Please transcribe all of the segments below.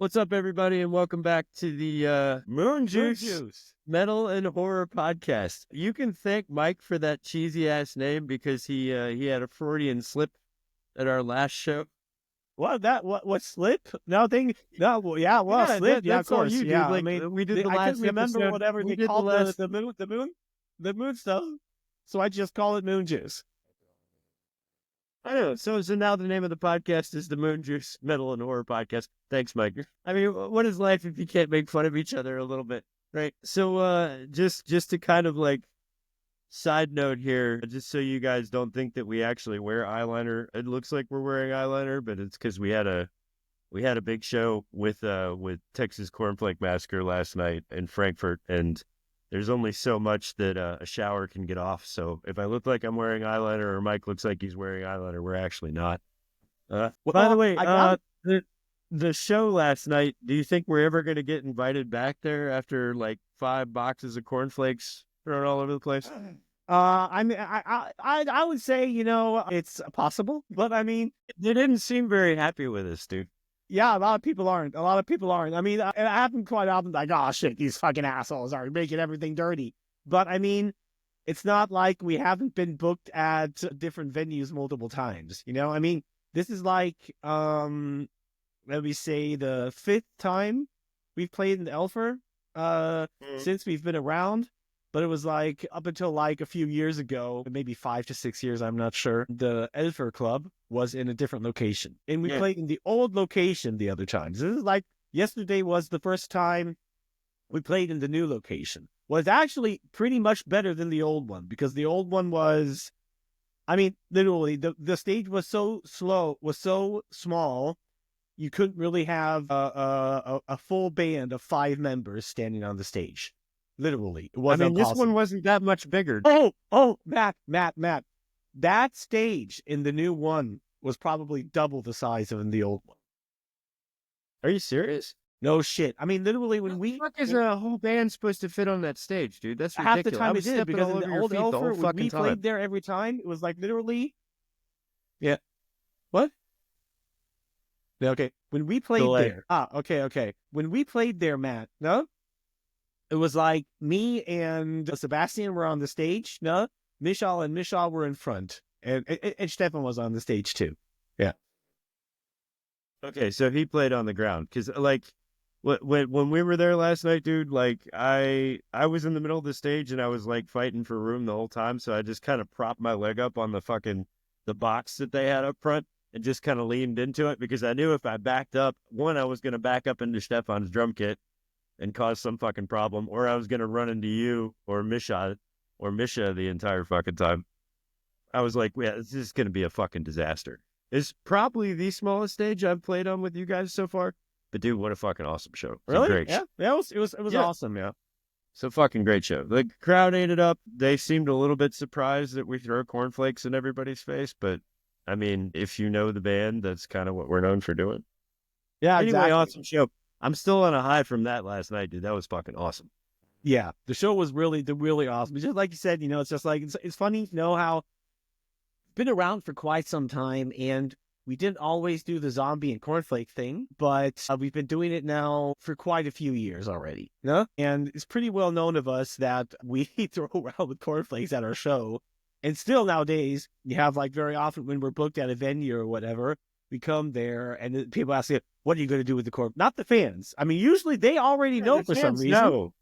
What's up, everybody, and welcome back to the Moonjuice Metal and Horror Podcast. You can thank Mike for that cheesy ass name because he had a Freudian slip at our last show. What slip? Nothing. No, well, yeah, well, Yeah, slip. Yeah, of that's all course. you, dude. Yeah, Like, I mean, we did the I last couldn't remember episode. whatever We they did called the last... the moon stuff. So I just call it Moonjuice. I know. So now the name of the podcast is the Moonjuice Metal and Horror Podcast. Thanks, Mike. I mean, what is life if you can't make fun of each other a little bit, right? So just to kind of like side note here, just so you guys don't think that we actually wear eyeliner. It looks like we're wearing eyeliner, but it's because we had a big show with Texas Cornflake Massacre last night in Frankfurt, and there's only so much that a shower can get off. So if I look like I'm wearing eyeliner or Mike looks like he's wearing eyeliner, we're actually not. By the way, the show last night, do you think we're ever going to get invited back there after like 5 boxes of cornflakes thrown all over the place? I mean, I would say, it's possible, but I mean, they didn't seem very happy with us, dude. Yeah, a lot of people aren't. I mean, it happened quite often, like, oh, shit, these fucking assholes are making everything dirty. But, I mean, it's not like we haven't been booked at different venues multiple times, I mean, this is like, let me say, the 5th time we've played in Elfer since we've been around. But it was like up until like a few years ago, maybe 5 to 6 years, I'm not sure. The Elfer Club was in a different location. And we played in the old location the other times. This is like yesterday was the first time we played in the new location. Was actually pretty much better than the old one because the old one was, I mean, literally the stage was so small, you couldn't really have a full band of 5 members standing on the stage. Literally, it wasn't. I mean, this one wasn't that much bigger. Oh, Matt. That stage in the new one was probably double the size of in the old one. Are you serious? No shit. I mean, literally, when What is a whole band supposed to fit on that stage, dude? That's ridiculous. Half the time it did, because in the old Elfer, when we played there every time, it was like literally. Yeah. What? Okay. When we played there. Okay. When we played there, Matt. No. It was like me and Sebastian were on the stage. No, Michal and Michal were in front, and Stefan was on the stage too. Yeah. Okay, so he played on the ground because, like, when we were there last night, dude, like I was in the middle of the stage and I was like fighting for room the whole time, so I just kind of propped my leg up on the box that they had up front and just kind of leaned into it because I knew if I backed up, I was going to back up into Stefan's drum kit and cause some fucking problem, or I was going to run into you or Misha the entire fucking time. I was like, yeah, this is going to be a fucking disaster. It's probably the smallest stage I've played on with you guys so far. But dude, what a fucking awesome show. Really? Great show. Yeah, it was awesome, yeah. So fucking great show. The crowd ate it up. They seemed a little bit surprised that we throw cornflakes in everybody's face, but I mean, if you know the band, that's kind of what we're known for doing. Yeah, anyway, exactly. Awesome show. I'm still on a high from that last night, dude. That was fucking awesome. Yeah, the show was really awesome. Just like you said, it's just like, it's funny, how it's been around for quite some time, and we didn't always do the zombie and cornflake thing, but we've been doing it now for quite a few years already. Yeah? And it's pretty well known of us that we throw around with cornflakes at our show. And still nowadays, you have like very often when we're booked at a venue or whatever, we come there and people ask you, what are you going to do with the corp? Not the fans. I mean, usually they already know for some reason. No.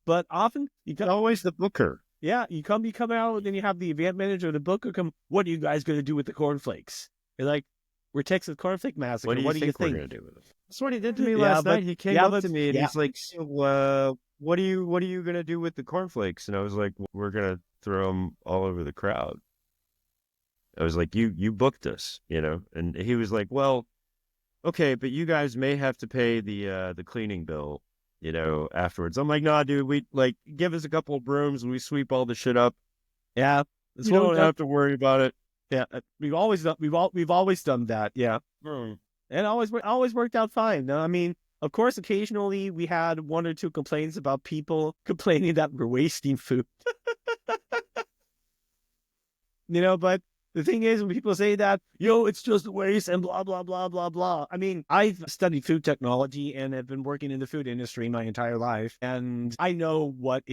But often you can always the booker. Yeah, you come out, and then you have the event manager or the booker come, what are you guys going to do with the cornflakes? You're like, we're Texas Cornflake Massacre. What do you think we're going to do with them? That's what he did to me last night. He came up to me and he's like, so, what are you going to do with the cornflakes? And I was like, we're going to throw them all over the crowd. I was like, you booked us, and he was like, well, okay, but you guys may have to pay the cleaning bill, afterwards. I'm like, nah, dude, we like give us a couple of brooms and we sweep all the shit up. Yeah. You don't have to worry about it. Yeah. We've always done that. Yeah. And always worked out fine. No, I mean, of course, occasionally we had 1 or 2 complaints about people complaining that we're wasting food. But The thing is, when people say that, yo, it's just waste and blah, blah, blah, blah, blah. I mean, I've studied food technology and have been working in the food industry my entire life. And I know what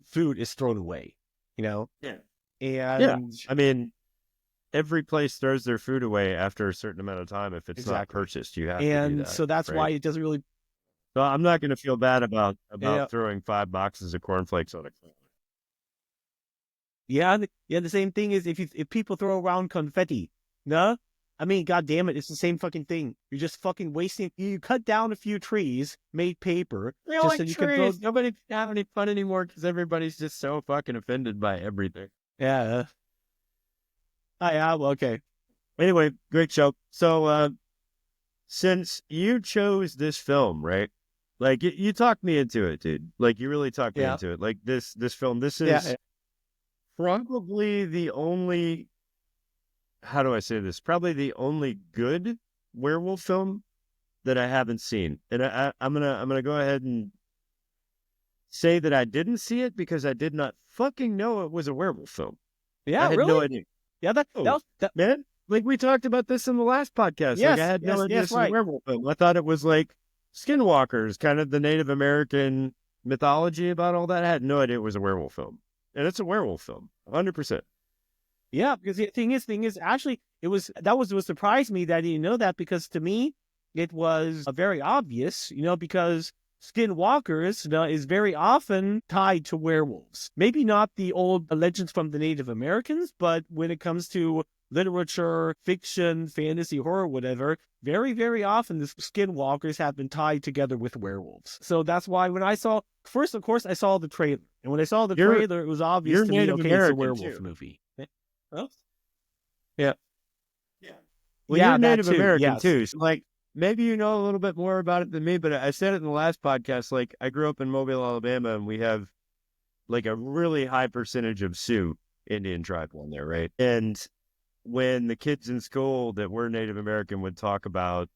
food is thrown away, Yeah. And I mean, every place throws their food away after a certain amount of time. If it's not purchased, you have to do that. So that's why it doesn't really. So I'm not going to feel bad about throwing 5 boxes of cornflakes on a clown. Yeah, the same thing is if people throw around confetti, no? I mean, god damn it, it's the same fucking thing. You're just fucking wasting. You cut down a few trees, made paper. Just so you can throw. Nobody have any fun anymore because everybody's just so fucking offended by everything. Yeah. Yeah, well, okay. Anyway, great show. So, since you chose this film, right? Like, you talked me into it, dude. Like, you really talked me into it. Like, this film, this is probably the only, how do I say this? Probably the only good werewolf film that I haven't seen. And I'm gonna go ahead and say that I didn't see it because I did not fucking know it was a werewolf film. Yeah, I had no idea. Yeah, that was man. Like we talked about this in the last podcast. Yes, like I had no idea this was right. a werewolf film. I thought it was like Skinwalkers, kind of the Native American mythology about all that. I had no idea it was a werewolf film, and it's a werewolf film, 100%. Yeah, because the thing is, actually, that was what surprised me that I didn't know that, because to me, it was very obvious, because Skinwalkers is very often tied to werewolves. Maybe not the old legends from the Native Americans, but when it comes to literature, fiction, fantasy, horror, whatever, very, very often the Skinwalkers have been tied together with werewolves. So that's why when I saw, first, of course, I saw the trailer. And when I saw the trailer, it was obvious to me, okay, it's a werewolf movie. Oh? Yeah. Yeah. Well, you're Native American too. So like, maybe you know a little bit more about it than me, but I said it in the last podcast. Like, I grew up in Mobile, Alabama, and we have like a really high percentage of Sioux Indian tribe on there, right? And when the kids in school that were Native American would talk about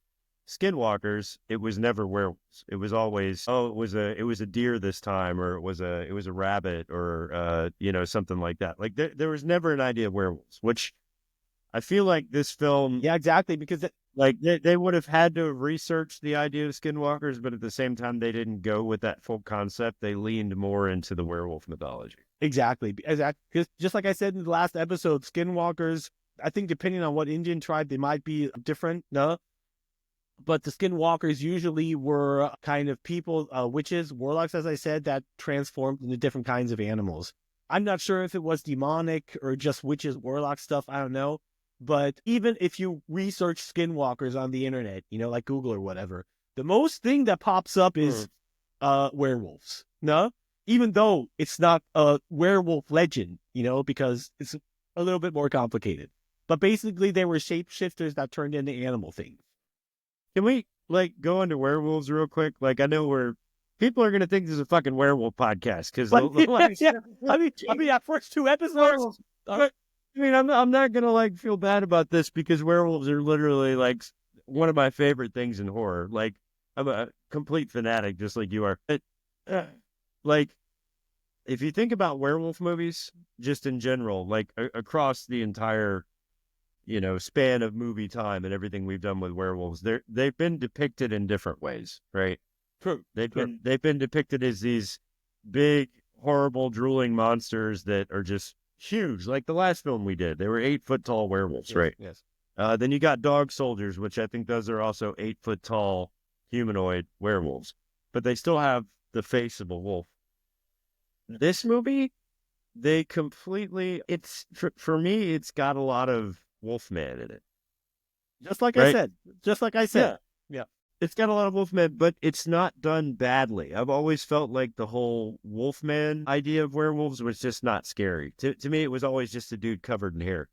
Skinwalkers, it was never werewolves. It was always, it was a deer this time, or it was a rabbit, or something like that. Like there was never an idea of werewolves, which I feel like this film, yeah, exactly, because they would have had to have researched the idea of Skinwalkers, but at the same time they didn't go with that full concept. They leaned more into the werewolf mythology. Exactly. Because just like I said in the last episode, Skinwalkers, I think depending on what Indian tribe, they might be different, no? But the Skinwalkers usually were kind of people, witches, warlocks, as I said, that transformed into different kinds of animals. I'm not sure if it was demonic or just witches, warlock stuff. I don't know. But even if you research Skinwalkers on the internet, like Google or whatever, the most thing that pops up is werewolves. No? Even though it's not a werewolf legend, because it's a little bit more complicated. But basically, they were shapeshifters that turned into animal things. Can we go into werewolves real quick? Like, I know people are gonna think this is a fucking werewolf podcast because I mean, that first 2 episodes. I mean, I'm not gonna feel bad about this because werewolves are literally one of my favorite things in horror. Like, I'm a complete fanatic, just like you are. But, if you think about werewolf movies, just in general, across the entire span of movie time and everything we've done with werewolves, they've been depicted in different ways, right? True. They've been depicted as these big, horrible, drooling monsters that are just huge. Like the last film we did, they were 8-foot tall werewolves, yes, right? Yes. Then you got dog soldiers, which I think those are also 8-foot tall humanoid werewolves, but they still have the face of a wolf. This movie, they completely, for me, it's got a lot of Wolfman in it. Just like I said. Yeah. It's got a lot of Wolfman, but it's not done badly. I've always felt like the whole Wolfman idea of werewolves was just not scary. To me, it was always just a dude covered in hair.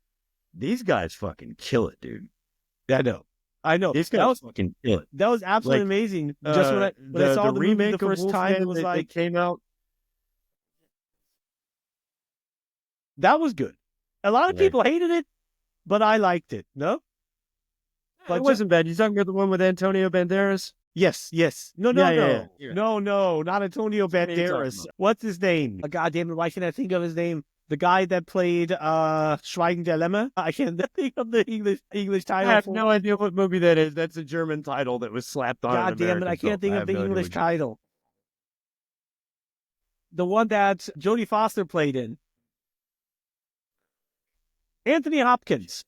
These guys fucking kill it, dude. I know. These guys fucking kill it. That was absolutely amazing. Just when I saw the remake the first time, it was it came out. That was good. A lot of people hated it, but I liked it. No? But it wasn't bad. You talking about the one with Antonio Banderas? Yes. No, Yeah. No, not Antonio Banderas. What's his name? God damn it, why can't I think of his name? The guy that played Schweigen der Lämmer. I can't think of the English title. I have no idea what movie that is. That's a German title that was slapped on. God damn it! I can't think of the English title. The one that Jodie Foster played in. Anthony Hopkins.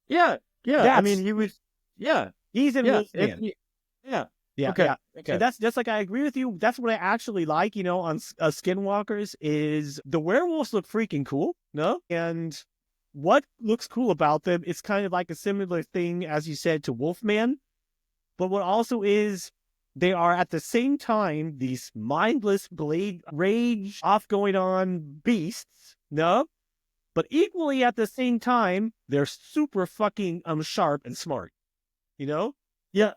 Yeah. I mean, he was. Yeah, he's in Wolfman. Yeah. Okay. And that's just like, I agree with you. That's what I actually like, on Skinwalkers is the werewolves look freaking cool, no? And what looks cool about them is kind of like a similar thing, as you said, to Wolfman. But what also is, they are at the same time these mindless blade rage off going on beasts, no? But equally at the same time, they're super fucking sharp and smart, Yeah.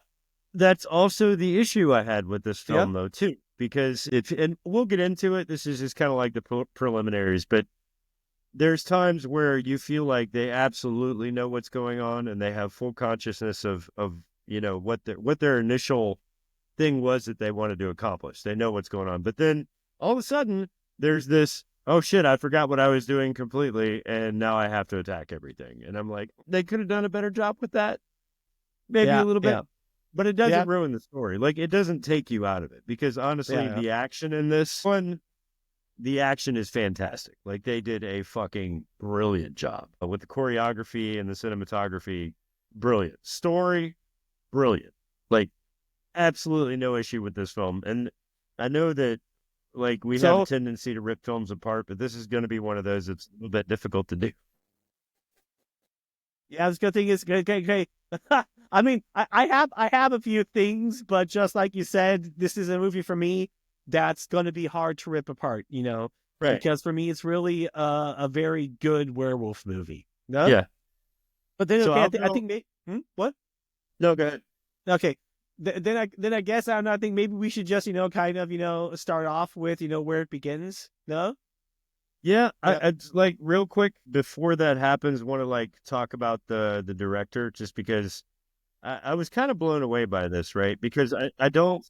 That's also the issue I had with this film, though, too, because and we'll get into it. This is just kind of like the preliminaries, but there's times where you feel like they absolutely know what's going on and they have full consciousness of what their initial thing was that they wanted to accomplish. They know what's going on, but then all of a sudden there's this, oh shit, I forgot what I was doing completely, and now I have to attack everything. And I'm like, they could have done a better job with that, maybe a little bit. Yeah. But it doesn't ruin the story. Like, it doesn't take you out of it. Because, honestly, the action in this one, the action is fantastic. Like, they did a fucking brilliant job. With the choreography and the cinematography, brilliant. Story, brilliant. Like, absolutely no issue with this film. And I know that, like, we have a tendency to rip films apart, but this is going to be one of those that's a little bit difficult to do. Yeah, the good thing is, okay. I mean, I have a few things, but just like you said, this is a movie for me that's going to be hard to rip apart, Right. Because for me, it's really a very good werewolf movie. No? Yeah. But then, I think what? No, go ahead. Okay. Then I guess I think maybe we should just, kind of, start off with, where it begins. No? Yeah, I like real quick before that happens, want to like talk about the director, just because I was kind of blown away by this, right? Because I don't,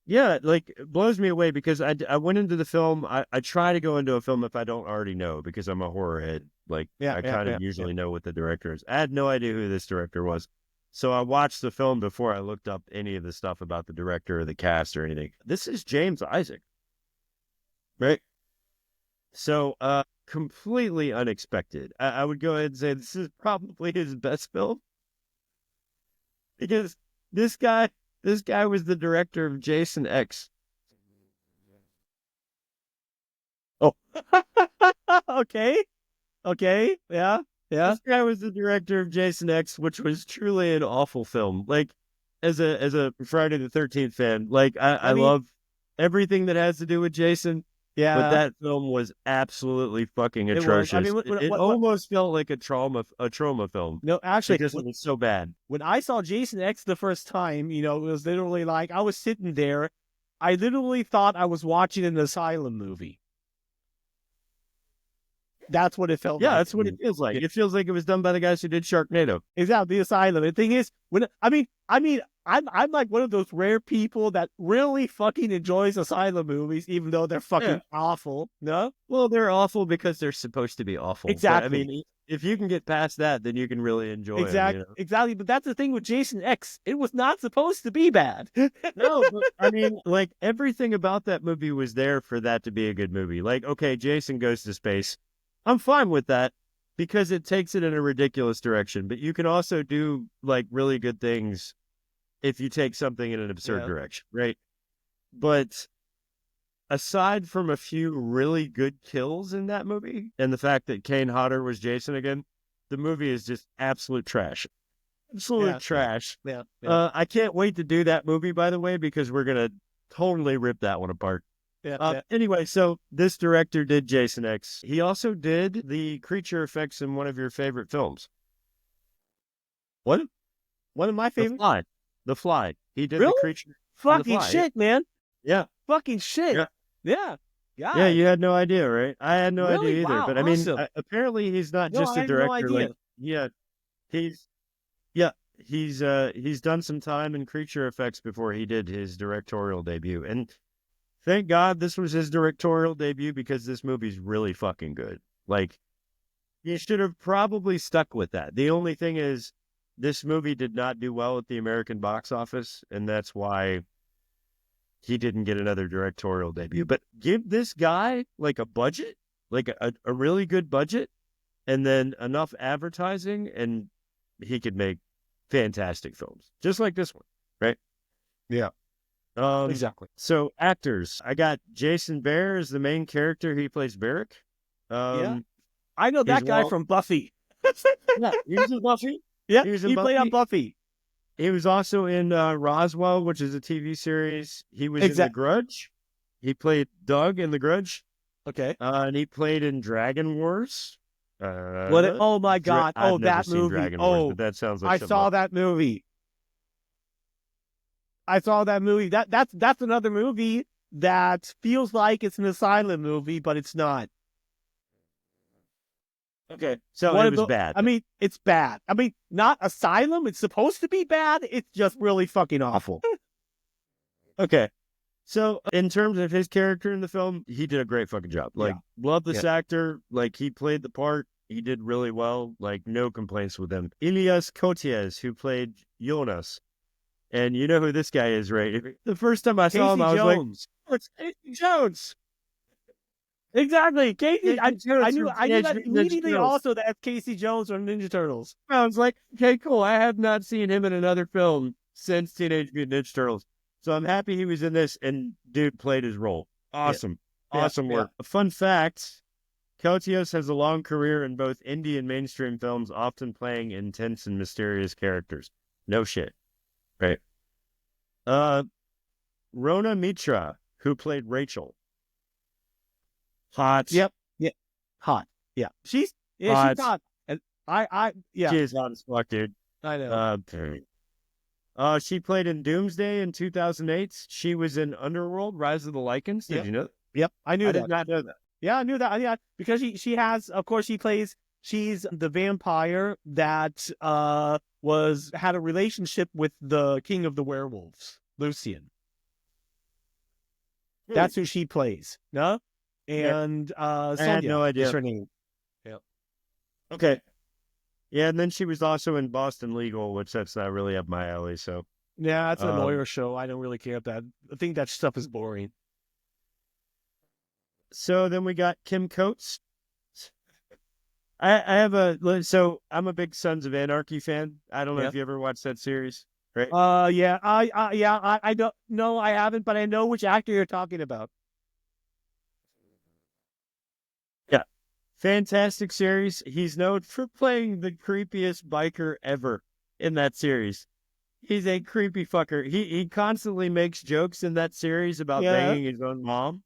like it blows me away because I went into the film, I try to go into a film if I don't already know, because I'm a horror head. Like I kind of usually know what the director is. I had no idea who this director was. So I watched the film before I looked up any of the stuff about the director or the cast or anything. This is James Isaac, right? So, completely unexpected. I would go ahead and say this is probably his best film, because this guy was the director of Jason X. Oh, okay, yeah. This guy was the director of Jason X, which was truly an awful film. Like, as a Friday the 13th fan, like I love everything that has to do with Jason. Yeah, but that film was absolutely fucking atrocious. It almost felt like a trauma film. No, actually, because it was so bad. When I saw Jason X the first time, it was literally like I was sitting there, I literally thought I was watching an Asylum movie. That's what it felt like. Yeah, that's what it feels like. It feels like it was done by the guys who did Sharknado. Exactly, the Asylum. The thing is, I'm like one of those rare people that really fucking enjoys Asylum movies, even though they're fucking awful. No? Well, they're awful because they're supposed to be awful. Exactly. But, if you can get past that, then you can really enjoy them. Exactly. But that's the thing with Jason X. It was not supposed to be bad. No, but, like, everything about that movie was there for that to be a good movie. Like, okay, Jason goes to space. I'm fine with that because it takes it in a ridiculous direction. But you can also do, like, really good things if you take something in an absurd direction, right? But aside from a few really good kills in that movie and the fact that Kane Hodder was Jason again, the movie is just absolute trash. Absolute trash. Yeah. I can't wait to do that movie, by the way, because we're going to totally rip that one apart. Anyway, so this director did Jason X. He also did the creature effects in one of your favorite films. What? One of my favorite? The Fly. He did the creature. Fucking shit, man. Yeah. Fucking shit. Yeah. God. Yeah, you had no idea, right? I had no idea either. Wow, but awesome. Apparently he's not just a director. No idea. He's done some time in creature effects before he did his directorial debut. And Thank God this was his directorial debut because this movie's really fucking good. Like, you should have probably stuck with that. The only thing is, this movie did not do well at the American box office, and that's why he didn't get another directorial debut. But give this guy like a budget, like a really good budget, and then enough advertising, and he could make fantastic films, just like this one, right? Yeah, Um, exactly. so actors, I got Jason Bear as the main character. He plays Barrick. Yeah, Um, I know he's that guy from Buffy. yeah, he was in Buffy. Yeah, He was in he played on Buffy. Buffy. He was also in Roswell, which is a TV series. He was in The Exactly. Grudge. He played Doug in The Grudge. Okay. And he played in Dragon Wars. What? Oh my God! I've Oh, never that seen movie! Dragon Wars, Oh, but that sounds like I something saw else. that movie. I saw that movie. That's another movie that feels like it's an asylum movie, but it's not. Okay, so One it of was the, bad. I mean, it's bad. I mean, not asylum. It's supposed to be bad. It's just really fucking awful. Okay, so in terms of his character in the film, he did a great fucking job. Like, love this actor. Like, he played the part. He did really well. Like, no complaints with him. Elias Koteas, who played Jonas. And you know who this guy is, right? The first time I saw him, I was Jones. like, "It's Casey Jones." Exactly, Casey. I knew that Ninja immediately. Turtles. Also, that's Casey Jones from Ninja Turtles. I was like, okay, cool. I have not seen him in another film since Teenage Mutant Ninja Turtles. So I'm happy he was in this, and dude played his role. Awesome. Awesome work. A fun fact, Kotios has a long career in both indie and mainstream films, often playing intense and mysterious characters. No shit. Right. Rona Mitra, who played Rachel. Hot. Yep. Yeah. Hot. Yeah. She's hot. And yeah. She is hot as fuck, dude. I know. She played in Doomsday in 2008. She was in Underworld, Rise of the Lycans. Did you know that? Yep. I knew that. Did not know that. Yeah, I knew that. Yeah, because she has, of course, she's the vampire that had a relationship with the king of the werewolves, Lucian. That's who she plays. No? And I Sonia had no idea. is her name. Yeah. Okay. Yeah, and then she was also in Boston Legal, which that's not really up my alley. So yeah, that's a lawyer show. I don't really care about that. I think that stuff is boring. So then we got Kim Coates. I'm a big Sons of Anarchy fan. I don't know if you ever watched that series, right? I don't know. I haven't, but I know which actor you're talking about. Yeah. Fantastic series. He's known for playing the creepiest biker ever in that series. He's a creepy fucker. He constantly makes jokes in that series about banging his own mom.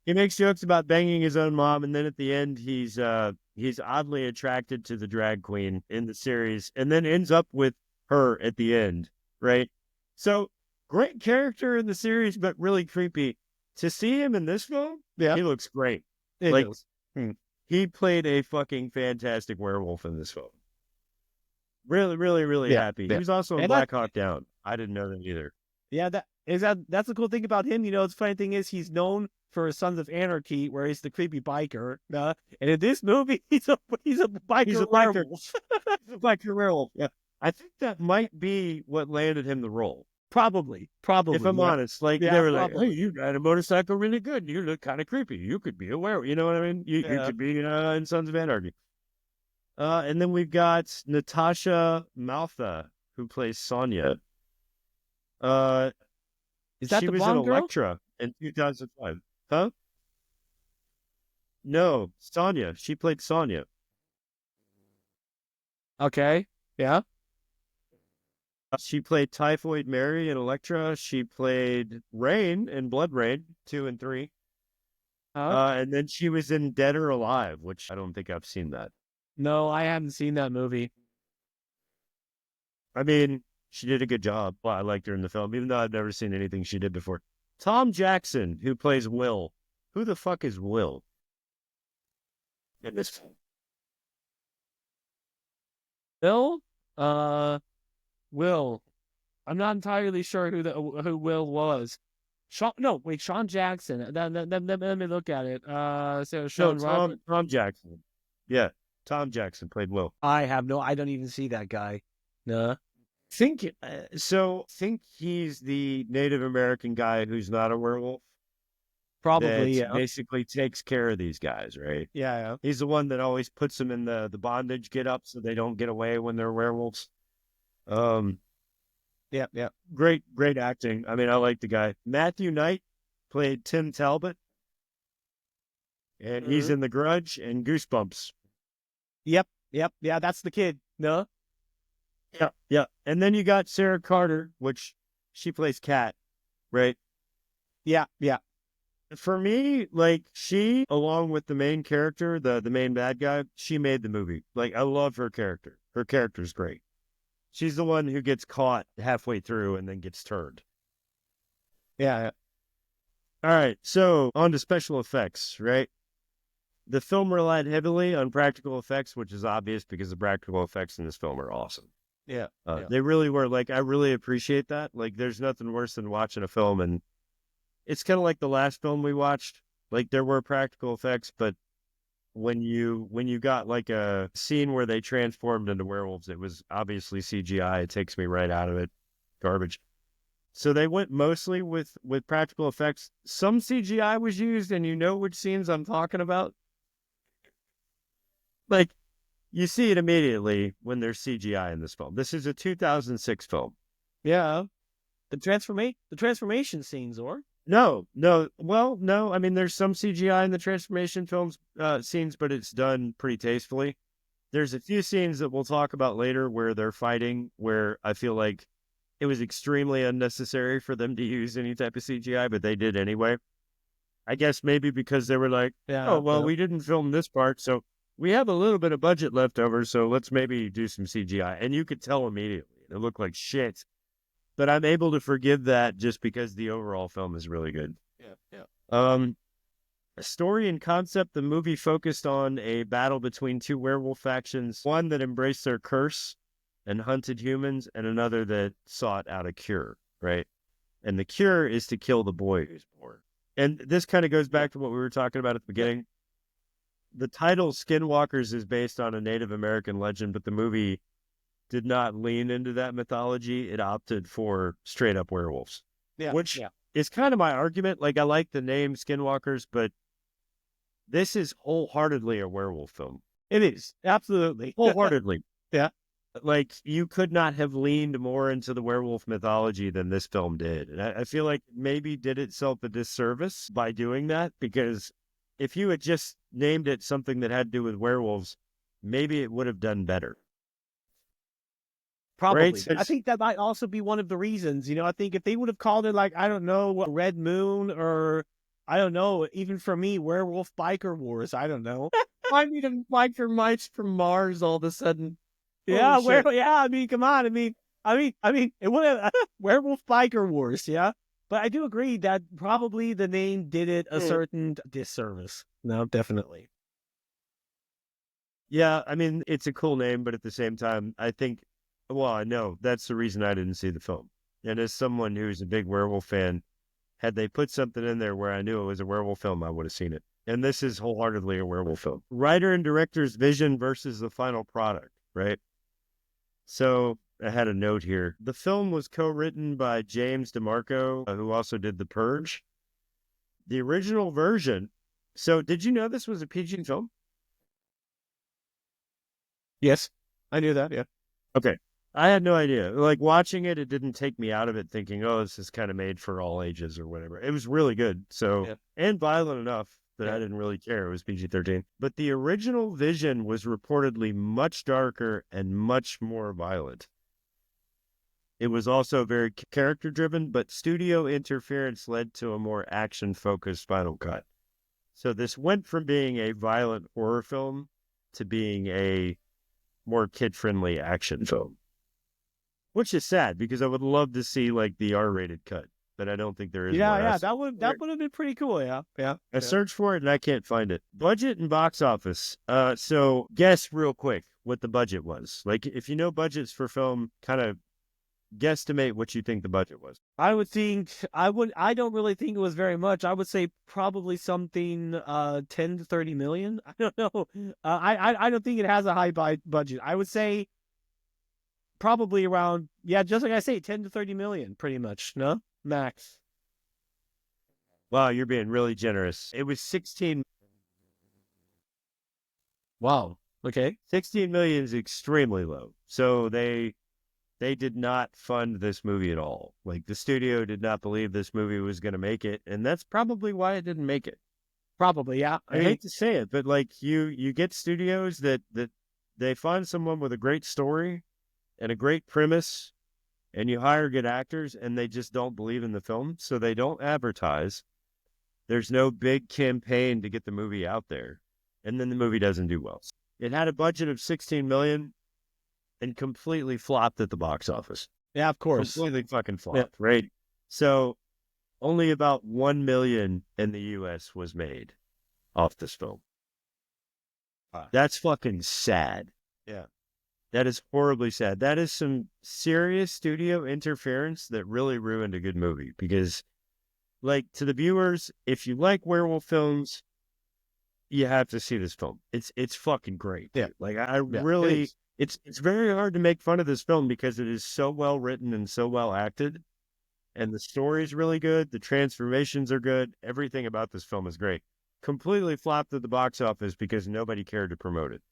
He makes jokes about banging his own mom, and then at the end, he's oddly attracted to the drag queen in the series, and then ends up with her at the end, right? So great character in the series, but really creepy. To see him in this film, he looks great. He played a fucking fantastic werewolf in this film. Really, really, really happy. He was also in Black Hawk Down. I didn't know that either. Yeah, that's the cool thing about him. You know, the funny thing is he's known for Sons of Anarchy, where he's the creepy biker. And in this movie, he's a biker. He's a werewolf. He's a biker werewolf. Yeah, I think that might be what landed him the role. Probably. If I'm honest, like they were probably. like, "Hey, you ride a motorcycle really good. You look kind of creepy. You could be a werewolf." You know what I mean? You could be in Sons of Anarchy. And then we've got Natasha Maltha, who plays Sonia. Is that she the was blonde in girl? Elektra in 2005. Huh? No, Sonia. She played Sonia. Okay. Yeah. She played Typhoid Mary in Elektra. She played Rain in Blood Rain 2 and 3. And then she was in Dead or Alive, which I don't think I've seen that. No, I haven't seen that movie. I mean, she did a good job. Well, I liked her in the film, even though I've never seen anything she did before. Tom Jackson, who plays Will. Who the fuck is Will in this film? Will? Will. I'm not entirely sure who Will was. Sean Jackson. Let me look at it. So No, Sean Robert. Tom Jackson. Yeah, Tom Jackson played Will. I don't even see that guy. No. Think he's the Native American guy who's not a werewolf. Probably, That yeah. basically takes care of these guys, right? Yeah. He's the one that always puts them in the bondage get up so they don't get away when they're werewolves. Yeah. Great acting. I mean, I like the guy. Matthew Knight played Tim Talbot, and he's in The Grudge and Goosebumps. Yep. Yeah, that's the kid. No? Yeah. And then you got Sarah Carter, which she plays Kat, right? Yeah. For me, like, she, along with the main character, the main bad guy, she made the movie. Like, I love her character. Her character's great. She's the one who gets caught halfway through and then gets turned. Yeah. All right, so on to special effects, right? The film relied heavily on practical effects, which is obvious because the practical effects in this film are awesome. Yeah. They really were. Like, I really appreciate that. Like, there's nothing worse than watching a film and it's kind of like the last film we watched. Like, there were practical effects, but when you got like a scene where they transformed into werewolves, it was obviously CGI. It takes me right out of it. Garbage. So they went mostly with practical effects. Some CGI was used, and you know which scenes I'm talking about. Like, you see it immediately when there's CGI in this film. This is a 2006 film. Yeah. The transformation scenes, or? No. Well, no. I mean, there's some CGI in the transformation films scenes, but it's done pretty tastefully. There's a few scenes that we'll talk about later where they're fighting, where I feel like it was extremely unnecessary for them to use any type of CGI, but they did anyway. I guess maybe because they were like, we didn't film this part, so we have a little bit of budget left over, so let's maybe do some CGI. And you could tell immediately. It looked like shit. But I'm able to forgive that just because the overall film is really good. Yeah. Story and concept, the movie focused on a battle between two werewolf factions, one that embraced their curse and hunted humans, and another that sought out a cure, right? And the cure is to kill the boy who's born. And this kind of goes back to what we were talking about at the beginning. The title Skinwalkers is based on a Native American legend, but the movie did not lean into that mythology. It opted for straight up werewolves, which is kind of my argument. Like, I like the name Skinwalkers, but this is wholeheartedly a werewolf film. It is. Absolutely. Wholeheartedly. Yeah. Like, you could not have leaned more into the werewolf mythology than this film did. And I feel like maybe did itself a disservice by doing that, because if you had just named it something that had to do with werewolves, maybe it would have done better. Probably. Right? I think that might also be one of the reasons. You know, I think if they would have called it, like, I don't know, Red Moon, or I don't know, even for me, Werewolf Biker Wars, I don't know. I need a biker mice from Mars all of a sudden. Yeah, I mean, come on. I mean, it would have Werewolf Biker Wars, yeah. But I do agree that probably the name did it a certain disservice. No, definitely. Yeah, I mean, it's a cool name, but at the same time, I think, well, I know that's the reason I didn't see the film. And as someone who's a big werewolf fan, had they put something in there where I knew it was a werewolf film, I would have seen it. And this is wholeheartedly a werewolf film. Writer and director's vision versus the final product, right? So I had a note here. The film was co-written by James DeMarco, who also did The Purge. The original version. So did you know this was a PG film? Yes, I knew that, yeah. Okay. I had no idea. Like, watching it, it didn't take me out of it thinking, oh, this is kind of made for all ages or whatever. It was really good. So, and violent enough that I didn't really care. It was PG-13. But the original vision was reportedly much darker and much more violent. It was also very character-driven, but studio interference led to a more action-focused final cut. So this went from being a violent horror film to being a more kid-friendly action film. Which is sad, because I would love to see, like, the R-rated cut, but I don't think there is. Yeah, that would have been pretty cool. Yeah. I searched for it and I can't find it. Budget and box office. So guess real quick what the budget was. Like, if you know budgets for film, kind of guesstimate what you think the budget was. I don't really think it was very much. I would say probably something 10 to 30 million. I don't know. I don't think it has a high budget. I would say probably around, just like I say, 10 to 30 million, pretty much, no? Max. Wow, you're being really generous. It was 16. Wow. Okay. 16 million is extremely low. So they did not fund this movie at all. Like, the studio did not believe this movie was going to make it, and that's probably why it didn't make it. Probably, yeah. I hate to say it, but like you get studios that they find someone with a great story and a great premise, and you hire good actors, and they just don't believe in the film, so they don't advertise. There's no big campaign to get the movie out there, and then the movie doesn't do well. It had a budget of 16 million and completely flopped at the box office. Yeah, of course. Completely fucking flopped, right? So only about 1 million in the US was made off this film. That's fucking sad. Yeah. That is horribly sad. That is some serious studio interference that really ruined a good movie, because, like, to the viewers, if you like werewolf films, you have to see this film. It's fucking great. Yeah. Like, I really, it's very hard to make fun of this film because it is so well written and so well acted, and the story is really good. The transformations are good. Everything about this film is great. Completely flopped at the box office because nobody cared to promote it.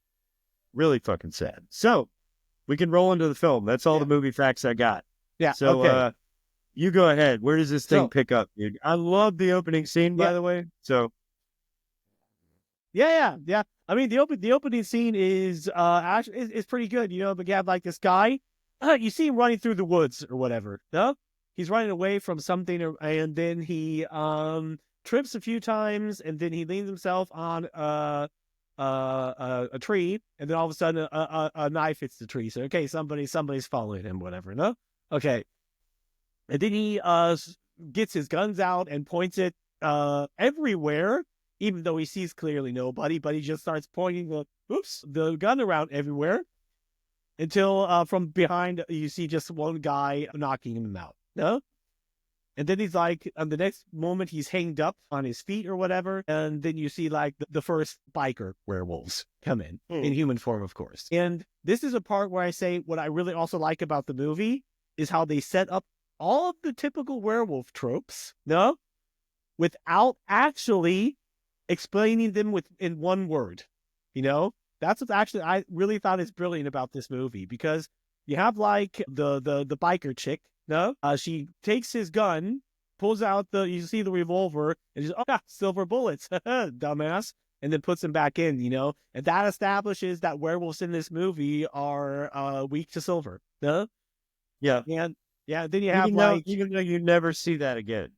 Really fucking sad. So we can roll into the film. That's all the movie facts I got. Yeah. So okay. You go ahead. Where does this thing pick up, dude? I love the opening scene, by the way. So yeah. I mean, the opening scene is actually is pretty good. You know, but you have like this guy. You see him running through the woods or whatever. No, he's running away from something, and then he trips a few times, and then he leans himself on a tree, and then all of a sudden a knife hits the tree. So okay, somebody's following him, whatever. No, okay, and then he gets his guns out and points it everywhere, even though he sees clearly nobody. But he just starts pointing the gun around everywhere until from behind you see just one guy knocking him out. No. And then he's like, on the next moment, he's hanged up on his feet or whatever. And then you see like the first biker werewolves come in human form, of course. And this is a part where I say what I really also like about the movie is how they set up all of the typical werewolf tropes, no, without actually explaining them in one word. You know, that's what actually I really thought is brilliant about this movie, because you have like the biker chick. No, she takes his gun, pulls out you see the revolver, and she's, silver bullets, dumbass, and then puts them back in, you know, and that establishes that werewolves in this movie are weak to silver. No, yeah, and then you have even though you never see that again.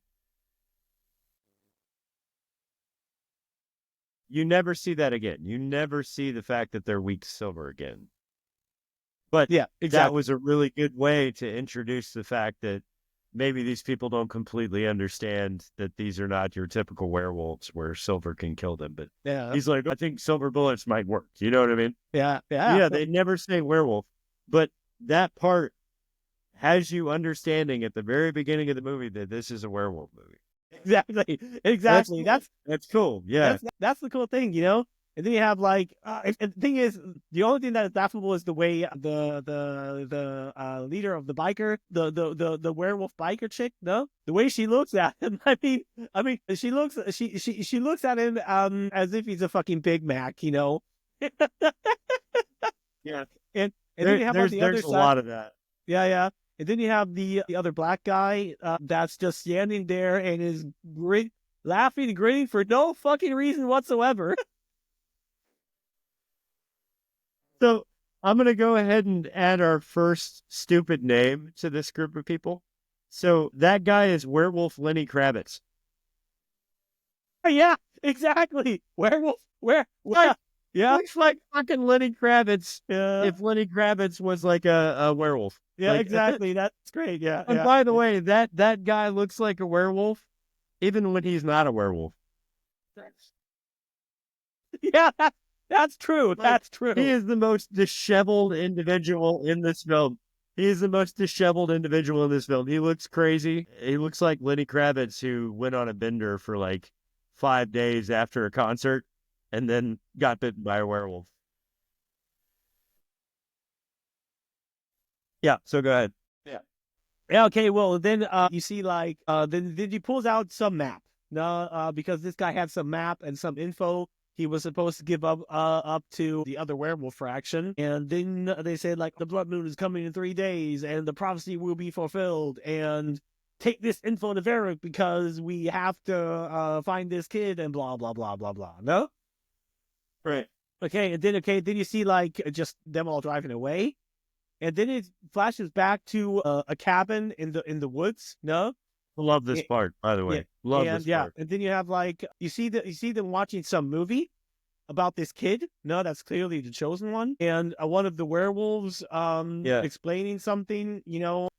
You never see that again. You never see the fact that they're weak to silver again. But yeah, exactly. That was a really good way to introduce the fact that maybe these people don't completely understand that these are not your typical werewolves where silver can kill them. But he's like, I think silver bullets might work. You know what I mean? Yeah. They never say werewolf, but that part has you understanding at the very beginning of the movie that this is a werewolf movie. Exactly. That's cool. Yeah, that's the cool thing, you know. And then you have like, and the thing is, the only thing that is laughable is the way the leader of the biker, the werewolf biker chick, no, the way she looks at him. I mean, she looks at him as if he's a fucking Big Mac, you know. Yeah, and then you have on the other there's side, a lot of that. Yeah. And then you have the other black guy that's just standing there and is laughing and grinning for no fucking reason whatsoever. So I'm going to go ahead and add our first stupid name to this group of people. So that guy is Werewolf Lenny Kravitz. Yeah, exactly. Werewolf. Yeah. Looks like fucking Lenny Kravitz if Lenny Kravitz was like a werewolf. Yeah, like, exactly. That's great. Yeah. And by the way, that guy looks like a werewolf even when he's not a werewolf. Yeah, that's true. That's true. He is the most disheveled individual in this film. He's the most disheveled individual in this film. He looks crazy. He looks like Lenny Kravitz, who went on a bender for like 5 days after a concert and then got bitten by a werewolf. Yeah, so go ahead. Yeah, okay, well, then you see, like, then he pulls out some map. No, because this guy had some map and some info he was supposed to give up to the other werewolf fraction. And then they said, like, the blood moon is coming in 3 days, and the prophecy will be fulfilled, and take this info to Varric because we have to find this kid, and blah, blah, blah, blah, blah. No? Right. Okay, then you see, like, just them all driving away. And then it flashes back to a cabin in the woods. No, Love this part, by the way. yeah, Love and this yeah, part. and then you have like you see them watching some movie about this kid. No, that's clearly the chosen one, and one of the werewolves Yeah. explaining something. You know,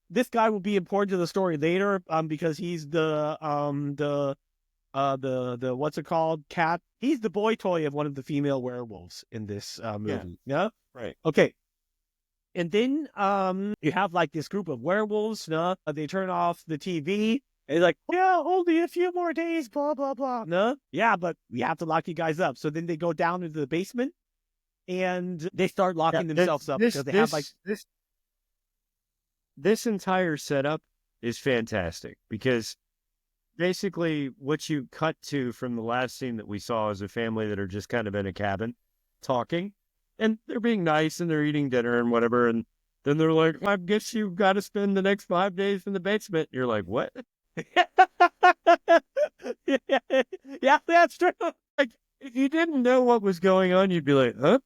this guy will be important to the story later because he's the what's it called, cat. He's the boy toy of one of the female werewolves in this movie. Yeah. Right. Okay. And then you have like this group of werewolves. No, they turn off the TV. And like, yeah, only a few more days, blah, blah, blah. No, yeah, but we have to lock you guys up. So then they go down into the basement and they start locking themselves up because they have like this entire setup is fantastic because basically what you cut to from the last scene that we saw is a family that are just kind of in a cabin talking. And they're being nice and they're eating dinner and whatever. And then they're like, I guess you've got to spend the next 5 days in the basement. You're like, what? Yeah, that's true. Like, if you didn't know what was going on, you'd be like, huh?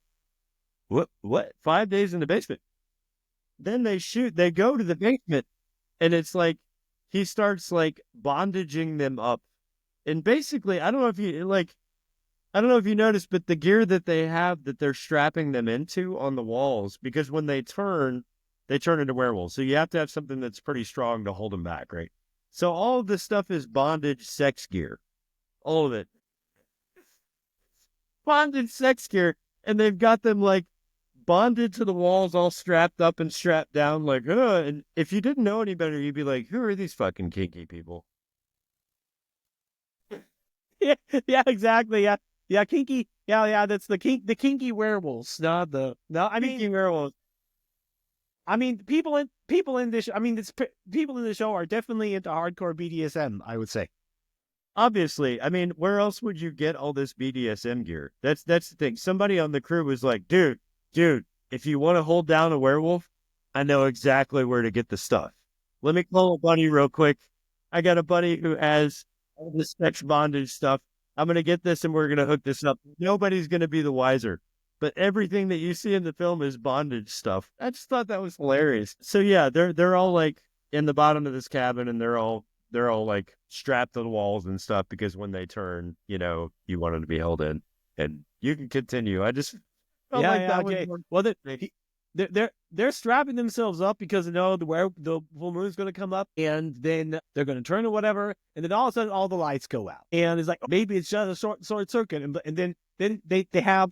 What? 5 days in the basement. Then they go to the basement and it's like, he starts like bondaging them up. And basically, I don't know if you noticed, but the gear that they have that they're strapping them into on the walls, because when they turn into werewolves. So you have to have something that's pretty strong to hold them back, right? So all of this stuff is bondage sex gear. All of it. Bondage sex gear. And they've got them like bonded to the walls, all strapped up and strapped down, like, and if you didn't know any better, you'd be like, who are these fucking kinky people? Yeah, exactly. Yeah, kinky. Yeah, that's the kinky werewolves. I mean, Kinky werewolves. I mean, people in this. I mean, people in the show are definitely into hardcore BDSM. I would say. Obviously, I mean, where else would you get all this BDSM gear? That's the thing. Somebody on the crew was like, dude, if you want to hold down a werewolf, I know exactly where to get the stuff. Let me call a buddy real quick. I got a buddy who has all this sex bondage stuff. I'm going to get this and we're going to hook this up. Nobody's going to be the wiser. But everything that you see in the film is bondage stuff. I just thought that was hilarious. So yeah, they're all like in the bottom of this cabin and they're all like strapped to the walls and stuff because when they turn, you want them to be held in. And you can continue. I just felt like that okay. was Well, they're strapping themselves up because they know the full moon's going to come up, and then they're going to turn or whatever, and then all of a sudden all the lights go out, and it's like maybe it's just a short circuit, and then they have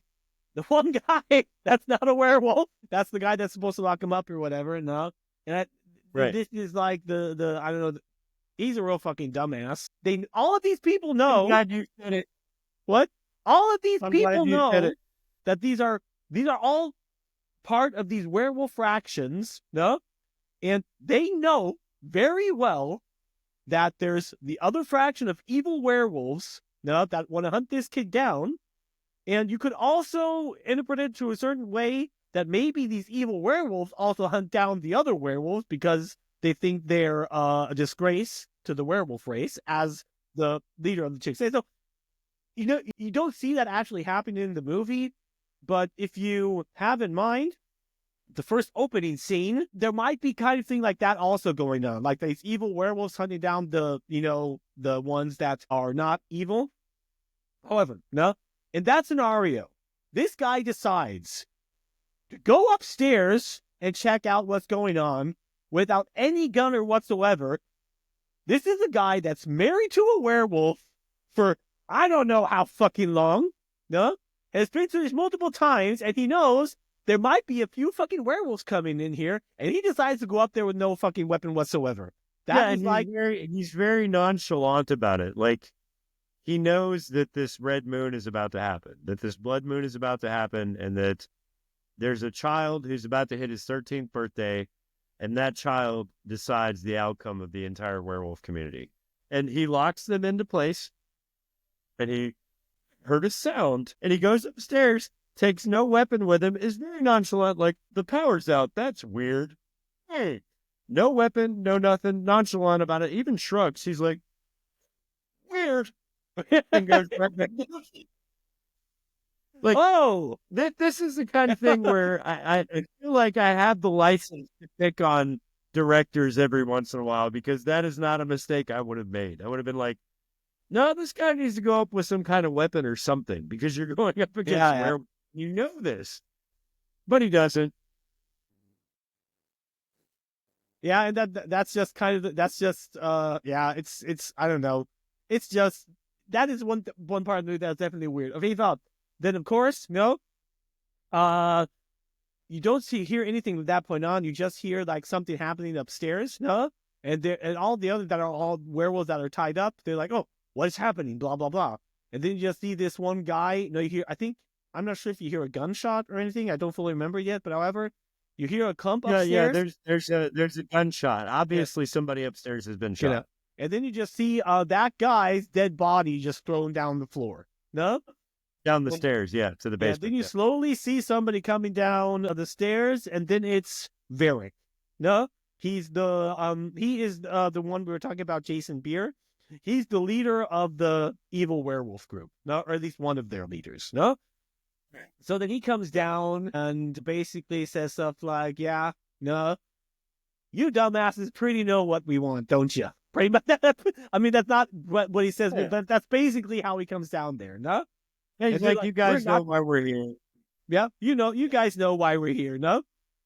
the one guy that's not a werewolf, that's the guy that's supposed to lock him up or whatever, and this is like the I don't know, he's a real fucking dumbass. All of these people know. I'm glad you said it. What? All of these I'm people glad you know said it. that these are all part of these werewolf fractions, no? And they know very well that there's the other fraction of evil werewolves, no, that want to hunt this kid down. And you could also interpret it to a certain way that maybe these evil werewolves also hunt down the other werewolves because they think they're a disgrace to the werewolf race, as the leader of the chick says. So, you don't see that actually happening in the movie, but if you have in mind the first opening scene, there might be kind of thing like that also going on, like these evil werewolves hunting down the ones that are not evil. However, no, in that scenario, this guy decides to go upstairs and check out what's going on without any gunner whatsoever. This is a guy that's married to a werewolf for I don't know how fucking long, no? Has been through this multiple times, and he knows there might be a few fucking werewolves coming in here, and he decides to go up there with no fucking weapon whatsoever. That is like he's very nonchalant about it. Like, he knows that this red moon is about to happen, that this blood moon is about to happen, and that there's a child who's about to hit his 13th birthday, and that child decides the outcome of the entire werewolf community. And he locks them into place, and he heard a sound, and he goes upstairs, takes no weapon with him, is very nonchalant, like, the power's out, that's weird. Hey, no weapon, no nothing, nonchalant about it, even shrugs. He's like, weird. And goes right back. Like, oh, this is the kind of thing where I feel like I have the license to pick on directors every once in a while, because that is not a mistake I would have made. I would have been like, no, this guy needs to go up with some kind of weapon or something, because you're going up against werewolves. You know this. But he doesn't. Yeah, and that's just kind of it's I don't know. It's just that is one part of the movie that's definitely weird. Okay, then of course, no. You don't hear anything from that point on. You just hear like something happening upstairs, no? And all the others that are all werewolves that are tied up, they're like, oh, what is happening? Blah blah blah. And then you just see this one guy. No, you hear. I'm not sure if you hear a gunshot or anything. I don't fully remember yet, but however, you hear a clump upstairs. Yeah. There's a gunshot. Obviously, somebody upstairs has been shot. And then you just see that guy's dead body just thrown down the floor. No? Down the stairs, to the basement. Then you slowly see somebody coming down the stairs, and then it's Varric. No? He is the one we were talking about, Jason Beer. He's the leader of the evil werewolf group. No? Or at least one of their leaders. No? So then he comes down and basically says stuff like, yeah, no, you dumbasses pretty know what we want, don't you? Pretty much. I mean, that's not what he says, but that's basically how he comes down there, no? Yeah, he's like, you guys know why we're here. Yeah, you guys know why we're here, no?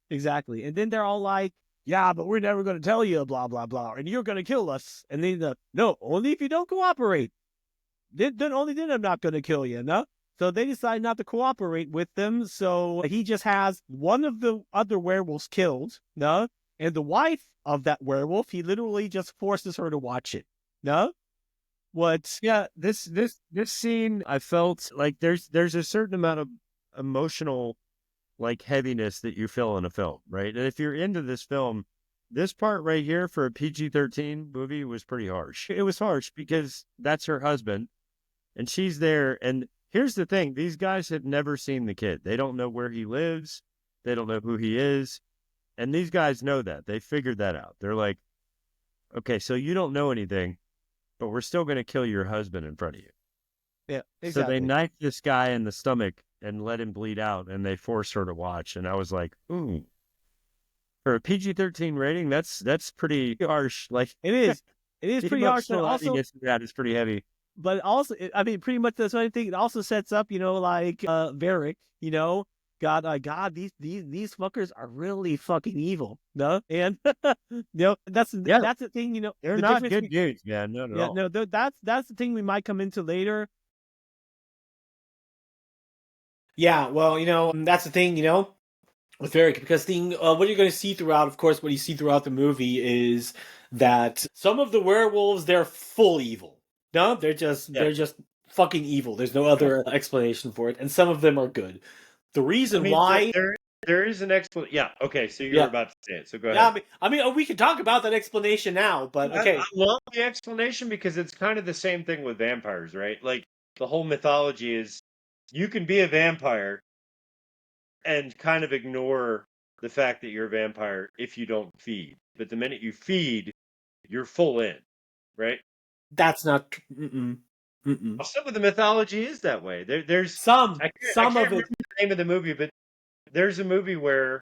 Exactly. And then they're all like, yeah, but we're never going to tell you, blah, blah, blah, and you're going to kill us. And then, no, only if you don't cooperate. Then I'm not going to kill you, no? So they decide not to cooperate with them, so he just has one of the other werewolves killed, no? And the wife of that werewolf, he literally just forces her to watch it, no? What? Yeah, this scene, I felt like there's a certain amount of emotional, like, heaviness that you feel in a film, right? And if you're into this film, this part right here for a PG-13 movie was pretty harsh. It was harsh because that's her husband, and she's there, and here's the thing. These guys have never seen the kid. They don't know where he lives. They don't know who he is. And these guys know that. They figured that out. They're like, okay, so you don't know anything, but we're still going to kill your husband in front of you. Yeah, exactly. So they knife this guy in the stomach and let him bleed out, and they force her to watch. And I was like, ooh. For a PG-13 rating, that's pretty harsh. Like, it is. It is pretty harsh. But also, that is pretty heavy. But also, I mean, pretty much that's what I think. It also sets up, like Varric, God, these fuckers are really fucking evil, no? And that's the thing, they're not good dudes, man. No, all. No, that's the thing we might come into later. Yeah, well, that's the thing, with Varric, because what you're going to see throughout, of course, what you see throughout the movie is that some of the werewolves, they're full evil. No, they're just fucking evil. There's no other explanation for it, and some of them are good. The reason why there is an explanation. Yeah. Okay. So you're about to say it. So go ahead. Yeah. I mean, we can talk about that explanation now, but okay. I love the explanation because it's kind of the same thing with vampires, right? Like, the whole mythology is you can be a vampire and kind of ignore the fact that you're a vampire if you don't feed. But the minute you feed, you're full in, right? That's not. Well, some of the mythology is that way. There's some I of can't it. remember the name of the movie, but there's a movie where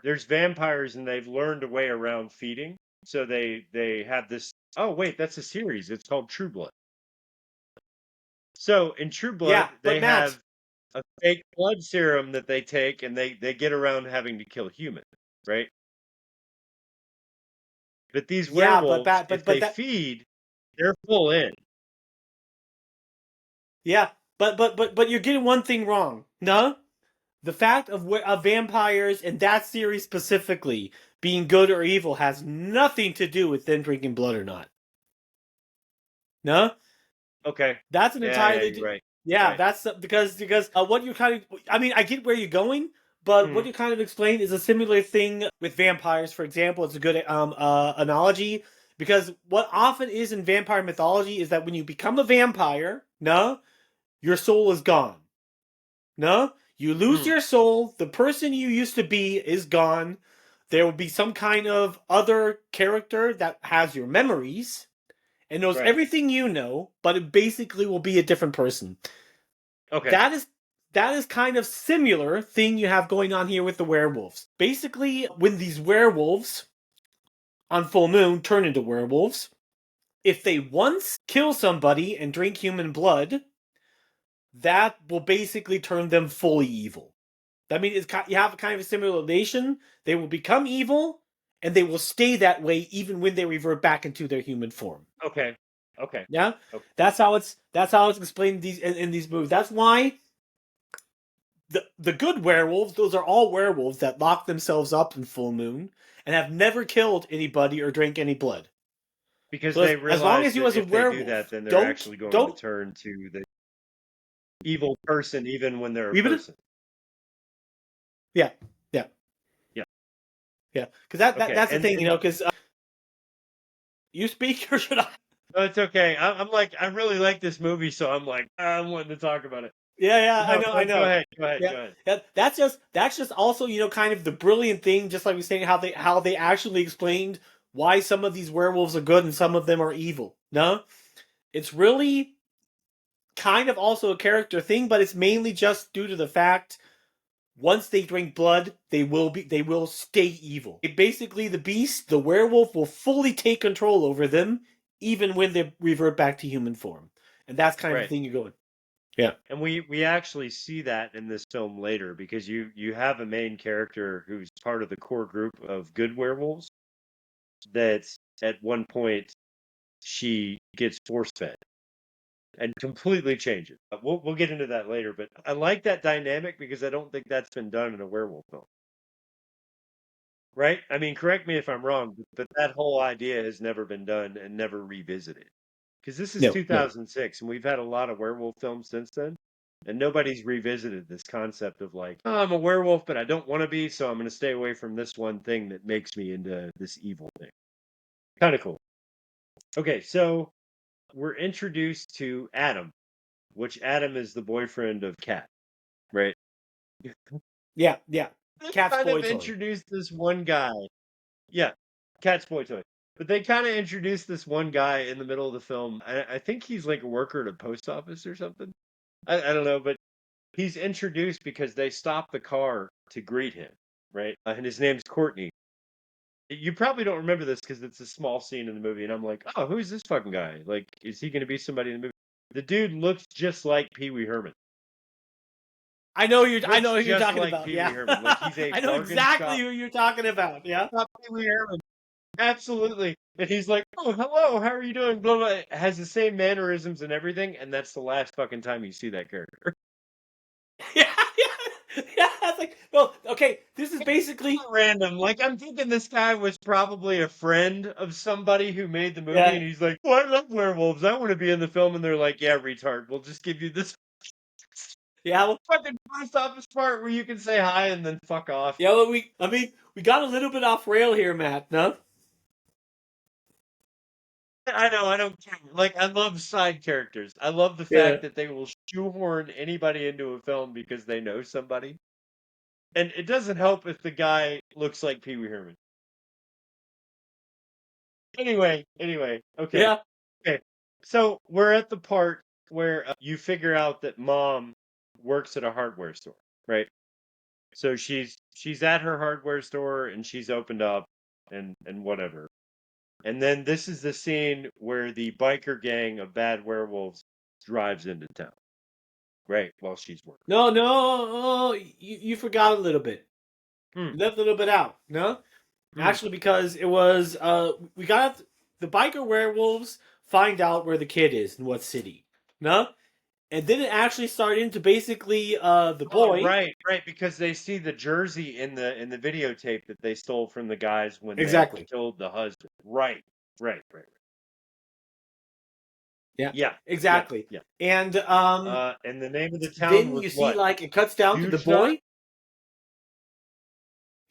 there's vampires and they've learned a way around feeding. So they have this. Oh wait, that's a series. It's called True Blood. So in True Blood, they have a fake blood serum that they take, and they get around having to kill humans, right? But these werewolves, if they feed, they're full in. Yeah, but you're getting one thing wrong. No, the fact of vampires and that series specifically being good or evil has nothing to do with them drinking blood or not. No? Okay. That's an entirely... you're right. Yeah, Right. that's because what you're kind of... I mean, I get where you're going, but what you kind of explained is a similar thing with vampires, for example. It's a good analogy, because what often is in vampire mythology is that when you become a vampire, no, your soul is gone. No? You lose your soul, the person you used to be is gone, there will be some kind of other character that has your memories, and knows everything you know, but it basically will be a different person. Okay. That is kind of similar thing you have going on here with the werewolves. Basically, when these werewolves on full moon turn into werewolves, if they once kill somebody and drink human blood, that will basically turn them fully evil. I mean, you have kind of a similar relation. They will become evil, and they will stay that way even when they revert back into their human form. Okay. Yeah, okay. That's how it's explained in these movies. That's why the good werewolves, those are all werewolves that lock themselves up in full moon and have never killed anybody or drank any blood. Because So they realize as long as you that as a if they werewolf, do that, then they're actually going to turn to the evil person, even when they're a person. Yeah. Because that's the thing, because you speak or should I? No, it's okay. I'm like, I really like this movie, so I'm like, I'm wanting to talk about it. Yeah, No, I know. Go ahead. Yeah, that's just also, kind of the brilliant thing, just like we were saying, how they actually explained why some of these werewolves are good and some of them are evil. No? It's really kind of also a character thing, but it's mainly just due to the fact once they drink blood, they will stay evil. Basically, the werewolf will fully take control over them, even when they revert back to human form. And that's kind of the thing you're going. Yeah. And we actually see that in this film later, because you have a main character who's part of the core group of good werewolves that at one point she gets force fed and completely changes. We'll get into that later, but I like that dynamic because I don't think that's been done in a werewolf film. Right? I mean, correct me if I'm wrong, but that whole idea has never been done and never revisited. Because this is 2006, and we've had a lot of werewolf films since then, and nobody's revisited this concept of like, oh, I'm a werewolf, but I don't want to be, so I'm going to stay away from this one thing that makes me into this evil thing. Kind of cool. Okay, so we're introduced to Adam, which Adam is the boyfriend of Kat, right? Yeah. They Cat's kind boy of toy. introduced this one guy. Yeah, Cat's boy toy. But they kind of introduced this one guy in the middle of the film. I think he's like a worker at a post office or something. I don't know, but he's introduced because they stop the car to greet him, right? And his name's Courtney. You probably don't remember this because it's a small scene in the movie, and I'm like, oh, who's this fucking guy? Like, is he going to be somebody in the movie? The dude looks just like Pee Wee Herman. I know who you're talking like about. Pee Wee Yeah, Herman. Like he's a I know exactly who you're talking about. Yeah, Pee Wee Herman. Absolutely. And he's like, oh, hello, how are you doing? Blah, blah. Has the same mannerisms and everything, and that's the last fucking time you see that character. yeah. It's like, well, okay, this is basically random. Like, I'm thinking this guy was probably a friend of somebody who made the movie, and he's like, well, I love werewolves. I want to be in the film. And they're like, yeah, retard, we'll just give you this. Yeah, well, fucking post office part where you can say hi and then fuck off. Yeah, well, we got a little bit off rail here, Matt, no? I know, I don't care. Like, I love side characters. I love the fact that they will shoehorn anybody into a film because they know somebody. And it doesn't help if the guy looks like Pee Wee Herman. Anyway, okay. Yeah. Okay, so we're at the part where you figure out that mom works at a hardware store, right? So she's at her hardware store and she's opened up and whatever. And then this is the scene where the biker gang of bad werewolves drives into town. Right, while she's working. No, you forgot a little bit. You left a little bit out, no? Actually, because it was, we got the biker werewolves find out where the kid is in what city, no? and then it actually started into basically the boy. Right, because they see the jersey in the videotape that they stole from the guys when Exactly. they killed the husband. Right. Yeah. Exactly. Yeah. And and the name of the town then was you see what? like it cuts down to the Huge boy.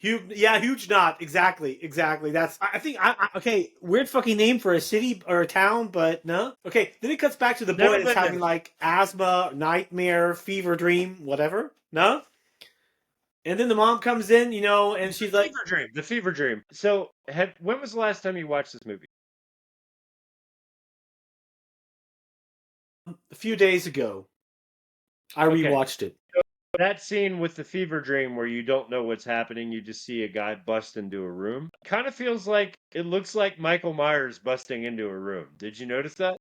Knot? Huge Knot. Exactly. That's I think okay, weird fucking name for a city or a town, but no. Okay, then it cuts back to the boy Never that's been having there. like asthma, nightmare, fever dream, whatever. No. And then the mom comes in, and she's like, The fever dream. So, when was the last time you watched this movie? a few days ago. I rewatched it. That scene with the fever dream where you don't know what's happening, you just see a guy bust into a room. Kind of feels like it looks like Michael Myers busting into a room. Did you notice that?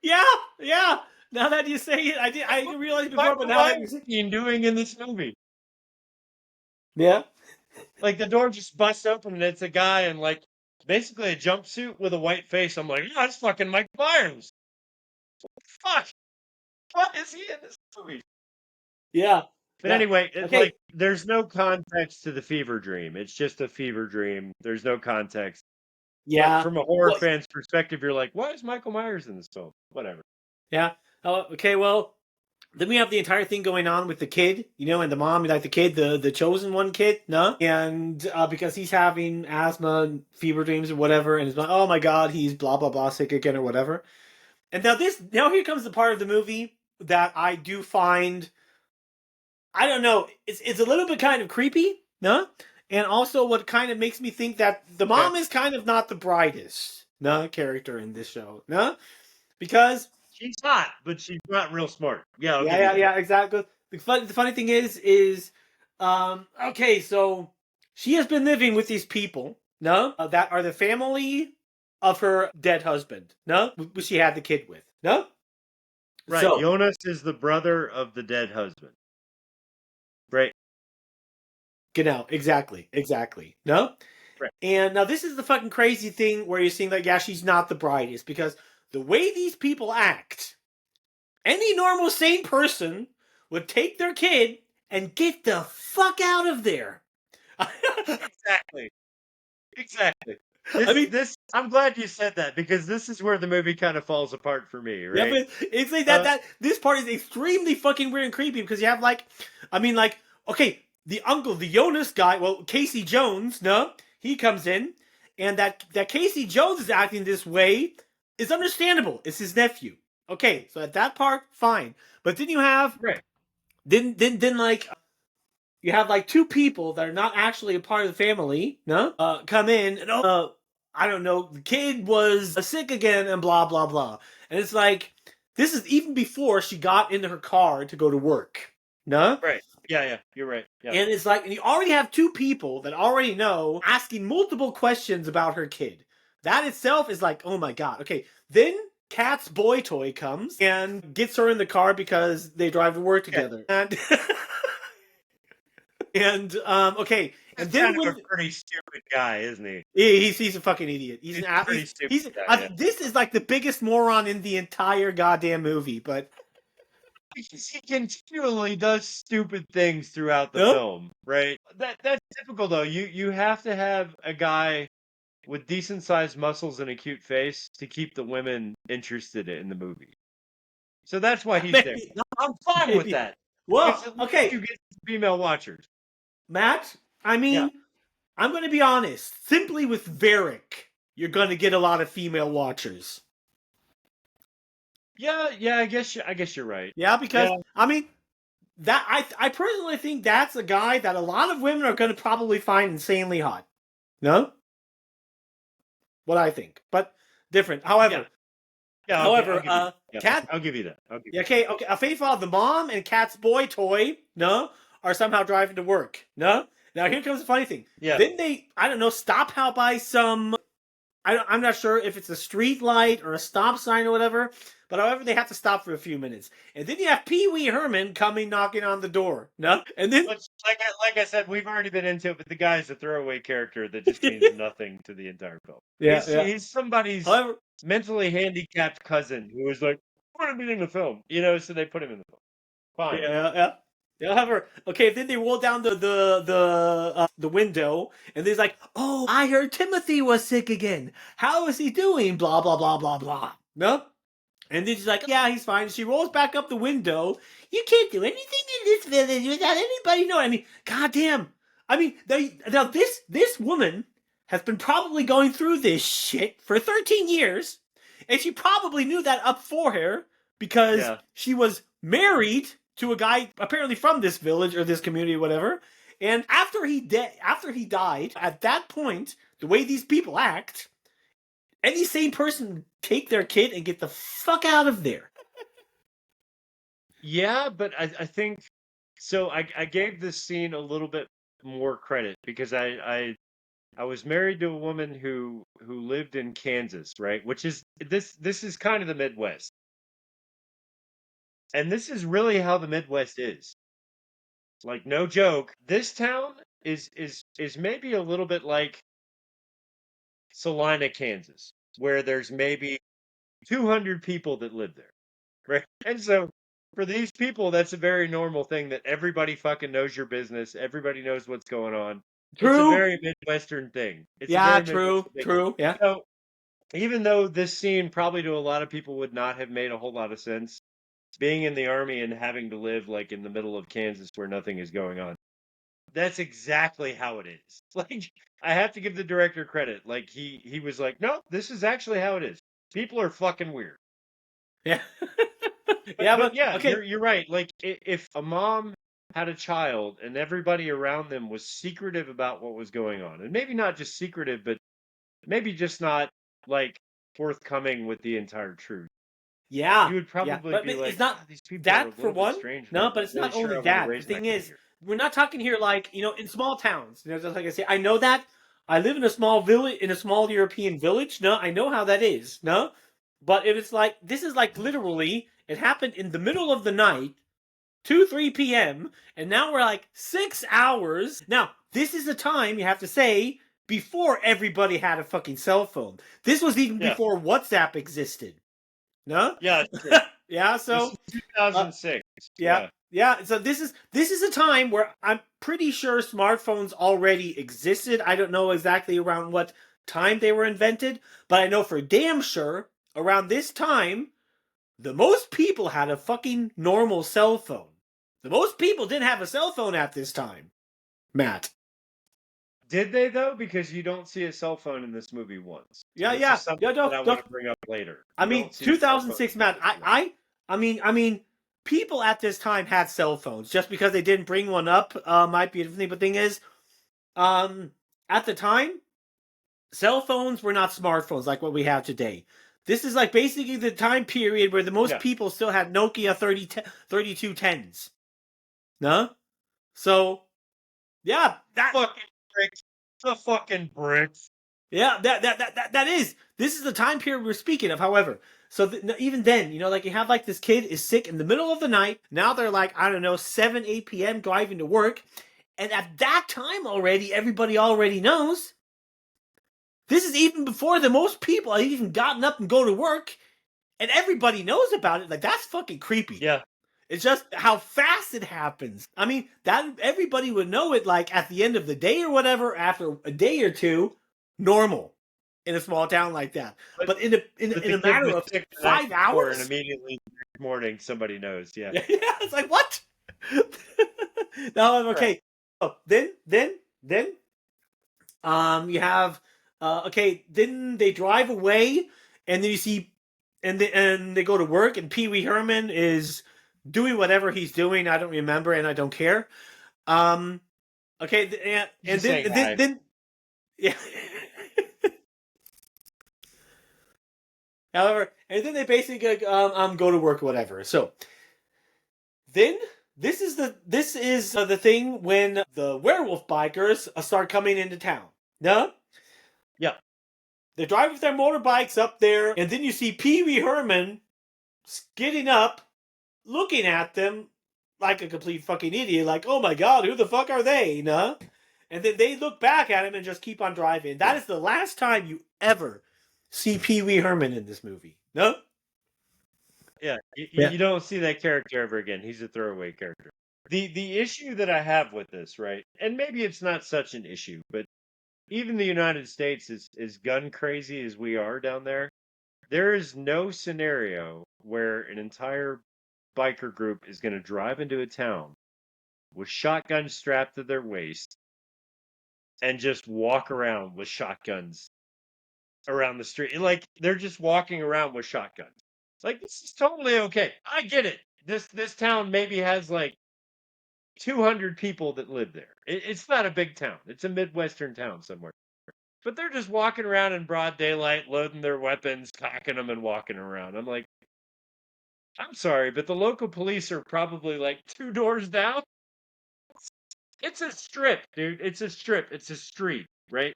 Yeah. Now that you say it, I didn't realize before, Michael but now that Myers doing in this movie. yeah. Like the door just busts open and it's a guy in like basically a jumpsuit with a white face. I'm like, oh, that's fucking Michael Myers. Fuck. What is he in this movie? Yeah. But anyway, Okay. like there's no context to the fever dream. It's just a fever dream. There's no context. Yeah. But from a horror fan's perspective, you're like, why is Michael Myers in this film? Whatever. Yeah. Okay. Well, then we have the entire thing going on with the kid, and the mom, like the kid, the chosen one kid, no, and because he's having asthma, fever dreams, or whatever, and it's like, oh my god, he's blah blah blah sick again or whatever. And now here comes the part of the movie that I do find, I don't know, it's a little bit kind of creepy, no, and also what kind of makes me think that the mom is kind of not the brightest, no, character in this show, no, because. She's hot, but she's not real smart. Yeah, Exactly. The funny thing is, okay, so she has been living with these people, no, that are the family of her dead husband, no, who she had the kid with, no, right. So, Jonas is the brother of the dead husband, right? Genau, exactly, no, right. And now this is the fucking crazy thing where you're seeing that she's not the brightest because. The way these people act, any normal sane person would take their kid and get the fuck out of there. Exactly. I'm glad you said that because this is where the movie kind of falls apart for me, right? Yeah, but it's like that this part is extremely fucking weird and creepy because you have okay, the uncle, the Jonas guy, well, Casey Jones, no, he comes in, and that Casey Jones is acting this way. It's understandable. It's his nephew. Okay, so at that part, fine. But then you have then you have like two people that are not actually a part of the family, no? Come in and I don't know, the kid was sick again and blah blah blah. And it's like this is even before she got into her car to go to work. No? Right. Yeah, you're right. Yeah. And it's like and you already have two people that already know asking multiple questions about her kid. That itself is like, oh my god. Okay, then Kat's boy toy comes and gets her in the car because they drive to work together. And okay, and then kind of a pretty stupid guy, isn't he? He's a fucking idiot. He's an pretty stupid guy. This is like the biggest moron in the entire goddamn movie, but he continually does stupid things throughout the film, right? That's typical though. You have to have a guy with decent sized muscles and a cute face to keep the women interested in the movie. So that's why he's there. I'm fine with that. Well, okay. You get female watchers. Matt, I mean, I'm going to be honest. Simply with Varric, you're going to get a lot of female watchers. Yeah, I guess you're right. Yeah, because I mean, that I personally think that's a guy that a lot of women are going to probably find insanely hot. No? What I think, but different. However, Kat, I'll give you that. Okay. A faithful of the mom and Kat's boy toy, no, are somehow driving to work. No. Now here comes the funny thing. Yeah. Then they, I don't know, stop out by some. I'm not sure if it's a street light or a stop sign or whatever. But however, they have to stop for a few minutes, and then you have Pee Wee Herman coming knocking on the door. No, and then like I said, we've already been into it, but the guy's a throwaway character that just means nothing to the entire film. He's somebody's mentally handicapped cousin who is like, want to be in the film, so they put him in the film. Fine. Yeah. However, okay, then they roll down the window, and there's like, oh, I heard Timothy was sick again. How is he doing? Blah blah blah blah blah. No. And then she's like, yeah, he's fine. She rolls back up the window. You can't do anything in this village without anybody knowing. I mean, goddamn. I mean, now this woman has been probably going through this shit for 13 years, and she probably knew that up for her because she was married to a guy apparently from this village or this community or whatever. And after he died, at that point, the way these people act, any sane person would take their kid and get the fuck out of there. Yeah, but I think so. I gave this scene a little bit more credit because I was married to a woman who lived in Kansas, right? Which is this is kind of the Midwest. And this is really how the Midwest is. Like, no joke. This town is maybe a little bit like Salina, Kansas, where there's maybe 200 people that live there, right? And so for these people, that's a very normal thing that everybody fucking knows your business. Everybody knows what's going on. True. It's a very Midwestern thing. True. Yeah. So even though this scene probably to a lot of people would not have made a whole lot of sense, being in the army and having to live like in the middle of Kansas where nothing is going on, that's exactly how it is. Like, I have to give the director credit. Like, he was like, no, this is actually how it is. People are fucking weird. Yeah. But okay. You're right. Like, if a mom had a child and everybody around them was secretive about what was going on, and maybe not just secretive, but maybe just not like forthcoming with the entire truth. Yeah, you would probably be like, it's not these people that are a for one. strange, no, but it's not only that. The thing is, we're not talking here like, in small towns. Just like I say, I know that. I live in a small village, in a small European village. No, I know how that is. No, but if it's like, this is like literally, it happened in the middle of the night, 2-3 p.m., and now we're like 6 hours. Now, this is a time, you have to say, before everybody had a fucking cell phone. This was even before WhatsApp existed. No? Yeah. Yeah, so 2006. Yeah. So this is a time where I'm pretty sure smartphones already existed. I don't know exactly around what time they were invented, but I know for damn sure around this time, the most people had a fucking normal cell phone. The most people didn't have a cell phone at this time. Matt. Did they though? Because you don't see a cell phone in this movie once. Yeah. I want to bring up later. I mean, 2006, Matt. I mean, people at this time had cell phones. Just because they didn't bring one up might be a different thing. But the thing is, at the time, cell phones were not smartphones like what we have today. This is like basically the time period where the most people still had Nokia 3210s. No? So, yeah, that fucking bricks. The fucking bricks. Yeah, that is. This is the time period we're speaking of, however. So even then, like you have like this kid is sick in the middle of the night. Now they're like, I don't know, 7, 8 p.m. driving to work. And at that time already, everybody already knows. This is even before the most people have even gotten up and go to work. And everybody knows about it. Like, that's fucking creepy. Yeah. It's just how fast it happens. I mean, that everybody would know it like at the end of the day or whatever, after a day or two, normal in a small town like that. But in a matter of 5 hours, and immediately the next morning somebody knows. Yeah. Yeah, it's like, what? No, okay. Oh, then you have then they drive away, and then you see, and they go to work, and Pee Wee Herman is doing whatever he's doing. I don't remember, and I don't care. Okay, and then yeah. However, and then they basically go to work or whatever. So then this is the thing when the werewolf bikers start coming into town. No? Yeah. They drive with their motorbikes up there, and then you see Pee Wee Herman skidding up, looking at them like a complete fucking idiot, like, oh my god, who the fuck are they? No? And then they look back at him and just keep on driving. That is the last time you ever see Pee Wee Herman in this movie. No? Yeah, Yeah. you don't see that character ever again. He's a throwaway character. The issue that I have with this, right, and maybe it's not such an issue, but even the United States is gun crazy as we are down there. There is no scenario where an entire biker group is going to drive into a town with shotguns strapped to their waist and just walk around with shotguns around the street. Like they're just walking around with shotguns. It's like this is totally okay. I get it. This town maybe has like 200 people that live there. It's not a big town. It's a midwestern town somewhere. But they're just walking around in broad daylight, loading their weapons, cocking them, and walking around. I'm like, I'm sorry, but the local police are probably like 2 doors down. It's a strip, dude. It's a strip. It's a street, right?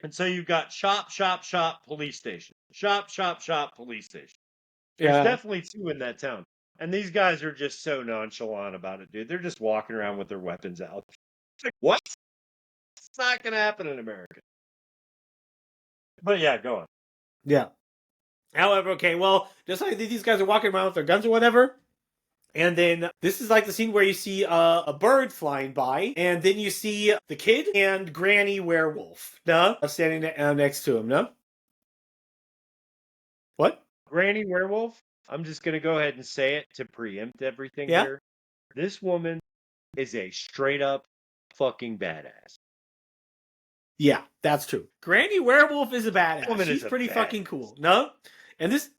And so you've got shop, police station. Shop, police station. There's definitely 2 in that town. And these guys are just so nonchalant about it, dude. They're just walking around with their weapons out. It's like, what? It's not going to happen in America. But yeah, go on. Yeah. However, okay, well, just like these guys are walking around with their guns or whatever, and then this is like the scene where you see a bird flying by, and then you see the kid and Granny Werewolf, standing next to him, no? What? Granny Werewolf, I'm just going to go ahead and say it to preempt everything here. This woman is a straight up fucking badass. Yeah, that's true. Granny Werewolf is a badass. Woman She's is a pretty badass. fucking cool, no? And this...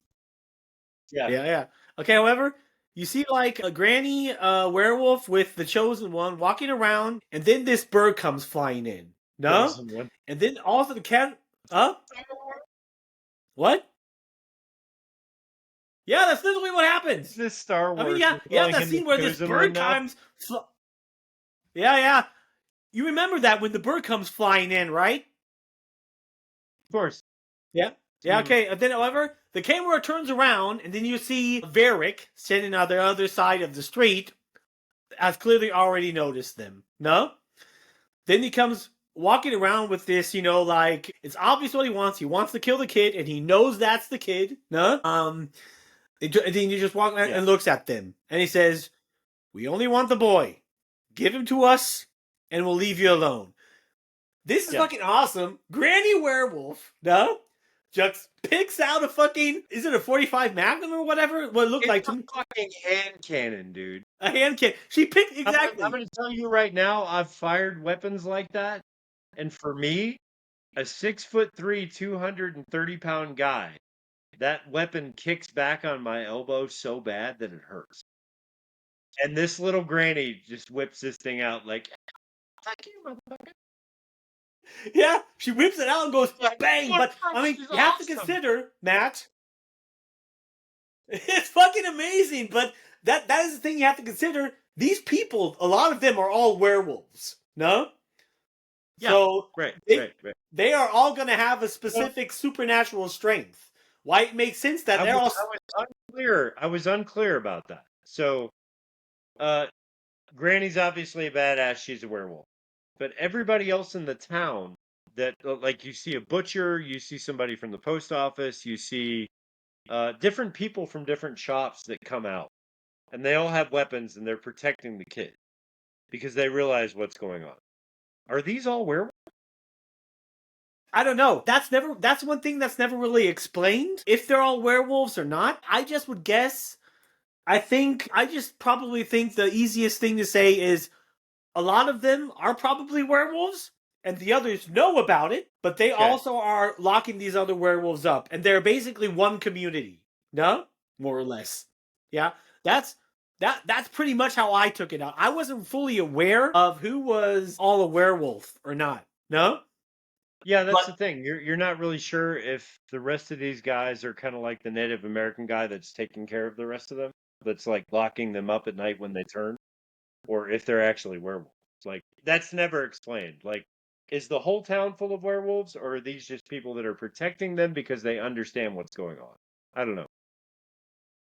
Yeah. Okay, however, you see like a Granny Werewolf with the Chosen One walking around, and then this bird comes flying in, no? And then also the cat... What? Yeah, that's literally what happens. This Star Wars. I mean, yeah, that scene where this bird comes... Yeah. You remember that when the bird comes flying in, right? Of course. Yeah, okay. And then, however, the camera turns around, and then you see Varric standing on the other side of the street, has clearly already noticed them, no? Then he comes walking around with this, like, it's obvious what he wants. He wants to kill the kid, and he knows that's the kid, no? And then he just walks and looks at them, and he says, "We only want the boy. Give him to us, and we'll leave you alone." This is fucking awesome. Granny Werewolf, no? Just picks out a fucking... Is it a 45 Magnum or whatever? What it looked like to me. Fucking hand cannon, dude. A hand cannon. She picked... Exactly. I'm going to tell you right now, I've fired weapons like that. And for me, a 6'3", 230-pound guy, that weapon kicks back on my elbow so bad that it hurts. And this little granny just whips this thing out like, fuck you, motherfucker. Yeah, she whips it out and goes bang. But I mean, you have to consider, Matt. It's fucking amazing. But that is the thing you have to consider. These people, a lot of them are all werewolves. No. Yeah. So right. They are all going to have a specific supernatural strength. Why it makes sense that they're all... I was unclear about that. So, Granny's obviously a badass. She's a werewolf. But everybody else in the town that, like, you see a butcher, you see somebody from the post office, you see different people from different shops that come out. And they all have weapons and they're protecting the kid because they realize what's going on. Are these all werewolves? I don't know. That's one thing that's never really explained. If they're all werewolves or not, I just would guess. I just probably think the easiest thing to say is a lot of them are probably werewolves, and the others know about it, but they also are locking these other werewolves up, and they're basically one community, no? More or less. Yeah, that's pretty much how I took it out. I wasn't fully aware of who was all a werewolf or not, no? Yeah, that's the thing. You're not really sure if the rest of these guys are kind of like the Native American guy that's taking care of the rest of them, that's like locking them up at night when they turn. Or if they're actually werewolves. Like, that's never explained. Like, is the whole town full of werewolves, or are these just people that are protecting them because they understand what's going on? I don't know.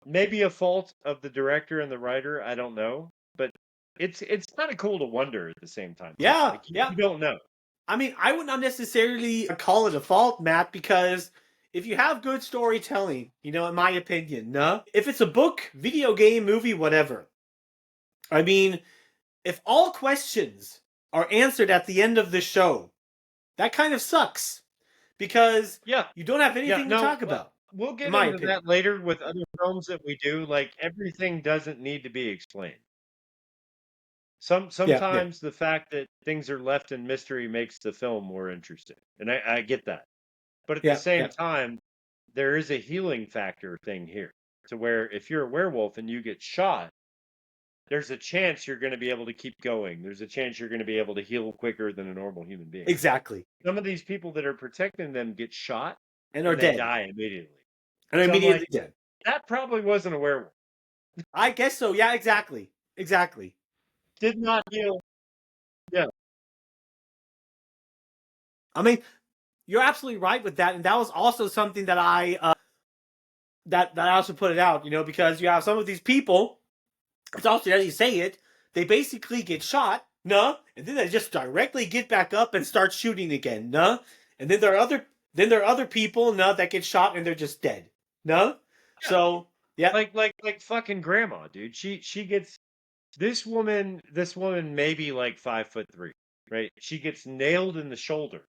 Maybe a fault of the director and the writer, I don't know. But it's kind of cool to wonder at the same time. Yeah, like, you don't know. I mean, I would not necessarily call it a fault, Matt, because if you have good storytelling, in my opinion, no? If it's a book, video game, movie, whatever. I mean, if all questions are answered at the end of the show, that kind of sucks. Because you don't have anything to talk about. We'll get into that later with other films that we do. Like, everything doesn't need to be explained. Sometimes the fact that things are left in mystery makes the film more interesting. And I get that. But at the same time, there is a healing factor thing here. To where if you're a werewolf and you get shot, there's a chance you're going to be able to keep going. There's a chance you're going to be able to heal quicker than a normal human being. Exactly. Some of these people that are protecting them get shot and are dead. They die immediately. And so immediately dead. That probably wasn't a werewolf. I guess so. Yeah, exactly. Exactly. Did not heal. Yeah. I mean, you're absolutely right with that. And that was also something that I also put it out, because you have some of these people, it's also, as you say it, they basically get shot, and then they just directly get back up and start shooting again, and then there are other people, that get shot and they're just dead, Yeah. So, yeah. Like fucking grandma, dude. She gets, this woman may be like 5'3", right? She gets nailed in the shoulder.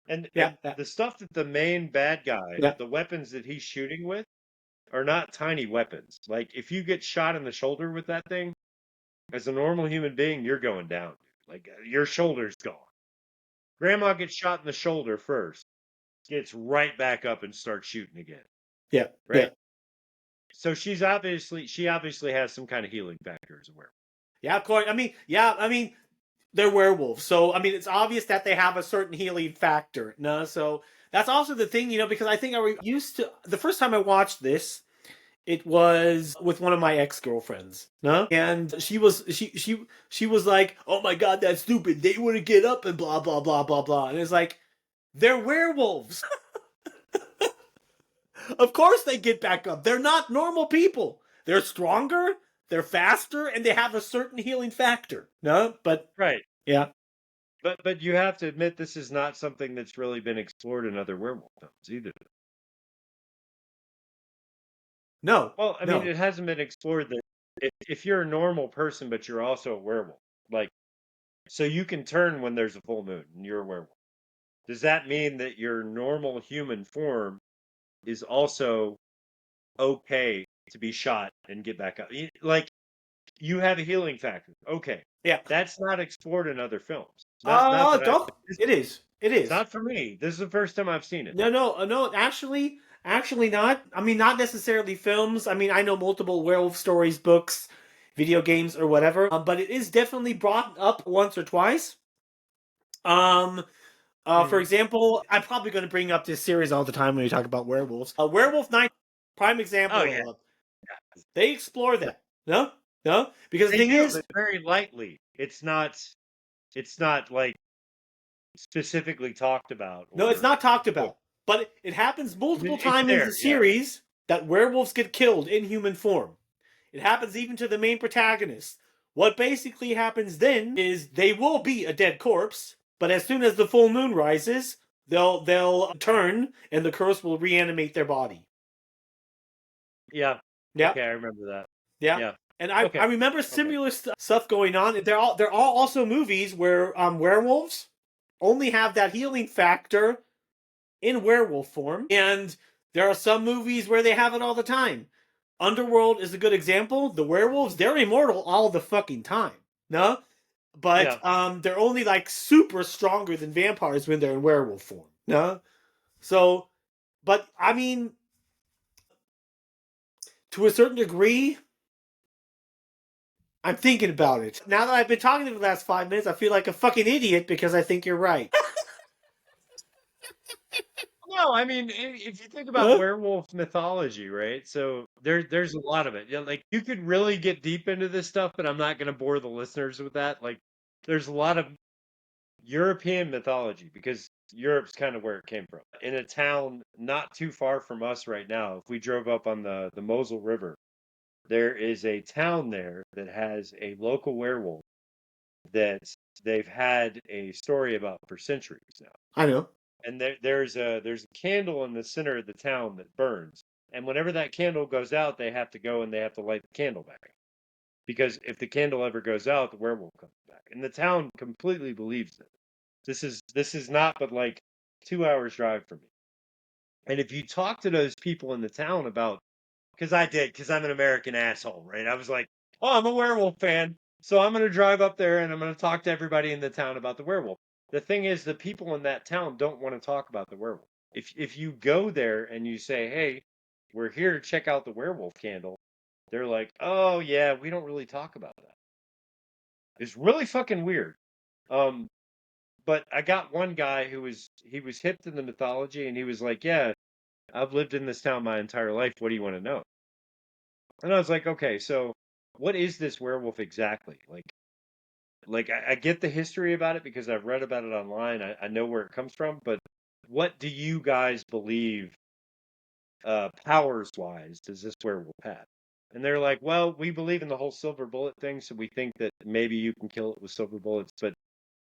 And the stuff that the main bad guy, the weapons that he's shooting with, are not tiny weapons. Like, if you get shot in the shoulder with that thing, as a normal human being, you're going down. Like, your shoulder's gone. Grandma gets shot in the shoulder first, gets right back up and starts shooting again. Yeah. Right? Yeah. So she obviously has some kind of healing factor as a werewolf. Yeah, of course. I mean, they're werewolves. So, I mean, it's obvious that they have a certain healing factor. So that's also the thing, because I think the first time I watched this, it was with one of my ex-girlfriends, and she was like, "Oh my god, that's stupid. They wouldn't get up and blah blah blah blah blah." And it's like, they're werewolves. Of course they get back up. They're not normal people. They're stronger, they're faster, and they have a certain healing factor. But right, yeah. But you have to admit this is not something that's really been explored in other werewolf films either. No. Well, I mean, it hasn't been explored that if you're a normal person, but you're also a werewolf, like, so you can turn when there's a full moon and you're a werewolf. Does that mean that your normal human form is also okay to be shot and get back up? Like, you have a healing factor. Okay. Yeah. That's not explored in other films. It is. It's not for me. This is the first time I've seen it. No, actually not. I mean, not necessarily films. I mean, I know multiple werewolf stories, books, video games, or whatever. But it is definitely brought up once or twice. For example, I'm probably going to bring up this series all the time when we talk about werewolves. Werewolf 9, prime example. Oh, yeah. They explore that. No, because the thing is, very lightly. It's not like specifically talked about. No, it's not talked about. But it happens multiple times in the series that werewolves get killed in human form. It happens even to the main protagonist. What basically happens then is they will be a dead corpse, but as soon as the full moon rises, they'll turn and the curse will reanimate their body. Yeah. Yeah. Okay, I remember that. Yeah. And I remember similar stuff going on. They're all also movies where werewolves only have that healing factor in werewolf form, and there are some movies where they have it all the time. Underworld is a good example. The werewolves, they're immortal all the fucking time. But they're only like super stronger than vampires when they're in werewolf form. So, but I mean, to a certain degree, I'm thinking about it. Now that I've been talking for the last 5 minutes, I feel like a fucking idiot because I think you're right. No, I mean, if you think about werewolf mythology, right? So there's a lot of it. Like, you could really get deep into this stuff, but I'm not going to bore the listeners with that. Like, there's a lot of European mythology because Europe's kind of where it came from. In a town not too far from us right now, if we drove up on the Mosel River, there is a town there that has a local werewolf that they've had a story about for centuries now. I know. and there's a candle in the center of the town that burns. And whenever that candle goes out, they have to go and they have to light the candle back. Because if the candle ever goes out, the werewolf comes back. And the town completely believes it. This is not but like 2 hours drive from me. And if you talk to those people in the town about, because I'm an American asshole, right? I was like, oh, I'm a werewolf fan, so I'm going to drive up there and I'm going to talk to everybody in the town about the werewolf. The thing is, the people in that town don't want to talk about the werewolf. If you go there and you say, hey, we're here to check out the werewolf candle, they're like, oh yeah, we don't really talk about that. It's really fucking weird. But I got one guy who was hip to the mythology, and he was like, yeah, I've lived in this town my entire life. What do you want to know? And I was like, okay, so what is this werewolf exactly? Like I get the history about it because I've read about it online. I know where it comes from, but what do you guys believe, powers wise, does this werewolf have? And they're like, well, we believe in the whole silver bullet thing, so we think that maybe you can kill it with silver bullets, but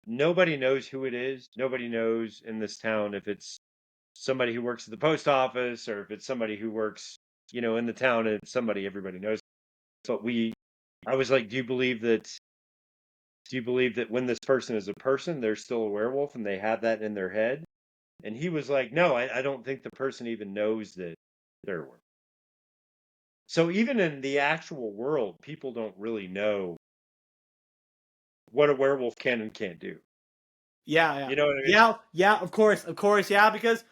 nobody knows who it is. Nobody knows in this town if it's somebody who works at the post office or if it's somebody who works, in the town and it's somebody everybody knows. But I was like, do you believe that when this person is a person, they're still a werewolf and they have that in their head? And he was like, no, I don't think the person even knows that they're a werewolf. So even in the actual world, people don't really know what a werewolf can and can't do. Yeah. You know what I mean? Yeah, of course, yeah, because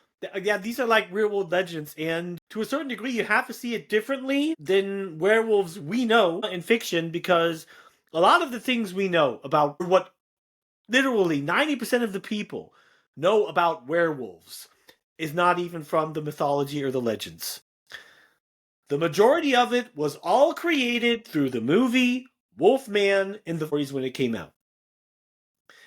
these are like real world legends, and to a certain degree, you have to see it differently than werewolves we know in fiction, because a lot of the things we know about what literally 90% of the people know about werewolves is not even from the mythology or the legends. The majority of it was all created through the movie Wolfman in the 40s when it came out.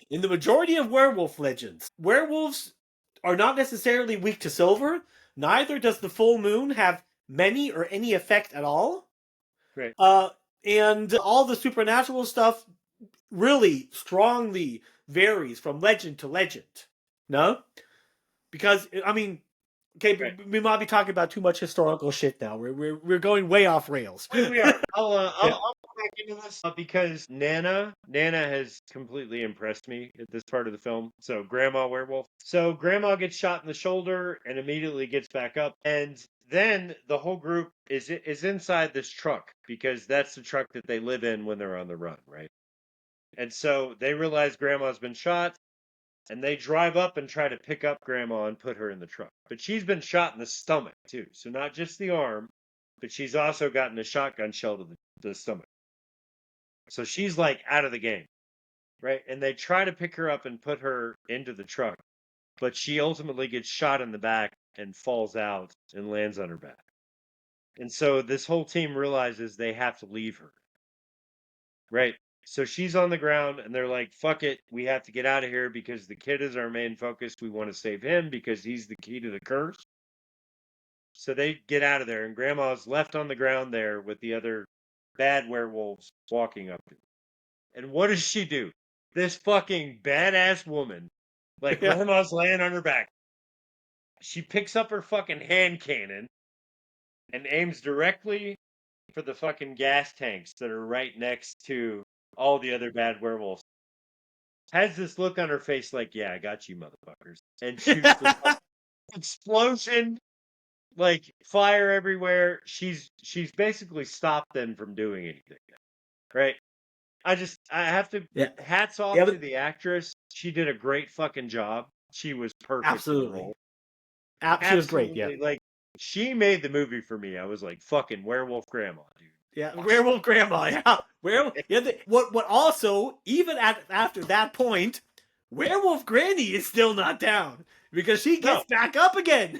In the majority of werewolf legends, werewolves are not necessarily weak to silver. Neither does the full moon have many or any effect at all. Right. And all the supernatural stuff really strongly varies from legend to legend. No? Because, I mean, okay, right. We might be talking about too much historical shit now. We're going way off rails. We are. I'll come back into this because Nana has completely impressed me at this part of the film. So Grandma Werewolf. So Grandma gets shot in the shoulder and immediately gets back up, and then the whole group is inside this truck because that's the truck that they live in when they're on the run, right? And so they realize Grandma's been shot. And they drive up and try to pick up Grandma and put her in the truck. But she's been shot in the stomach, too. So not just the arm, but she's also gotten a shotgun shell to the stomach. So she's like out of the game, right? And they try to pick her up and put her into the truck. But she ultimately gets shot in the back and falls out and lands on her back. And so this whole team realizes they have to leave her. Right? So she's on the ground and they're like, fuck it, we have to get out of here because the kid is our main focus. We want to save him because he's the key to the curse. So they get out of there and Grandma's left on the ground there with the other bad werewolves walking up to her. And what does she do? This fucking badass woman, like Grandma's laying on her back. She picks up her fucking hand cannon and aims directly for the fucking gas tanks that are right next to all the other bad werewolves. Has this look on her face like, yeah, I got you, motherfuckers. And shoots the explosion, like fire everywhere. She's basically stopped them from doing anything. Right? I have to hats off to the actress. She did a great fucking job. She was perfect. Absolutely. She was great, yeah. Like, she made the movie for me. I was like, fucking werewolf grandma, dude. Yeah, werewolf grandma. Yeah, werewolf. Yeah. What also, even after that point, werewolf granny is still not down because she gets back up again.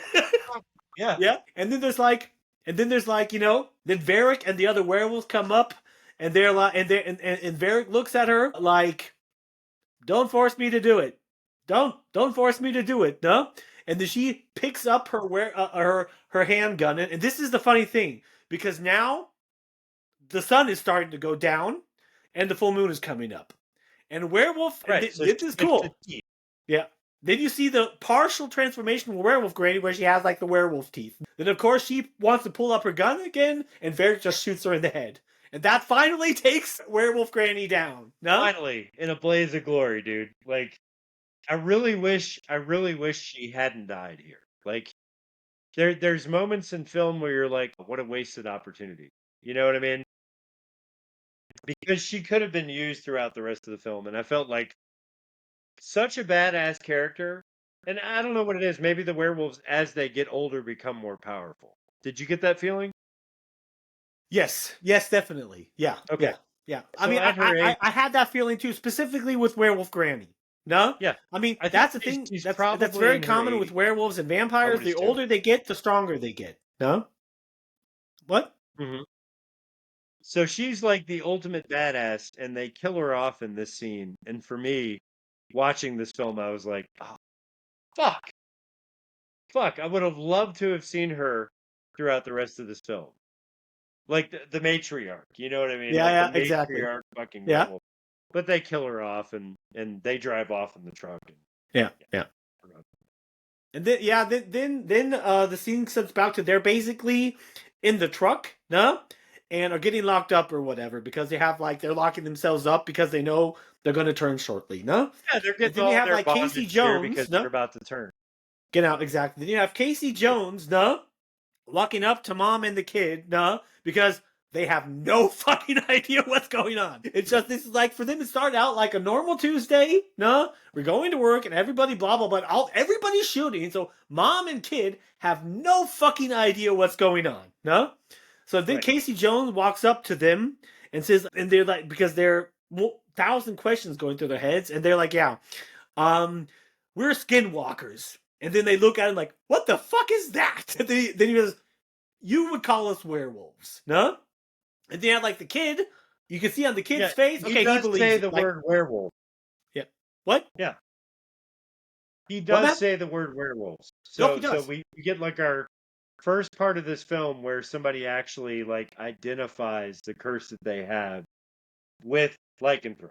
Yeah. And then there's like, then Varric and the other werewolves come up, and they're like, and Varric looks at her like, "Don't force me to do it. Don't force me to do it." No. And then she picks up her handgun, and this is the funny thing because now the sun is starting to go down, and the full moon is coming up. And werewolf, this is cool. Yeah, Then you see the partial transformation of Werewolf Granny where she has like the werewolf teeth. Then of course she wants to pull up her gun again and Varric just shoots her in the head. And that finally takes Werewolf Granny down. No? Finally, in a blaze of glory, dude. Like, I really wish she hadn't died here. Like, there's moments in film where you're like, what a wasted opportunity. You know what I mean? Because she could have been used throughout the rest of the film, and I felt like such a badass character. And I don't know what it is. Maybe the werewolves, as they get older, become more powerful. Did you get that feeling? Yes, definitely. Yeah. Okay. Yeah. So I mean, at her age- I had that feeling too, specifically with Werewolf Granny. No? Yeah. I mean, I think that's the she's- thing. she's That's probably very in her common with 80s. werewolves and I vampires. would The assume. older they get, the stronger they get. No? What? Mm-hmm. So she's like the ultimate badass, and they kill her off in this scene. And for me, watching this film, I was like, oh, fuck. I would have loved to have seen her throughout the rest of this film. Like the matriarch, you know what I mean? Yeah, like yeah, the exactly. matriarch fucking Yeah. werewolf. But they kill her off, and they drive off in the truck. Yeah. And then the scene cuts back to they're basically in the truck, no? And are getting locked up or whatever because they're locking themselves up because they know they're going to turn shortly, no? Yeah, they're getting then all you have, their like, Casey bondage gear Jones, because no? they're about to turn. Get out, exactly. Then you have Casey Jones, no? Locking up to mom and the kid, no? Because they have no fucking idea what's going on. It's just, this is like, for them to start out like a normal Tuesday, no? We're going to work and everybody blah, blah, blah. Everybody's shooting. So mom and kid have no fucking idea what's going on, no? So then Right. Casey Jones walks up to them and says, and they're like, because they're 1,000 questions going through their heads, and they're like, yeah, we're Skinwalkers. And then they look at him like, what the fuck is that? And then he goes, you would call us werewolves, no? And then you have like the kid, you can see on the kid's face, okay, he does believes say it, the like, word werewolf. Yeah. What? Yeah. He What, does Matt? say the word werewolves. No, So he does. we get like our first part of this film where somebody actually like identifies the curse that they have with lycanthrope.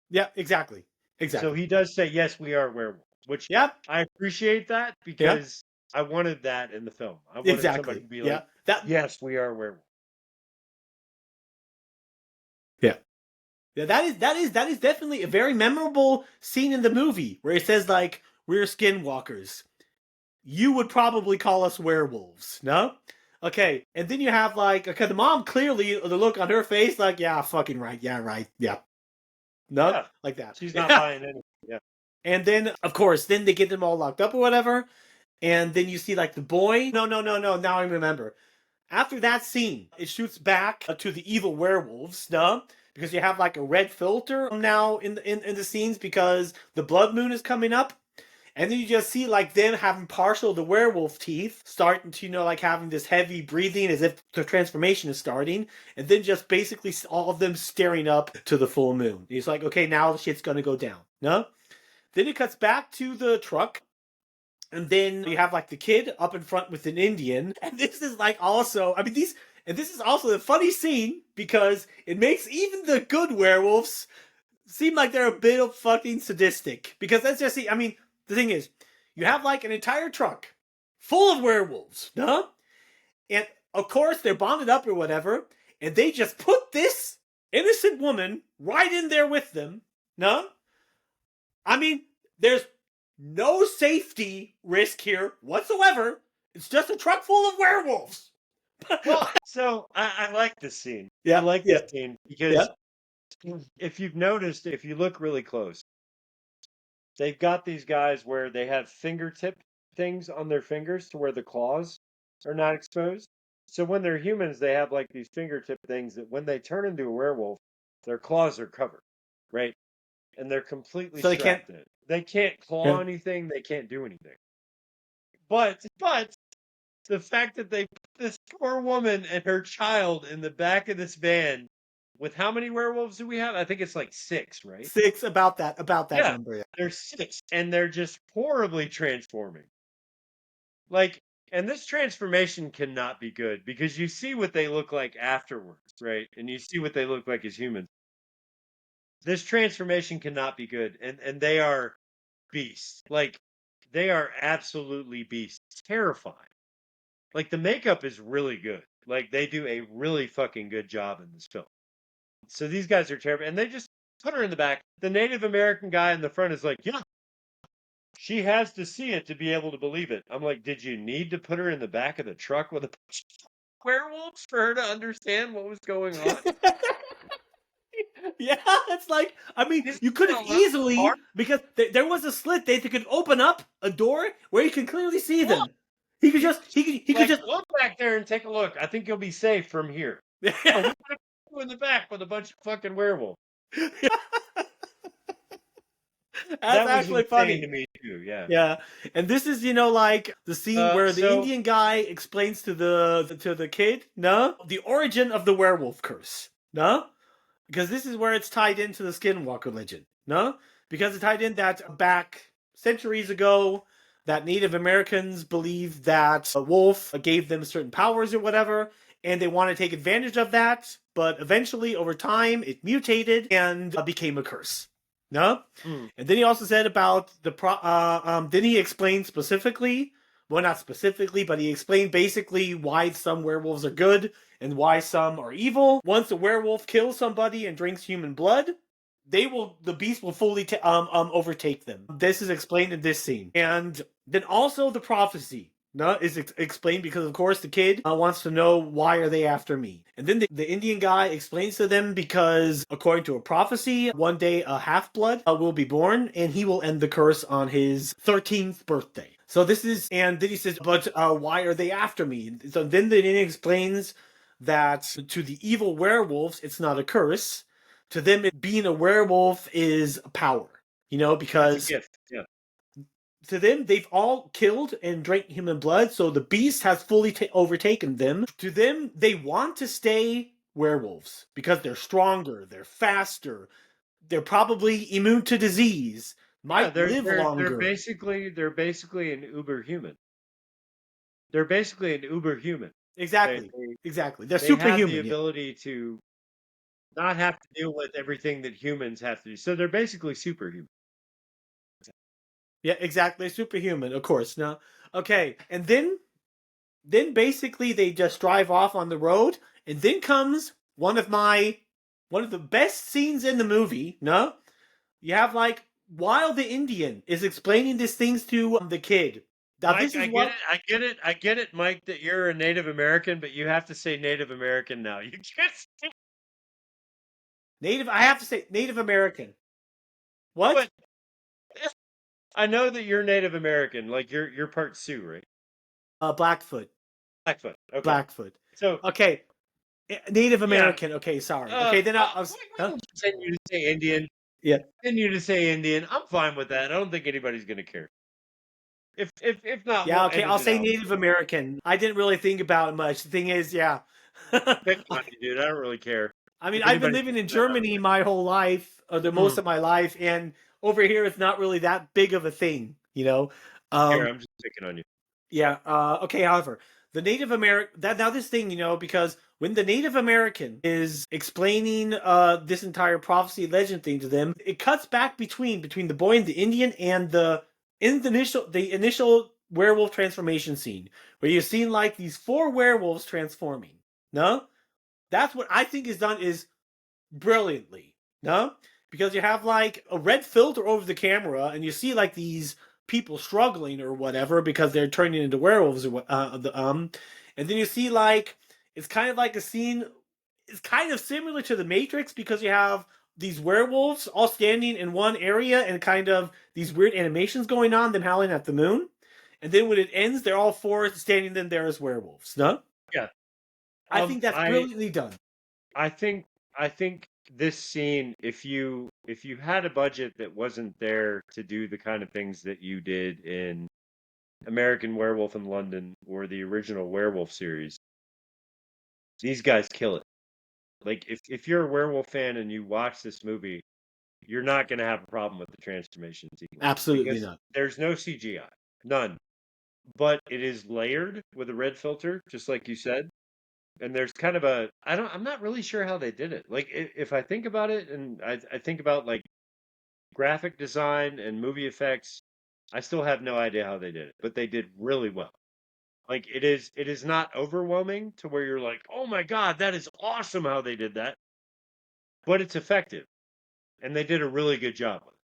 Yeah, exactly. So he does say, yes, we are werewolves, which Yep. I appreciate that because I wanted that in the film. I wanted somebody to be like, yes, we are werewolves. Yeah, that is definitely a very memorable scene in the movie where it says like, we're Skinwalkers. You would probably call us werewolves, no? Okay, and then you have like, okay, the mom clearly, the look on her face, like, yeah, fucking right, yeah, right, yeah. No? Yeah. Like that. She's not buying anything. Yeah. And then, of course, then they get them all locked up or whatever. And then you see like the boy. No, now I remember. After that scene, it shoots back to the evil werewolves, no? Because you have like a red filter now in the scenes because the blood moon is coming up. And then you just see like them having partial the werewolf teeth, starting to, like having this heavy breathing as if the transformation is starting. And then just basically all of them staring up to the full moon. He's like, okay, now the shit's gonna go down, no? Then it cuts back to the truck. And then you have like the kid up in front with an Indian. And this is like also, I mean, this is also a funny scene because it makes even the good werewolves seem like they're a bit of fucking sadistic. Because let's just see, I mean, the thing is, you have like an entire truck full of werewolves, no? And of course, they're bonded up or whatever. And they just put this innocent woman right in there with them, no? I mean, there's no safety risk here whatsoever. It's just a truck full of werewolves. Well, so I like this scene. Yeah, I like this scene because if you've noticed, if you look really close, they've got these guys where they have fingertip things on their fingers to where the claws are not exposed. So when they're humans, they have like these fingertip things that when they turn into a werewolf, their claws are covered, right? And they're completely So they strapped in. They can't claw anything. They can't do anything. But the fact that they put this poor woman and her child in the back of this van with how many werewolves do we have? I think it's like 6, right? 6, about that number. Yeah. There's 6, and they're just horribly transforming. Like, and this transformation cannot be good because you see what they look like afterwards, right? And you see what they look like as humans. This transformation cannot be good, and they are beasts. Like, they are absolutely beasts. Terrifying. Like, the makeup is really good. Like, they do a really fucking good job in this film. So these guys are terrible. And they just put her in the back. The Native American guy in the front is like, yeah, she has to see it to be able to believe it. I'm like, did you need to put her in the back of the truck with a bunch of werewolves for her to understand what was going on? Yeah, it's like, I mean, you could have easily, because there was a slit they could open up a door where you can clearly see them. He could just, he could just look back there and take a look. I think you'll be safe from here. Oh, we put you in the back with a bunch of fucking werewolves. That's actually funny to me too. Yeah. Yeah, and this is like the scene where the Indian guy explains to the kid, no, the origin of the werewolf curse, no, because this is where it's tied into the Skinwalker legend, no, because it's tied in that back centuries ago that Native Americans believed that a wolf gave them certain powers or whatever, and they want to take advantage of that, but eventually over time it mutated and became a curse. No? And then he also said about then he explained specifically, well, not specifically, but he explained basically why some werewolves are good and why some are evil. Once a werewolf kills somebody and drinks human blood, the beast will fully overtake them. This is explained in this scene. And then also the prophecy. No, is explained because, of course, the kid wants to know, why are they after me? And then the Indian guy explains to them because, according to a prophecy, one day a half-blood will be born, and he will end the curse on his 13th birthday. So this is, and then he says, but why are they after me? So then the Indian explains that to the evil werewolves, it's not a curse. To them, being a werewolf is a power, because... It's a gift, yeah. To them, they've all killed and drank human blood, so the beast has fully overtaken them. To them, they want to stay werewolves because they're stronger, they're faster, they're probably immune to disease, live longer. They're basically an uber human. They're basically an uber human. Exactly. Exactly. They're superhuman. They have the ability to not have to deal with everything that humans have to do. So they're basically superhuman. Yeah, exactly. Superhuman, of course. No. Okay, and then basically they just drive off on the road, and then comes one of the best scenes in the movie. No, you have while the Indian is explaining these things to the kid. Now, Mike, I get it, Mike, that you're a Native American, but you have to say Native American now. You just I have to say Native American. What? I know that you're Native American, like you're part Sioux, right? Blackfoot. Blackfoot. Okay. Blackfoot. So okay, Native American. Yeah. Okay, sorry. Okay, then I'll continue to say Indian. Yeah. Continue to say Indian. I'm fine with that. I don't think anybody's gonna care. If not, yeah. Okay, I'll say Native American. I didn't really think about it much. The thing is, yeah. Pick on you, dude. I don't really care. I mean, I've been living in Germany my whole life, or most of my life, and over here, it's not really that big of a thing, Here, I'm just picking on you. Yeah. Okay. However, the Native American this thing, because when the Native American is explaining this entire prophecy legend thing to them, it cuts back between the boy and the Indian and the initial werewolf transformation scene, where you're seeing these 4 werewolves transforming. No, that's what I think is done is brilliantly. No. Because you have a red filter over the camera, and you see these people struggling or whatever because they're turning into werewolves or and then you see it's kind of like a scene. It's kind of similar to The Matrix because you have these werewolves all standing in one area and kind of these weird animations going on, them howling at the moon, and then when it ends, they're all 4 standing in there as werewolves. No, yeah, I think that's brilliantly done. I think. This scene, if you had a budget that wasn't there to do the kind of things that you did in American Werewolf in London or the original Werewolf series, these guys kill it. If you're a werewolf fan and you watch this movie, you're not going to have a problem with the transformation sequence. Absolutely not. There's no CGI, none. But it is layered with a red filter, just like you said. And there's kind of I'm not really sure how they did it. If I think about it, and I think about graphic design and movie effects, I still have no idea how they did it, but they did really well. Like it is not overwhelming to where you're like, oh my God, that is awesome how they did that. But it's effective. And they did a really good job with it.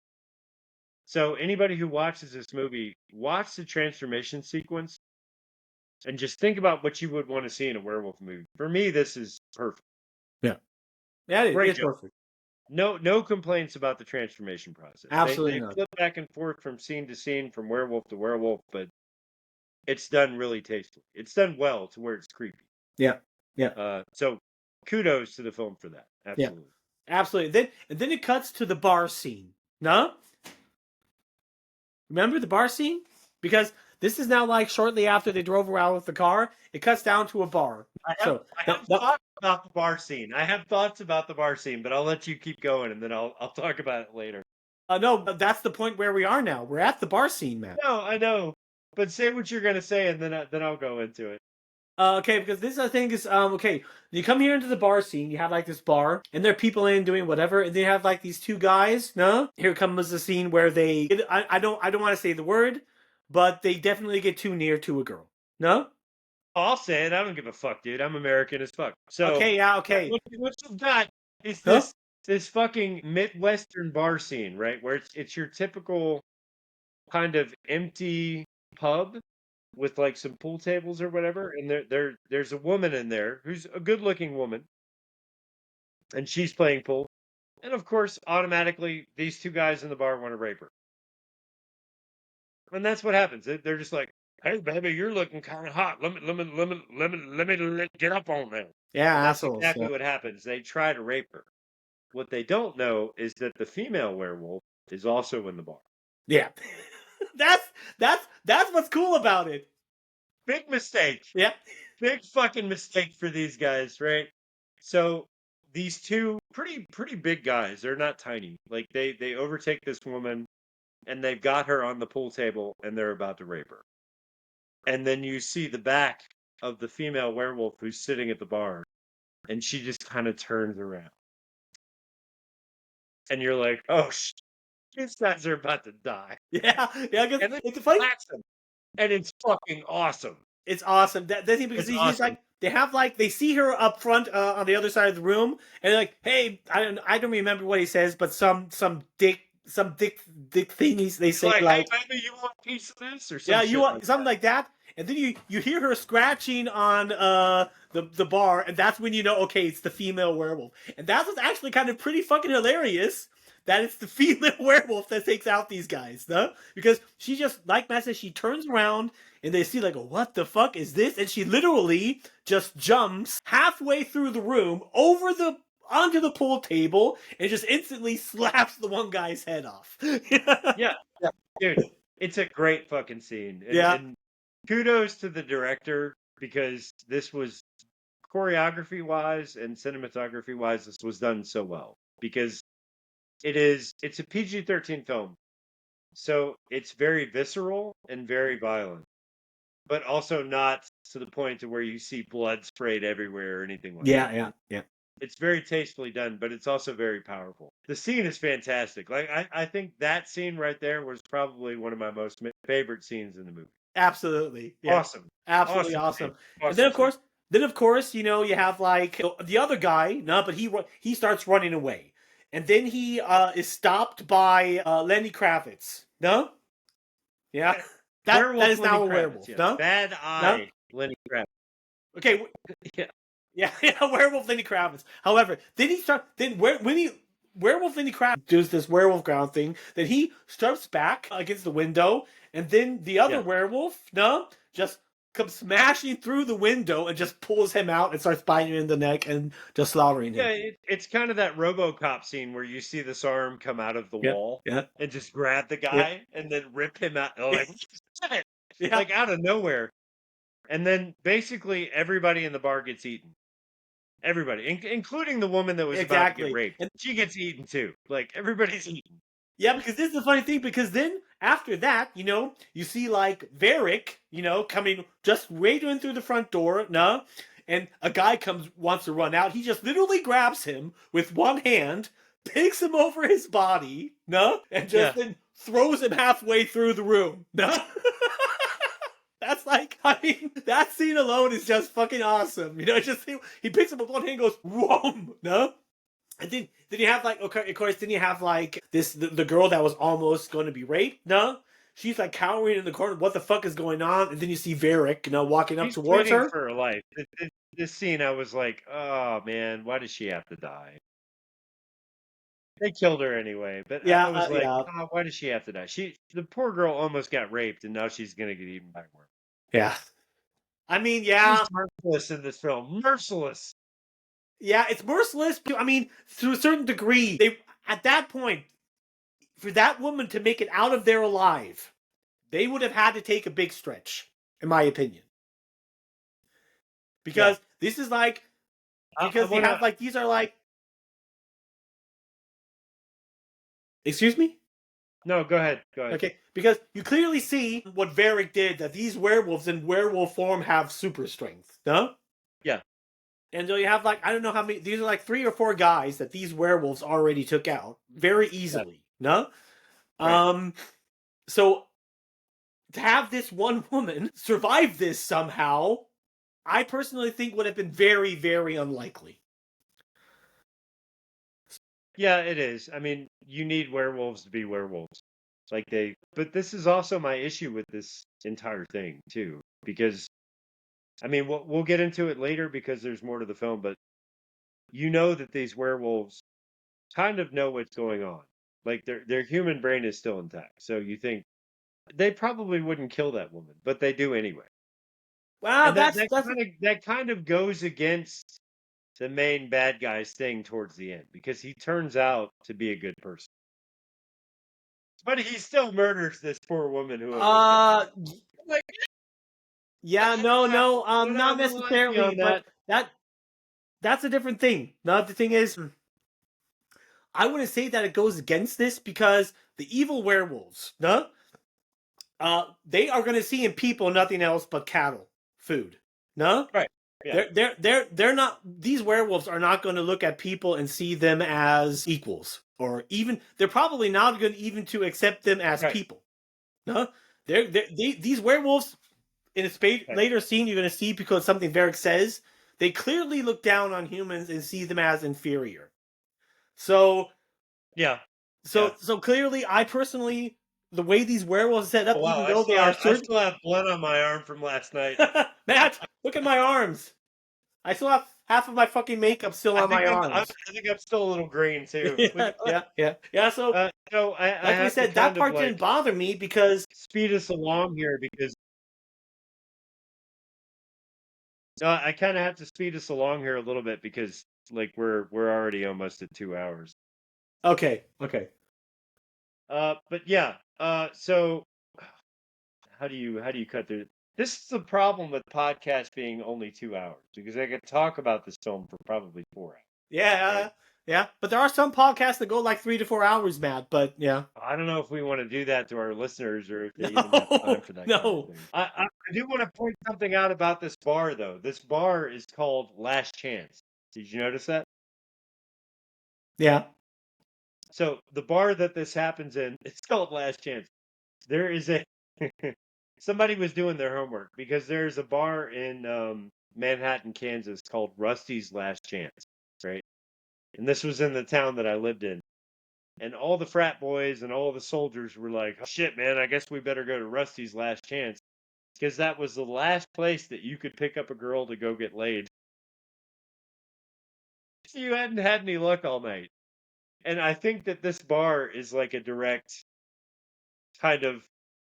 So anybody who watches this movie, watch the transformation sequence and just think about what you would want to see in a werewolf movie. For me, this is perfect. Yeah, it's job. perfect. No complaints about the transformation process. Absolutely they not. flip back and forth from scene to scene, from werewolf to werewolf, but it's done really tastefully. It's done well to where it's creepy. Yeah. So kudos to the film for that. Absolutely. Yeah. Absolutely. Then it cuts to the bar scene. No? Remember the bar scene? Because this is now like shortly after they drove around with the car. It cuts down to a bar. I have thoughts about the bar scene. I have thoughts about the bar scene, but I'll let you keep going, and then I'll talk about it later. No, but that's the point where we are now. We're at the bar scene, man. No, I know, but say what you're gonna say, and then I'll go into it. Okay, because this I think is okay. You come here into the bar scene. You have like this bar, and there are people in doing whatever, and they have like these two guys. No, here comes the scene where they. I don't want to say the word, but they definitely get too near to a girl. No. I'll say it. I don't give a fuck, dude. I'm American as fuck. So okay, yeah, okay. What you've got is this fucking Midwestern bar scene, right? Where it's your typical kind of empty pub with like some pool tables or whatever, and there's a woman in there who's a good-looking woman, and she's playing pool, and of course, automatically, these two guys in the bar want to rape her, and that's what happens. They're just like, "Hey, baby, you're looking kind of hot. Let me get up on there." Yeah, that's assholes. exactly what happens. They try to rape her. What they don't know is that the female werewolf is also in the bar. Yeah. That's what's cool about it. Big mistake. Yeah. Big fucking mistake for these guys, right? So these two pretty big guys, they're not tiny. Like they overtake this woman and they've got her on the pool table and they're about to rape her. And then you see the back of the female werewolf who's sitting at the bar, and she just kind of turns around. And you're like, oh shit. These guys are about to die. Yeah, because it's funny. And it's fucking awesome. It's awesome. That's because he's like they see her up front on the other side of the room, and they're like, hey, I don't remember what he says, but some dick thing they say like, hey, baby, you want a piece of this or something? Yeah, you want something like that. And then you hear her scratching on the bar, and that's when you know, okay, it's the female werewolf. And that's what's actually kind of pretty fucking hilarious, that it's the female werewolf that takes out these guys, no? Because she just, like Matt says, she turns around, and they see like, what the fuck is this? And she literally just jumps halfway through the room, onto the pool table, and just instantly slaps the one guy's head off. Yeah, dude, it's a great fucking scene. And kudos to the director, because this was, choreography-wise and cinematography-wise, this was done so well. Because it's a PG-13 film. So it's very visceral and very violent. But also not to the point to where you see blood sprayed everywhere or anything like that. Yeah. It's very tastefully done, but it's also very powerful. The scene is fantastic. Like I think that scene right there was probably one of my most favorite scenes in the movie. Absolutely. Yeah. Awesome. Absolutely awesome. And then of course, you have like the other guy, but he starts running away. And then he is stopped by Lenny Kravitz. No? Yeah. That is now a werewolf. Yes. No? Bad eye Lenny Kravitz. Okay. Yeah, werewolf Lenny Kravitz. However, then werewolf Lenny Kravitz does this werewolf ground thing, then he steps back against the window, and then the other werewolf, just comes smashing through the window and just pulls him out and starts biting him in the neck and just slaughtering him. Yeah, it's kind of that RoboCop scene where you see this arm come out of the wall and just grab the guy and then rip him out. Like, like out of nowhere. And then basically everybody in the bar gets eaten. Everybody, including the woman that was about to get raped. And she gets eaten too. Like, everybody's eaten. Yeah, because this is the funny thing, because then after that, you see like Varric, coming just radioing through the front door, and a guy wants to run out. He just literally grabs him with one hand, picks him over his body, and just then throws him halfway through the room. No? That's like, I mean, that scene alone is just fucking awesome. You know, just he picks up with one hand and goes, whoom, no? And then you have like, okay, of course, then you have like the girl that was almost going to be raped, no? She's like cowering in the corner. What the fuck is going on? And then you see Varric, walking up towards her. For her life. This scene, I was like, oh man, why does she have to die? They killed her anyway, but Yeah, I was like, yeah. oh, why does she have to die? The poor girl almost got raped, and now she's gonna get eaten by a worm. Yeah. I mean, yeah. She's merciless in this film. Merciless. Yeah, it's merciless. I mean, to a certain degree, they at that point, for that woman to make it out of there alive, they would have had to take a big stretch, in my opinion. Because this is like, because they have like, these are like, excuse me? No, go ahead. Okay, because you clearly see what Varric did, that these werewolves in werewolf form have super strength, no? Yeah. And so you have like, I don't know how many, these are like 3 or 4 guys that these werewolves already took out very easily, no? Right. So to have this one woman survive this somehow, I personally think would have been very, very unlikely. Yeah, it is. I mean, you need werewolves to be werewolves. But this is also my issue with this entire thing too, because I mean, we'll get into it later because there's more to the film, but you know that these werewolves kind of know what's going on. Like their human brain is still intact. So you think they probably wouldn't kill that woman, but they do anyway. Wow, that kind of goes against the main bad guy's thing towards the end, because he turns out to be a good person. But he still murders this poor woman who yeah, no, not necessarily, but that's a different thing. Now, the thing is, I wouldn't say that it goes against this, because the evil werewolves, no? They are going to see in people nothing else but cattle, food, no? Right. Yeah. They're not, these werewolves are not going to look at people and see them as equals, or even, they're probably not going to even to accept them as people. No? These werewolves, in a later scene you're going to see, because something Varric says, they clearly look down on humans and see them as inferior. So, yeah. So clearly, I personally, the way these werewolves are set up, even though they are I still have blood on my arm from last night. Matt, look at my arms. I still have half of my fucking makeup still on my arms. I think I'm still a little green too. Yeah. So, like I said, that part didn't bother me, because speed us along here, because I kind of have to speed us along here a little bit, because like we're already almost at 2 hours. Okay. But yeah. So how do you cut through? This is the problem with podcasts being only 2 hours, because I could talk about this film for probably 4 hours. Yeah, right? Yeah. But there are some podcasts that go like 3 to 4 hours, Matt. But yeah, I don't know if we want to do that to our listeners, or if they even have time for that. No. Kind of thing. I do want to point something out about this bar, though. This bar is called Last Chance. Did you notice that? Yeah. So the bar that this happens in, it's called Last Chance. There is a somebody was doing their homework, because there's a bar in Manhattan, Kansas called Rusty's Last Chance, right? And this was in the town that I lived in. And all the frat boys and all the soldiers were like, oh, shit, man, I guess we better go to Rusty's Last Chance, because that was the last place that you could pick up a girl to go get laid. So you hadn't had any luck all night. And I think that this bar is like a direct kind of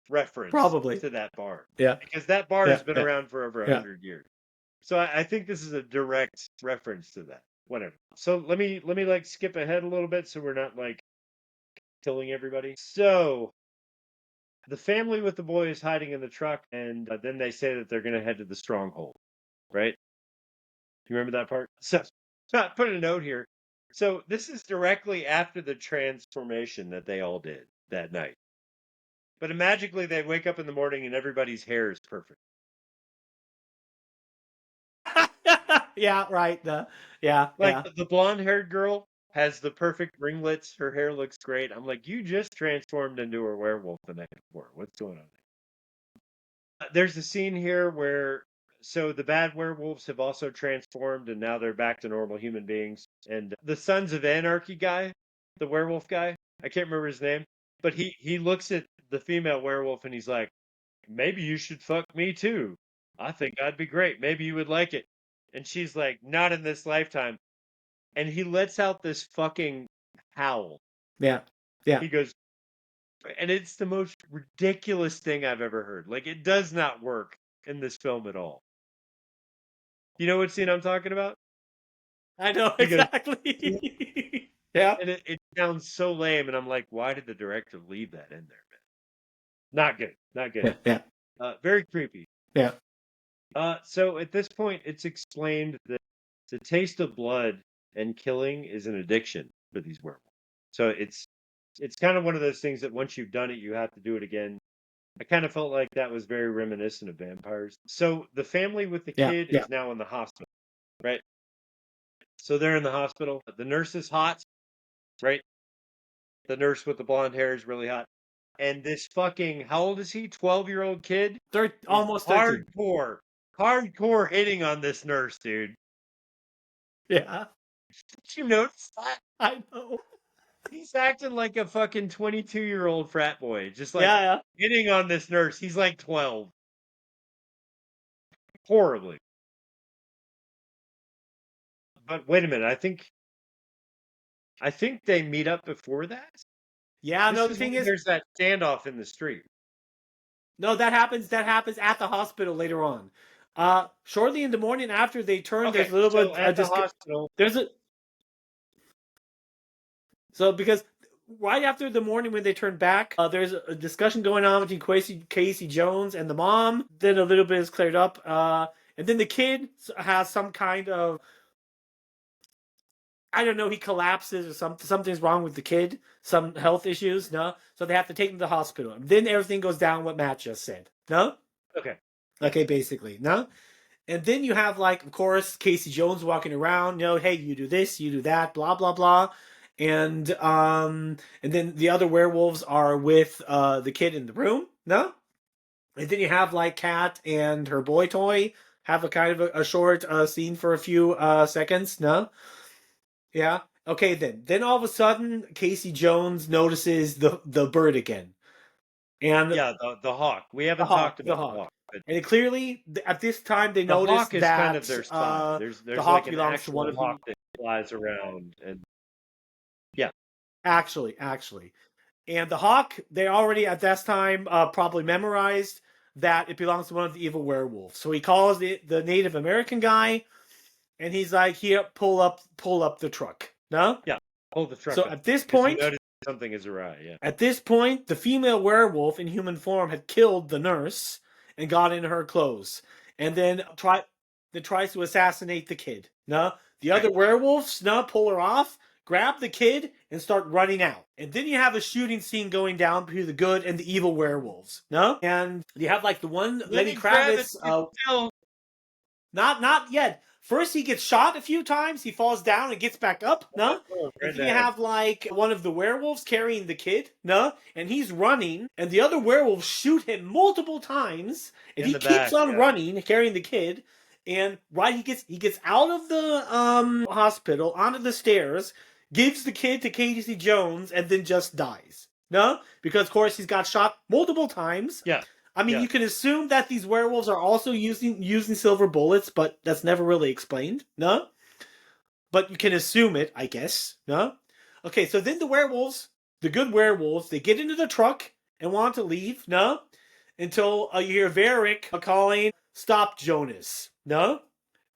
reference to that bar. Yeah. Because that bar has been around for over 100 years. So I think this is a direct reference to that. Whatever. So let me like skip ahead a little bit, so we're not like killing everybody. So the family with the boy is hiding in the truck, and then they say that they're going to head to the stronghold, right? You remember that part? So I put a note here. So this is directly after the transformation that they all did that night. But magically they wake up in the morning and everybody's hair is perfect. Yeah, right. The blonde-haired girl, has the perfect ringlets. Her hair looks great. I'm like, you just transformed into a werewolf the night before. What's going on there? There's a scene here where so the bad werewolves have also transformed and now they're back to normal human beings. And the Sons of Anarchy guy, the werewolf guy, I can't remember his name, but he looks at the female werewolf and he's like, maybe you should fuck me too. I think I'd be great. Maybe you would like it. And she's like, not in this lifetime. And he lets out this fucking howl. Yeah. Yeah. He goes, and it's the most ridiculous thing I've ever heard. Like, it does not work in this film at all. You know what scene I'm talking about? I know, He goes, exactly. Yeah. and it sounds so lame. And I'm like, why did the director leave that in there, man? Not good. Not good. Yeah. Very creepy. Yeah. So at this point, it's explained that the taste of blood and killing is an addiction for these werewolves. So it's kind of one of those things that once you've done it, you have to do it again. I kind of felt like that was very reminiscent of vampires. So the family with the kid is now in the hospital, right? So they're in the hospital. The nurse is hot, right? The nurse with the blonde hair is really hot. And this fucking, how old is he? 12-year-old kid? Almost 13. Hardcore hitting on this nurse, dude. Yeah. Did you notice that? I know. He's acting like a fucking 22-year-old frat boy. Just like hitting on this nurse. He's like 12. Horribly. But wait a minute. I think they meet up before that. Yeah, no, the thing is, there's that standoff in the street. No, that happens at the hospital later on. Shortly in the morning after they turn, there's a little bit at the hospital. So because right after the morning when they turn back, there's a discussion going on between Casey Jones and the mom. Then a little bit is cleared up, and then the kid has some kind of, I don't know, he collapses or something's wrong with the kid, some health issues, no? So they have to take him to the hospital. And then everything goes down what Matt just said, no? Okay, basically, no? And then you have, like, of course, Casey Jones walking around, hey, you do this, you do that, blah, blah, blah. And then the other werewolves are with the kid in the room, no? And then you have, like, Kat and her boy toy have a kind of a short scene for a few seconds, no? Yeah. Okay, then all of a sudden, Casey Jones notices the bird again. And the hawk. We haven't talked about the hawk. And clearly, at this time, they notice hawk is that kind of their spot. There's the hawk like an belongs to one actual of hawk that flies around. And Actually. And the hawk, they already at that time probably memorized that it belongs to one of the evil werewolves. So he calls the Native American guy, and he's like, "Here, pull up the truck." No? Yeah, pull the truck. So up. At this point, something is awry. Yeah. At this point, the female werewolf in human form had killed the nurse and got in her clothes, and then tries to assassinate the kid. No, the other werewolves pull her off, grab the kid, and start running out. And then you have a shooting scene going down between the good and the evil werewolves. No, and you have like the one Lenny Kravitz. Not yet. First, he gets shot a few times. He falls down and gets back up. No, and then you have like one of the werewolves carrying the kid. No, and he's running, and the other werewolves shoot him multiple times, and he keeps on running, carrying the kid. And he gets out of the hospital onto the stairs, gives the kid to Casey Jones, and then just dies. No, because of course he's got shot multiple times. Yeah. I mean, you can assume that these werewolves are also using silver bullets, but that's never really explained, no? But you can assume it, I guess, no? Okay, so then the werewolves, the good werewolves, they get into the truck and want to leave, no? Until you hear Varric calling, "Stop, Jonas," no?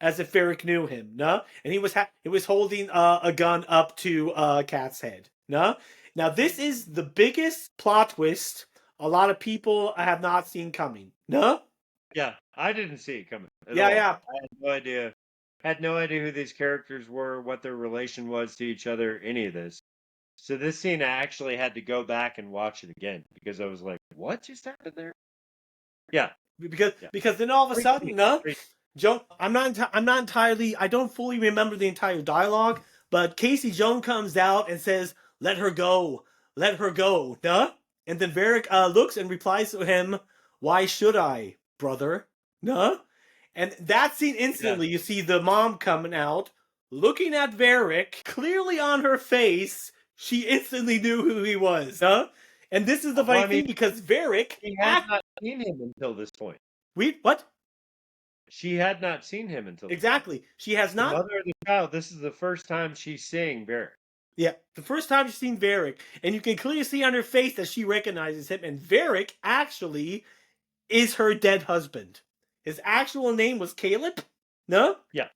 As if Varric knew him, no? And he was holding a gun up to Kat's head, no? Now, this is the biggest plot twist a lot of people have not seen coming. No? Yeah, I didn't see it coming. Yeah. I had no idea. Had no idea who these characters were, what their relation was to each other, any of this. So this scene, I actually had to go back and watch it again because I was like, "What just happened there?" Yeah, because then all of a sudden, no, Joe, I'm not entirely. I don't fully remember the entire dialogue, But Casey Jones comes out and says, let her go, no? And then Varric looks and replies to him, why should I, brother? No? And that scene instantly, you see the mom coming out, looking at Varric, clearly on her face, she instantly knew who he was, huh? And this is the funny thing, because Varric... She had not seen him until this point. What? She had not seen him until this Exactly. point. She has not... The mother of the child, this is the first time she's seeing Varric. Yeah, the first time she's seen Varric, and you can clearly see on her face that she recognizes him, and Varric actually is her dead husband. His actual name was Caleb? No? Yeah.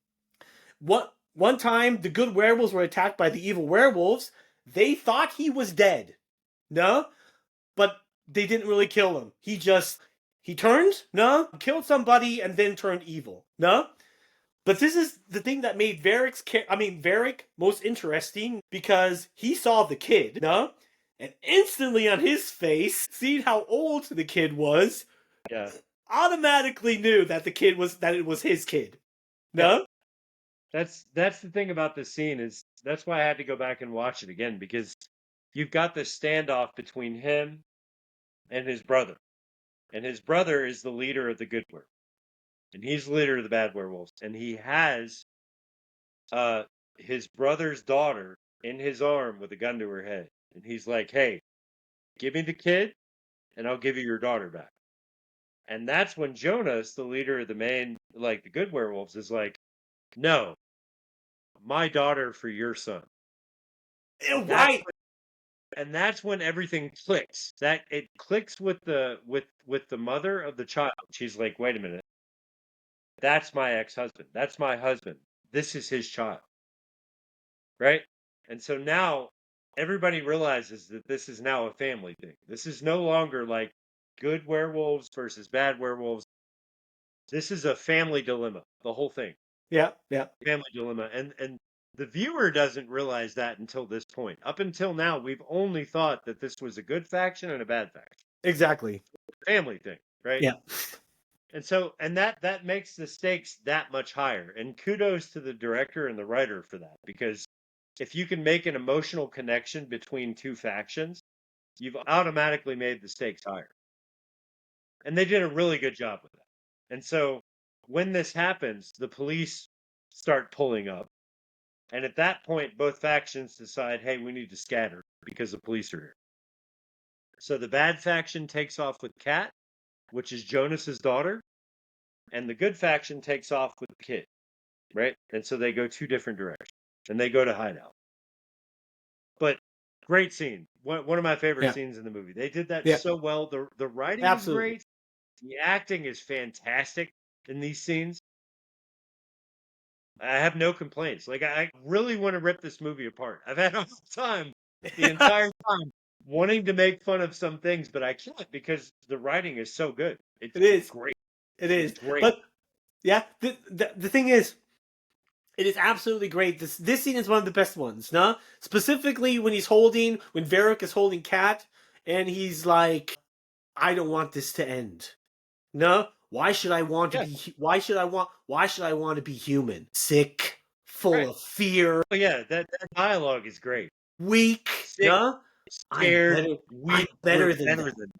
One time, the good werewolves were attacked by the evil werewolves. They thought he was dead. No? But they didn't really kill him. He turned, no? Killed somebody and then turned evil. No? But this is the thing that made Varric most interesting, because he saw the kid, no? And instantly on his face, seeing how old the kid was, automatically knew that it was his kid. No? Yeah. That's the thing about this scene, is that's why I had to go back and watch it again, because you've got this standoff between him and his brother. And his brother is the leader of the good werewolves. And he's the leader of the bad werewolves. And he has his brother's daughter in his arm with a gun to her head. And he's like, hey, give me the kid and I'll give you your daughter back. And that's when Jonas, the leader of the good werewolves, is like, no, my daughter for your son. Right. And that's when everything clicks. That it clicks with the mother of the child. She's like, wait a minute. That's my ex-husband. That's my husband. This is his child. Right? And so now everybody realizes that this is now a family thing. This is no longer like good werewolves versus bad werewolves. This is a family dilemma, the whole thing. Yeah. Family dilemma. And the viewer doesn't realize that until this point. Up until now, we've only thought that this was a good faction and a bad faction. Exactly. Family thing, right? Yeah. And that makes the stakes that much higher. And kudos to the director and the writer for that, because if you can make an emotional connection between two factions, you've automatically made the stakes higher. And they did a really good job with that. And so when this happens, the police start pulling up. And at that point, both factions decide, hey, we need to scatter because the police are here. So the bad faction takes off with Kat, which is Jonas's daughter, and the good faction takes off with the kid, right? And so they go two different directions, and they go to hideout. But great scene. One of my favorite scenes in the movie. They did that so well. The writing is great. The acting is fantastic in these scenes. I have no complaints. Like, I really want to rip this movie apart. I've had all the time, the entire time, wanting to make fun of some things, but I can't because the writing is so good. It is great. It is great. But yeah, the thing is, it is absolutely great. This scene is one of the best ones, no? Specifically when Varric is holding Kat, and he's like, I don't want this to end. No? Why should I want to be? Why should I want to be human? Sick, full of fear. Oh yeah, that dialogue is great. Weak, sick, no? Scared, I'm better than that.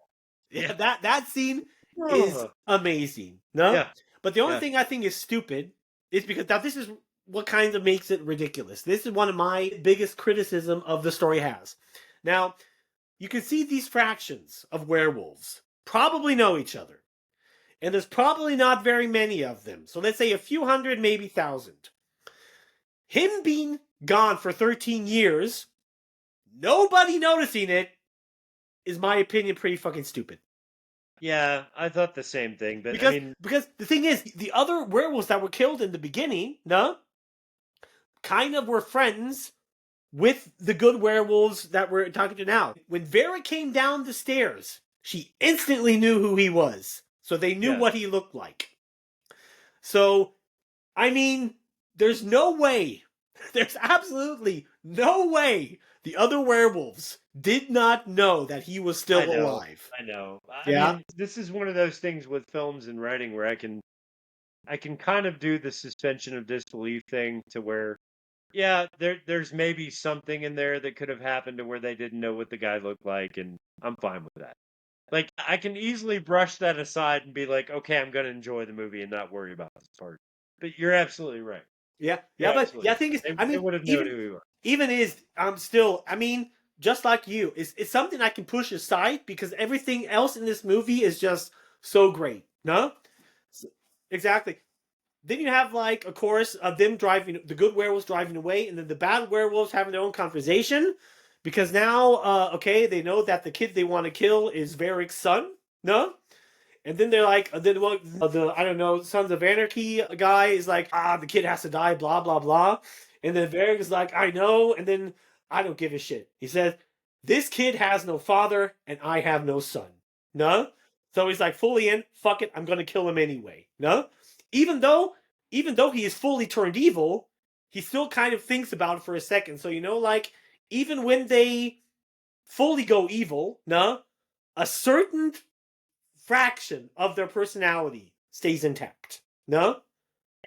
Yeah, that scene is amazing. No? Yeah. But the only thing I think is stupid is because now this is what kind of makes it ridiculous. This is one of my biggest criticism of the story has. Now, you can see these fractions of werewolves probably know each other. And there's probably not very many of them. So let's say a few hundred, maybe 1,000. Him being gone for 13 years, nobody noticing it, is my opinion pretty fucking stupid. Yeah, I thought the same thing. But because the thing is, the other werewolves that were killed in the beginning, kind of were friends with the good werewolves that we're talking to now. When Vera came down the stairs, she instantly knew who he was. So they knew what he looked like. So, I mean, there's no way, there's absolutely no way the other werewolves did not know that he was still alive. I know. I mean, this is one of those things with films and writing where I can kind of do the suspension of disbelief thing to where Yeah, there's maybe something in there that could have happened to where they didn't know what the guy looked like, and I'm fine with that. Like, I can easily brush that aside and be like, okay, I'm gonna enjoy the movie and not worry about this part. But you're absolutely right. Yeah, You're yeah, but absolutely yeah, right. thing is, I They mean, would have known even who he was. even is I'm still, I mean, just like you, it's something I can push aside because everything else in this movie is just so great. No, exactly. Then you have like a chorus of them driving, the good werewolves driving away, and then the bad werewolves having their own conversation, because now, okay, they know that the kid they want to kill is Varric's son. No, and then they're like, then one, the I don't know, Sons of Anarchy guy is like, the kid has to die, blah blah blah, and then Varric is like, I know, and then I don't give a shit. He says, this kid has no father, and I have no son. No, so he's like fully in. Fuck it, I'm gonna kill him anyway. No, even though even though he is fully turned evil, he still kind of thinks about it for a second. So like even when they fully go evil, no, a certain fraction of their personality stays intact. No?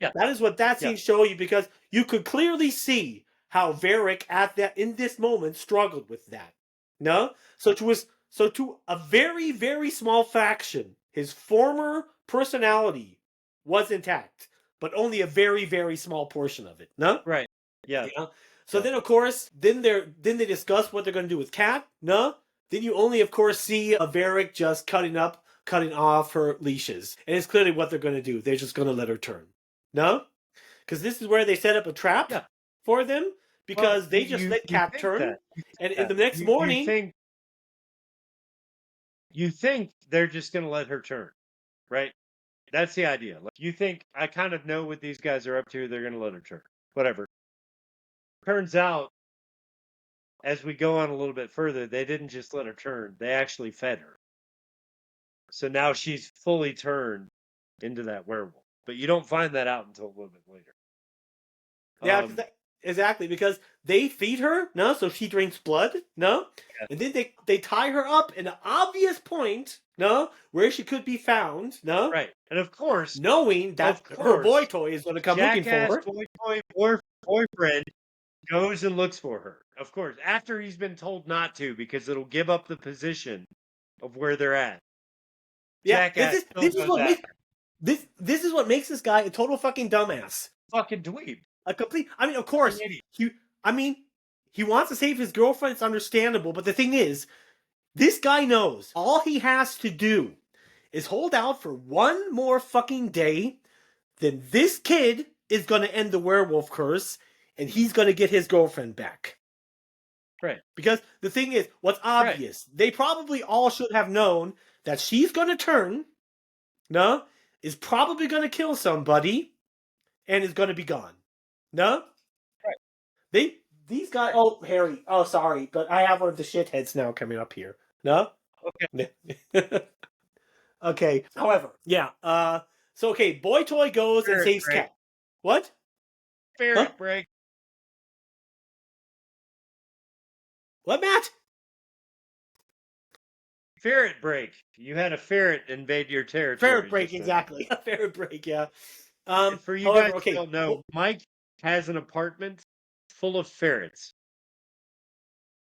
Yeah. That is what that scene show you, because you could clearly see how Varric at that in this moment struggled with that. No? So to a very, very small fraction, his former personality was intact, but only a very, very small portion of it. No? Right. Yeah. So then of course, then they discuss what they're gonna do with Kat. No? Then you only of course see a Varric just cutting off her leashes. And it's clearly what they're gonna do. They're just gonna let her turn. No? Because this is where they set up a trap for them, because they just let Kat turn. And in the next morning, you think they're just gonna let her turn, right? That's the idea. Like, you think, I kind of know what these guys are up to, they're gonna let her turn. Whatever. Turns out, as we go on a little bit further, they didn't just let her turn, they actually fed her. So now she's fully turned into that werewolf. But you don't find that out until a little bit later. yeah, exactly, because they feed her, no, so she drinks blood, no, and then they tie her up in an obvious point, no, where she could be found, no, right, and of course, knowing that her boy toy is going to come looking for her. Boyfriend goes and looks for her. Of course, after he's been told not to, because it'll give up the position of where they're at. Yeah, this is what makes this guy a total fucking dumbass. Fucking dweeb. A complete. I mean, of course, he wants to save his girlfriend. It's understandable, but the thing is, this guy knows all he has to do is hold out for one more fucking day. Then this kid is going to end the werewolf curse, and he's going to get his girlfriend back. Right. Because the thing is, what's obvious, they probably all should have known that she's going to turn, no, is probably going to kill somebody, and is going to be gone. No? Right. These guys, oh, Harry, oh, sorry, but I have one of the shitheads now coming up here. No? Okay. Okay, however, so okay, Boy Toy goes and saves Cat. What? Ferret break. What, Matt? Ferret break. You had a ferret invade your territory. Ferret break, exactly. A ferret break, yeah. For you guys who don't know, Mike has an apartment full of ferrets.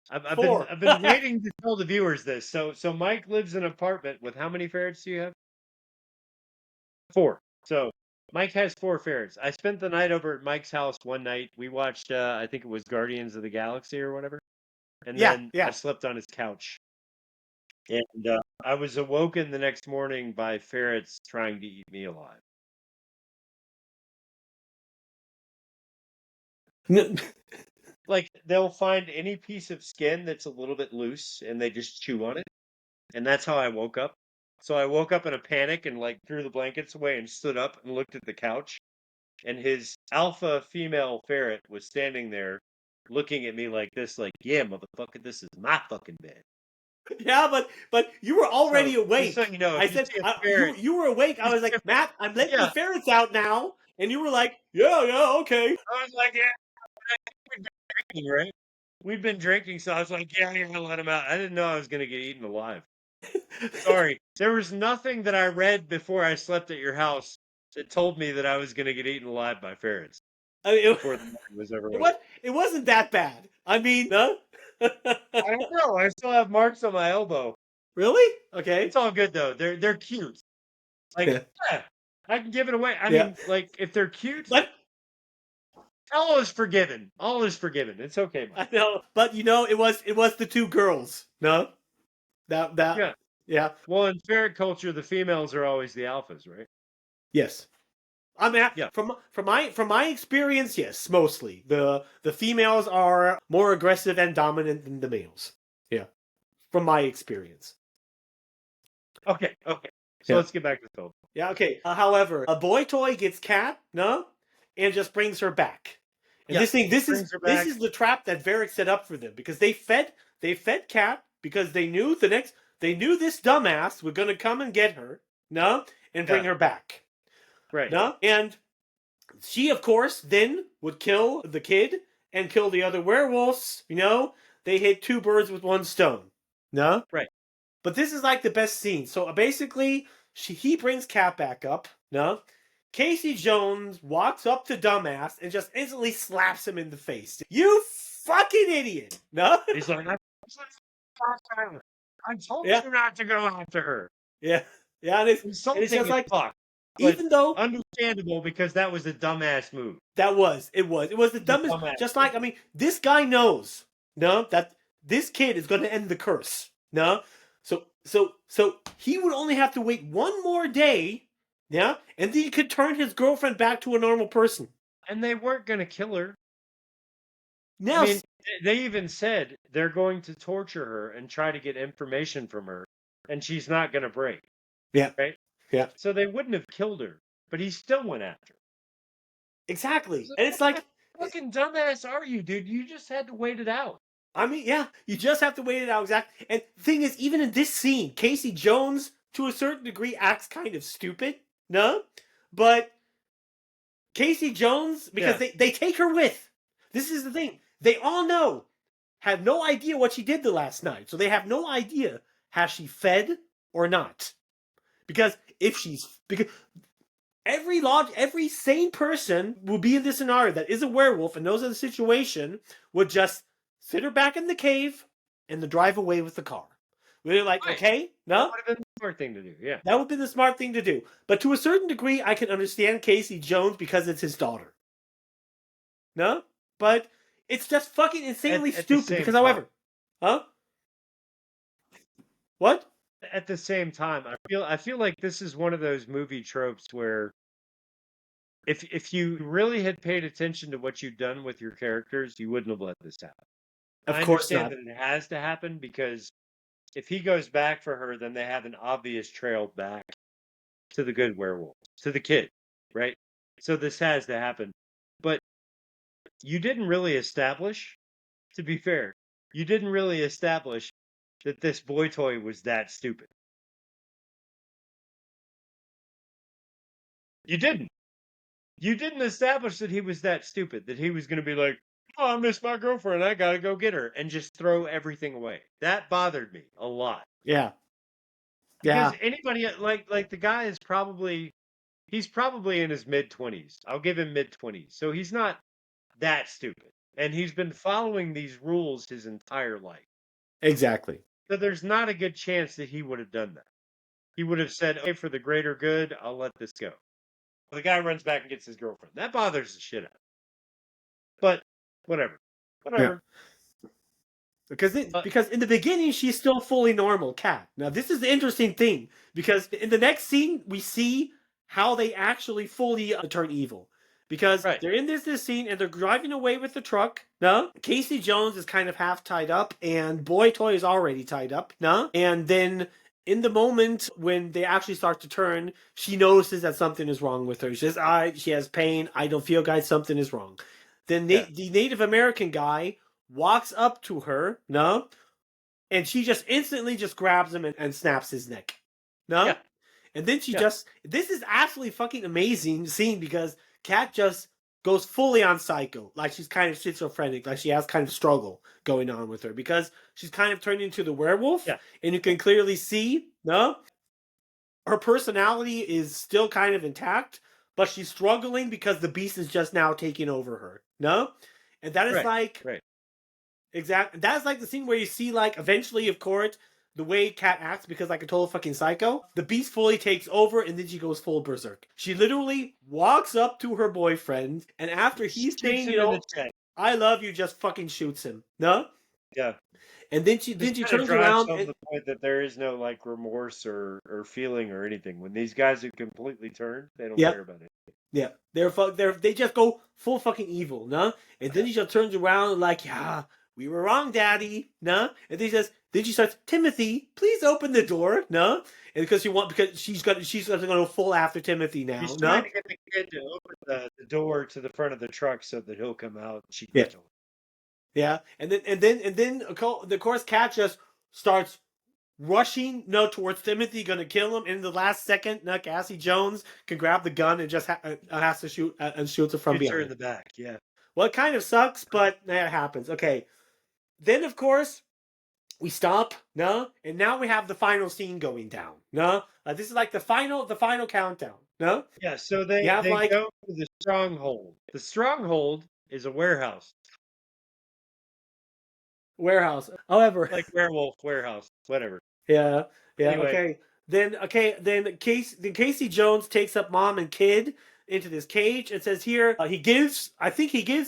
I've been waiting to tell the viewers this. So Mike lives in an apartment with how many ferrets do you have? 4. So Mike has 4 ferrets. I spent the night over at Mike's house one night. We watched, I think it was Guardians of the Galaxy or whatever. And then I slept on his couch. And I was awoken the next morning by ferrets trying to eat me alive. Like, they'll find any piece of skin that's a little bit loose and they just chew on it. And that's how I woke up. So I woke up in a panic and like threw the blankets away and stood up and looked at the couch. And his alpha female ferret was standing there looking at me like this, like, yeah, motherfucker, this is my fucking bed. Yeah, but you were already awake. So you know, I said you were awake. I was like, Matt, I'm letting the ferrets out now, and you were like, yeah, okay. I was like, yeah, we've been drinking, right? We've been drinking, so I was like, yeah, you're gonna let him out. I didn't know I was gonna get eaten alive. Sorry, there was nothing that I read before I slept at your house that told me that I was gonna get eaten alive by ferrets. I mean, before the movie was over. it wasn't that bad. I mean, no? I don't know. I still have marks on my elbow. Really? Okay. It's all good though. They're cute. Like, yeah, I can give it away. I Yeah. mean, like, if they're cute, But all is forgiven. All is forgiven. It's okay. I know, but it was the two girls. No, Yeah. yeah. Well, in ferret culture, the females are always the alphas, right? Yes. I mean, Yeah. from my experience, yes, mostly the females are more aggressive and dominant than the males. Yeah, from my experience. Okay. So Yeah. let's get back to the film. Yeah, okay. However, a boy toy gets Cat, no, and just brings her back. And Yeah, this brings her back. is the trap that Varric set up for them because they fed Cat because they knew this dumbass was gonna come and get her, no, and bring her back. Right. No? And she, of course, then would kill the kid and kill the other werewolves. They hit two birds with one stone. No? Right. But this is like the best scene. So basically, he brings Cat back up. No? Casey Jones walks up to dumbass and just instantly slaps him in the face. You fucking idiot! No? He's like, I told you not to go after her. Yeah. Yeah, and it's just like, fuck. even though Understandable, because that was a dumbass move. it was the dumbest. Dumbass. Just like, I mean, this guy knows, no, that this kid is going to end the curse, no. So he would only have to wait one more day, yeah, and then he could turn his girlfriend back to a normal person. And they weren't going to kill her. Now, I mean, they even said they're going to torture her and try to get information from her, and she's not going to break. Yeah. Right? Yeah. So they wouldn't have killed her, but he still went after her. Exactly. And it's like, what fucking dumbass are you, dude? You just had to wait it out. I mean, yeah, you just have to wait it out. Exactly. And the thing is, even in this scene, Casey Jones, to a certain degree, acts kind of stupid, no? But Casey Jones, because they take her with. This is the thing. They all have no idea what she did the last night. So they have no idea, has she fed or not? Because every sane person will be in this scenario that is a werewolf and knows of the situation would just sit her back in the cave and then drive away with the car. We're like, Right. okay, no? That would have been the smart thing to do, yeah. That would be the smart thing to do. But to a certain degree, I can understand Casey Jones because it's his daughter. No? But it's just fucking insanely At the stupid same because, time. however... Huh? What? At the same time, I feel like this is one of those movie tropes where if you really had paid attention to what you've done with your characters, you wouldn't have let this happen. Of I course not. understand that it has to happen because if he goes back for her, then they have an obvious trail back to the good werewolf, to the kid, right? So this has to happen. But you didn't really establish, to be fair, you didn't really establish that this boy toy was that stupid. You didn't. You didn't establish that he was that stupid, that he was going to be like, oh, I miss my girlfriend, I got to go get her, and just throw everything away. That bothered me a lot. Yeah. Yeah. Because anybody, like the guy is he's probably in his mid-20s. I'll give him mid-20s. So he's not that stupid. And he's been following these rules his entire life. Exactly. So there's not a good chance that he would have done that. He would have said, okay, for the greater good, I'll let this go. The guy runs back and gets his girlfriend. That bothers the shit out of me. But whatever. Yeah. Because in the beginning, she's still fully normal cat. Now, this is the interesting thing. Because in the next scene, we see how they actually fully turn evil. Because they're in this scene and they're driving away with the truck. No? Casey Jones is kind of half tied up and Boy Toy is already tied up. No? And then in the moment when they actually start to turn, she notices that something is wrong with her. She says, she has pain. I don't feel, guys, something is wrong. Then the Native American guy walks up to her, no? And she just instantly just grabs him and snaps his neck. No? Yeah. And then she this is absolutely fucking amazing scene because Kat just goes fully on psycho. Like she's kind of schizophrenic. Like she has kind of struggle going on with her because she's kind of turned into the werewolf. Yeah. And you can clearly see, no? Her personality is still kind of intact, but she's struggling because the beast is just now taking over her. No? And that is Right. Exactly. That's like the scene where you see, like, eventually, of course, the way Kat acts, because like a total fucking psycho, the beast fully takes over, and then she goes full berserk. She literally walks up to her boyfriend, and after he's saying, you know, I love you, just fucking shoots him. No? Yeah. And then she turns around and the point that there is no like remorse or feeling or anything. When these guys have completely turned, they don't care about it. Yeah, they just go full fucking evil, no? And then she just turns around like, yeah, we were wrong, Daddy, no? And then she starts, Timothy, please open the door, no? And because she's going to go full after Timothy now, She's no? trying to get the kid to open the door to the front of the truck so that he'll come out. And she can kill him. Yeah, and then of course Kat just starts rushing towards Timothy, gonna kill him. And in the last second, Cassie Jones can grab the gun and just has to shoot and shoots her from behind. Her in the back. Yeah. Well, it kind of sucks, but that happens. Okay, then of course we stop. No, and now we have the final scene going down. No, this is like the final countdown. No. Yeah. So they go to the stronghold. The stronghold is a warehouse. However, like werewolf warehouse, whatever. Yeah. Anyway. Then Casey Jones takes up mom and kid into this cage and says here he gives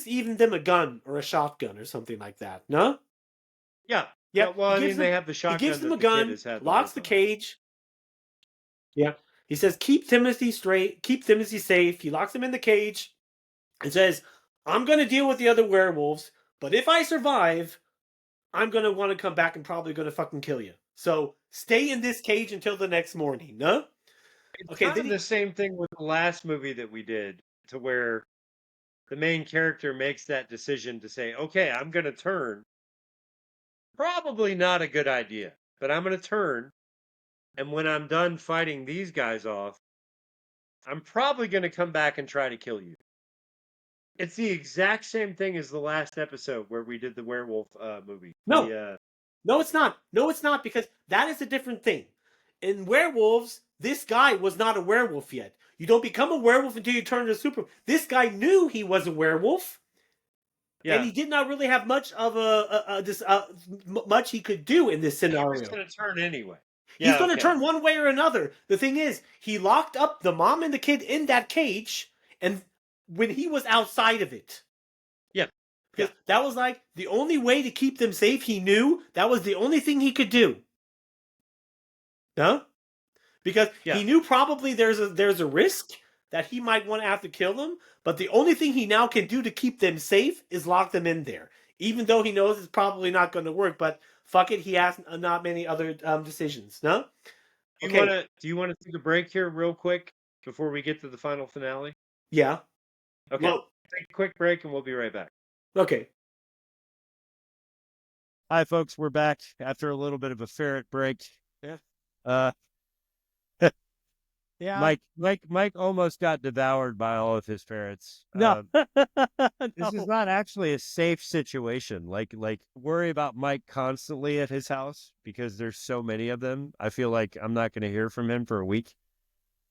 even them a gun or a shotgun or something like that. No. Yeah. Yeah. Well, they have the shotgun. He gives them a gun, locks the cage. Yeah. He says keep Timothy safe. He locks him in the cage and says, I'm going to deal with the other werewolves, but if I survive, I'm going to want to come back and probably going to fucking kill you. So stay in this cage until the next morning, no? It's kind of the same thing with the last movie that we did, to where the main character makes that decision to say, okay, I'm going to turn. Probably not a good idea, but I'm going to turn. And when I'm done fighting these guys off, I'm probably going to come back and try to kill you. It's the exact same thing as the last episode where we did the werewolf movie. No, it's not. No, it's not, because that is a different thing. In Werewolves, this guy was not a werewolf yet. You don't become a werewolf until you turn into a super. This guy knew he was a werewolf, and he did not really have much of much he could do in this scenario. He's going to turn anyway. He's going to turn one way or another. The thing is, he locked up the mom and the kid in that cage, and when he was outside of it. Yeah. Because that was like the only way to keep them safe. He knew that was the only thing he could do. No? Because he knew probably there's a risk that he might want to have to kill them, but the only thing he now can do to keep them safe is lock them in there. Even though he knows it's probably not going to work, but fuck it, he has not many other decisions. No? Do you want to take a break here real quick before we get to the final finale? Yeah. Okay. Well, take a quick break and we'll be right back. Okay. Hi, folks. We're back after a little bit of a ferret break. Yeah. Yeah. Mike almost got devoured by all of his ferrets. No. This is not actually a safe situation. Like worry about Mike constantly at his house because there's so many of them. I feel like I'm not going to hear from him for a week.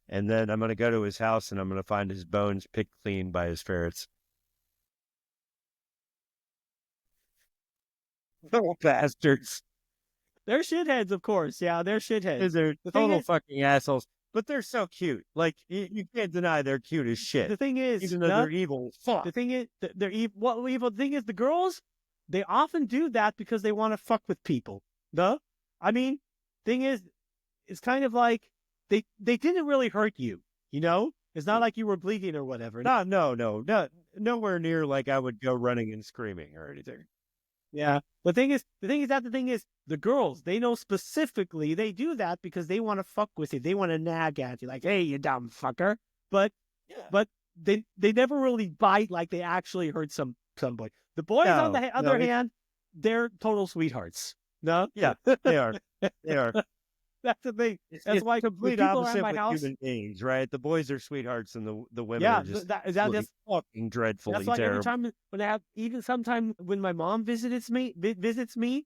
And then I'm going to go to his house and I'm going to find his bones picked clean by his ferrets. Little bastards. They're shitheads, of course. Yeah, they're shitheads. They're total fucking assholes. But they're so cute. Like, you can't deny they're cute as shit. The thing is, even though they're evil. Fuck. The thing is, they're evil. What evil thing is, the girls, they often do that because they want to fuck with people. No? I mean, thing is, it's kind of like, they didn't really hurt you, you know? It's not like you were bleeding or whatever. No. Nowhere near like I would go running and screaming or anything. Yeah. The thing is, the girls, they know specifically they do that because they want to fuck with you. They want to nag at you like, hey, you dumb fucker. But they never really bite like they actually hurt some boy. The boys, on the other hand, they're total sweethearts. No? Yeah, they are. They are. That's the thing. That's why complete opposite with human beings, right? The boys are sweethearts and the women are just that's fucking dreadfully that's why terrible. Every time when I have, even sometime when my mom visits me,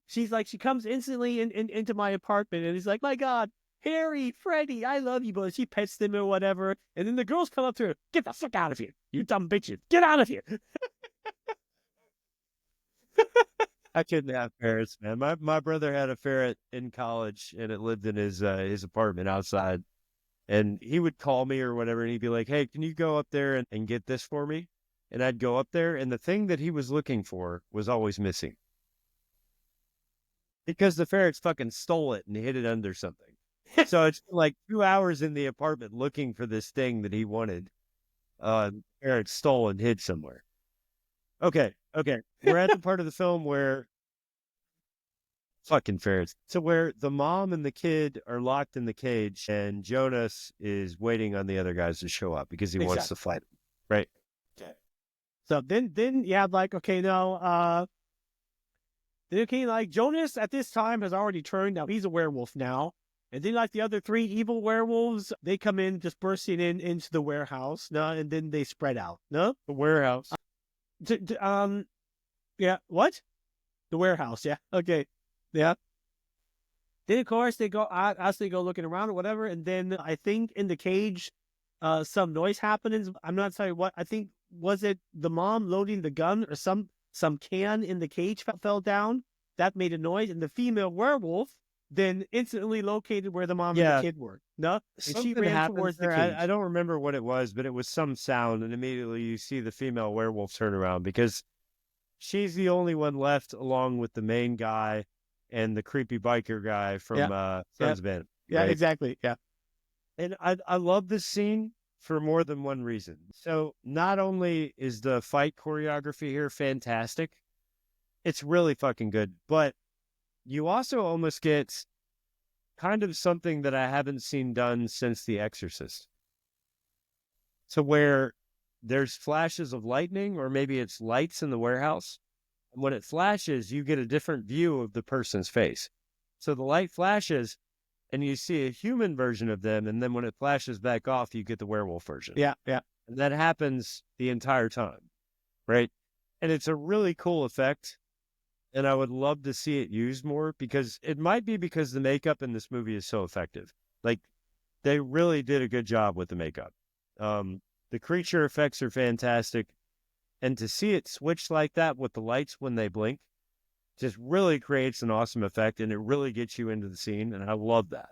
she comes instantly into my apartment and it's like, my God, Harry, Freddy, I love you, but she pets them or whatever. And then the girls come up to her, get the fuck out of here, you dumb bitches, get out of here. I couldn't have ferrets, man. My brother had a ferret in college, and it lived in his apartment outside. And he would call me or whatever, and he'd be like, "Hey, can you go up there and get this for me?" And I'd go up there, and the thing that he was looking for was always missing because the ferrets fucking stole it and hid it under something. So it's like 2 hours in the apartment looking for this thing that he wanted. Ferret stole and hid somewhere. Okay. We're at the part of the film where fucking ferrets. So where the mom and the kid are locked in the cage and Jonas is waiting on the other guys to show up because he wants to fight them. Right. Okay. So then you have like, okay, no, like Jonas at this time has already turned. Now he's a werewolf now. And then like the other 3 evil werewolves, they come in just bursting into the warehouse. No, and then they spread out. No? The warehouse. Yeah, what? The warehouse, yeah. Okay. Yeah. Then of course they go out as they go looking around or whatever, and then I think in the cage, some noise happened. I'm not sorry what. I think was it the mom loading the gun or some can in the cage fell down that made a noise, and the female werewolf then instantly located where the mom and the kid were. No, and something she ran towards the cage. I don't remember what it was, but it was some sound, and immediately you see the female werewolf turn around because she's the only one left, along with the main guy and the creepy biker guy from Sons of Anarchy. Yeah, right? exactly. Yeah. And I love this scene for more than one reason. So not only is the fight choreography here fantastic, it's really fucking good, but you also almost get kind of something that I haven't seen done since The Exorcist. So where there's flashes of lightning, or maybe it's lights in the warehouse. And when it flashes, you get a different view of the person's face. So the light flashes and you see a human version of them. And then when it flashes back off, you get the werewolf version. Yeah. And that happens the entire time. Right. And it's a really cool effect. And I would love to see it used more, because it might be because the makeup in this movie is so effective. Like, they really did a good job with the makeup. The creature effects are fantastic. And to see it switch like that with the lights when they blink just really creates an awesome effect, and it really gets you into the scene. And I love that.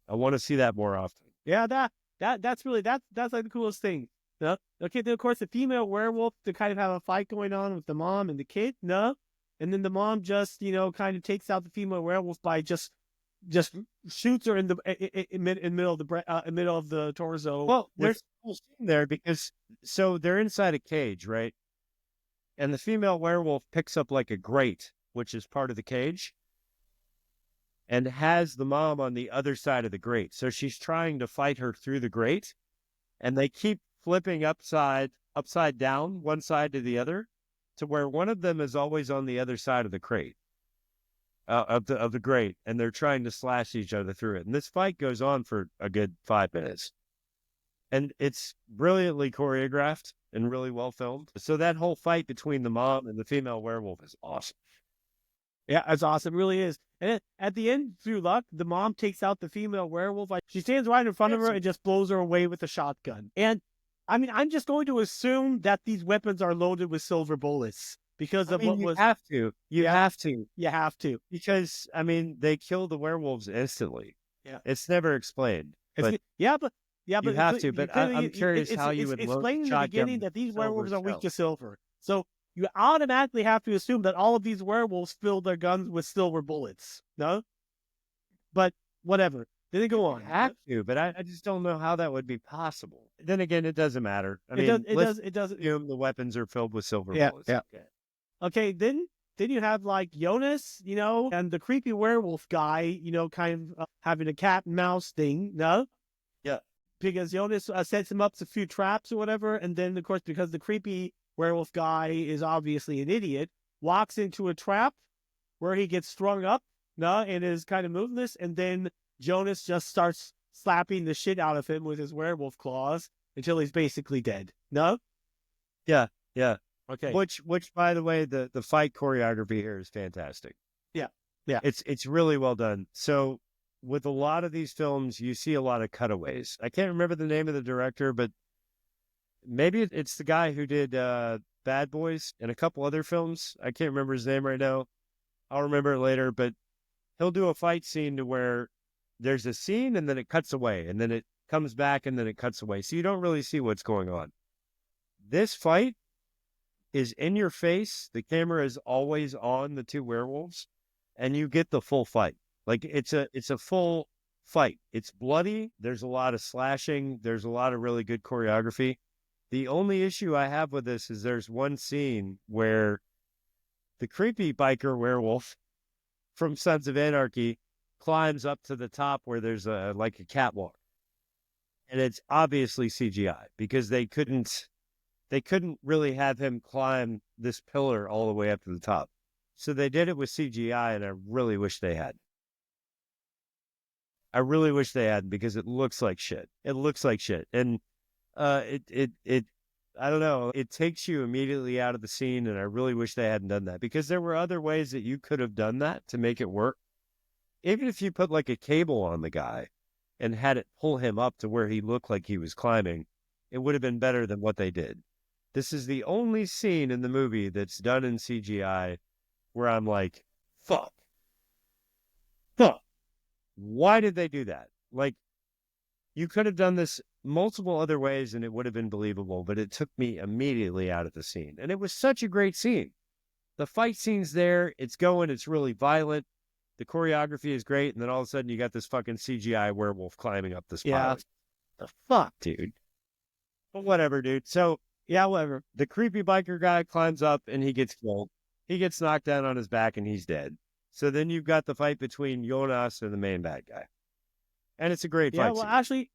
I want to see that more often. Yeah, that's really that's like the coolest thing. No? Okay, then of course the female werewolf to kind of have a fight going on with the mom and the kid, no? And then the mom just, kind of takes out the female werewolf by just shoots her in middle of the torso. Well, there's a cool scene there because so they're inside a cage, right? And the female werewolf picks up like a grate, which is part of the cage, and has the mom on the other side of the grate. So she's trying to fight her through the grate, and they keep flipping upside down, one side to the other, to where one of them is always on the other side of the crate, of the grate, and they're trying to slash each other through it. And this fight goes on for a good 5 minutes, and it's brilliantly choreographed and really well filmed. So that whole fight between the mom and the female werewolf is awesome. Yeah, it's awesome. It really is. And then at the end, through luck, the mom takes out the female werewolf. She stands right in front of her and just blows her away with a shotgun. And I mean, I'm just going to assume that these weapons are loaded with silver bullets because of what was. You have to. You have to. Because, they kill the werewolves instantly. Yeah. It's never explained. But you have to. But I'm curious how you would explain in the beginning that these werewolves are weak to silver. So you automatically have to assume that all of these werewolves fill their guns with silver bullets. No? But whatever. Then they go on. You have to, but I just don't know how that would be possible. Then again, it doesn't matter. It does. The weapons are filled with silver bullets. Yeah. Okay, then you have like Jonas, and the creepy werewolf guy, kind of having a cat and mouse thing. No? Yeah. Because Jonas sets him up a few traps or whatever, and then of course because the creepy werewolf guy is obviously an idiot, walks into a trap where he gets strung up, and is kind of moveless, and then Jonas just starts slapping the shit out of him with his werewolf claws until he's basically dead. No? Yeah. Okay. Which by the way, the fight choreography here is fantastic. Yeah. It's really well done. So with a lot of these films, you see a lot of cutaways. I can't remember the name of the director, but maybe it's the guy who did Bad Boys and a couple other films. I can't remember his name right now. I'll remember it later, but he'll do a fight scene to where there's a scene and then it cuts away and then it comes back and then it cuts away. So you don't really see what's going on. This fight is in your face. The camera is always on the two werewolves and you get the full fight. Like it's a full fight. It's bloody. There's a lot of slashing. There's a lot of really good choreography. The only issue I have with this is there's one scene where the creepy biker werewolf from Sons of Anarchy climbs up to the top where there's like a catwalk. And it's obviously CGI because they couldn't really have him climb this pillar all the way up to the top. So they did it with CGI, and I really wish they had. I really wish they had because it looks like shit. It looks like shit. And it I don't know, it takes you immediately out of the scene, and I really wish they hadn't done that because there were other ways that you could have done that to make it work. Even if you put like a cable on the guy and had it pull him up to where he looked like he was climbing, it would have been better than what they did. This is the only scene in the movie that's done in CGI where I'm like, fuck. Why did they do that? Like, you could have done this multiple other ways and it would have been believable, but it took me immediately out of the scene. And it was such a great scene. The fight scene's there. It's going. It's really violent. The choreography is great. And then all of a sudden you got this fucking CGI werewolf climbing up the spiral. Yeah. The fuck, dude. But whatever, dude. So, yeah, whatever. The creepy biker guy climbs up and he gets killed. He gets knocked down on his back and he's dead. So then you've got the fight between Jonas and the main bad guy. And it's a great fight. Yeah, well, scene. actually,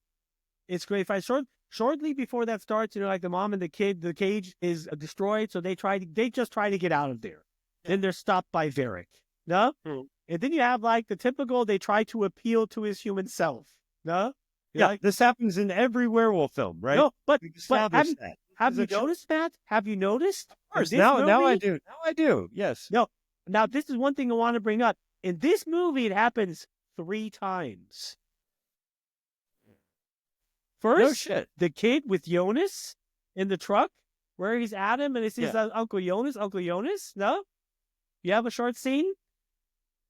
it's a great fight. Shortly before that starts, like the mom and the kid, the cage is destroyed, so they just try to get out of there. Then they're stopped by Varric. No? And then you have like the typical, they try to appeal to his human self. No? Yeah, Like, this happens in every werewolf film, right? No, but We established that. have you Is it true? noticed that? Have you noticed? Of course. In this Now I movie- do. Now I do. Yes. No. Now, this is one thing I want to bring up. In this movie, it happens 3 times. First, No shit. the kid with Jonas in the truck, where he's at him, and it says Uncle Jonas. No, you have a short scene.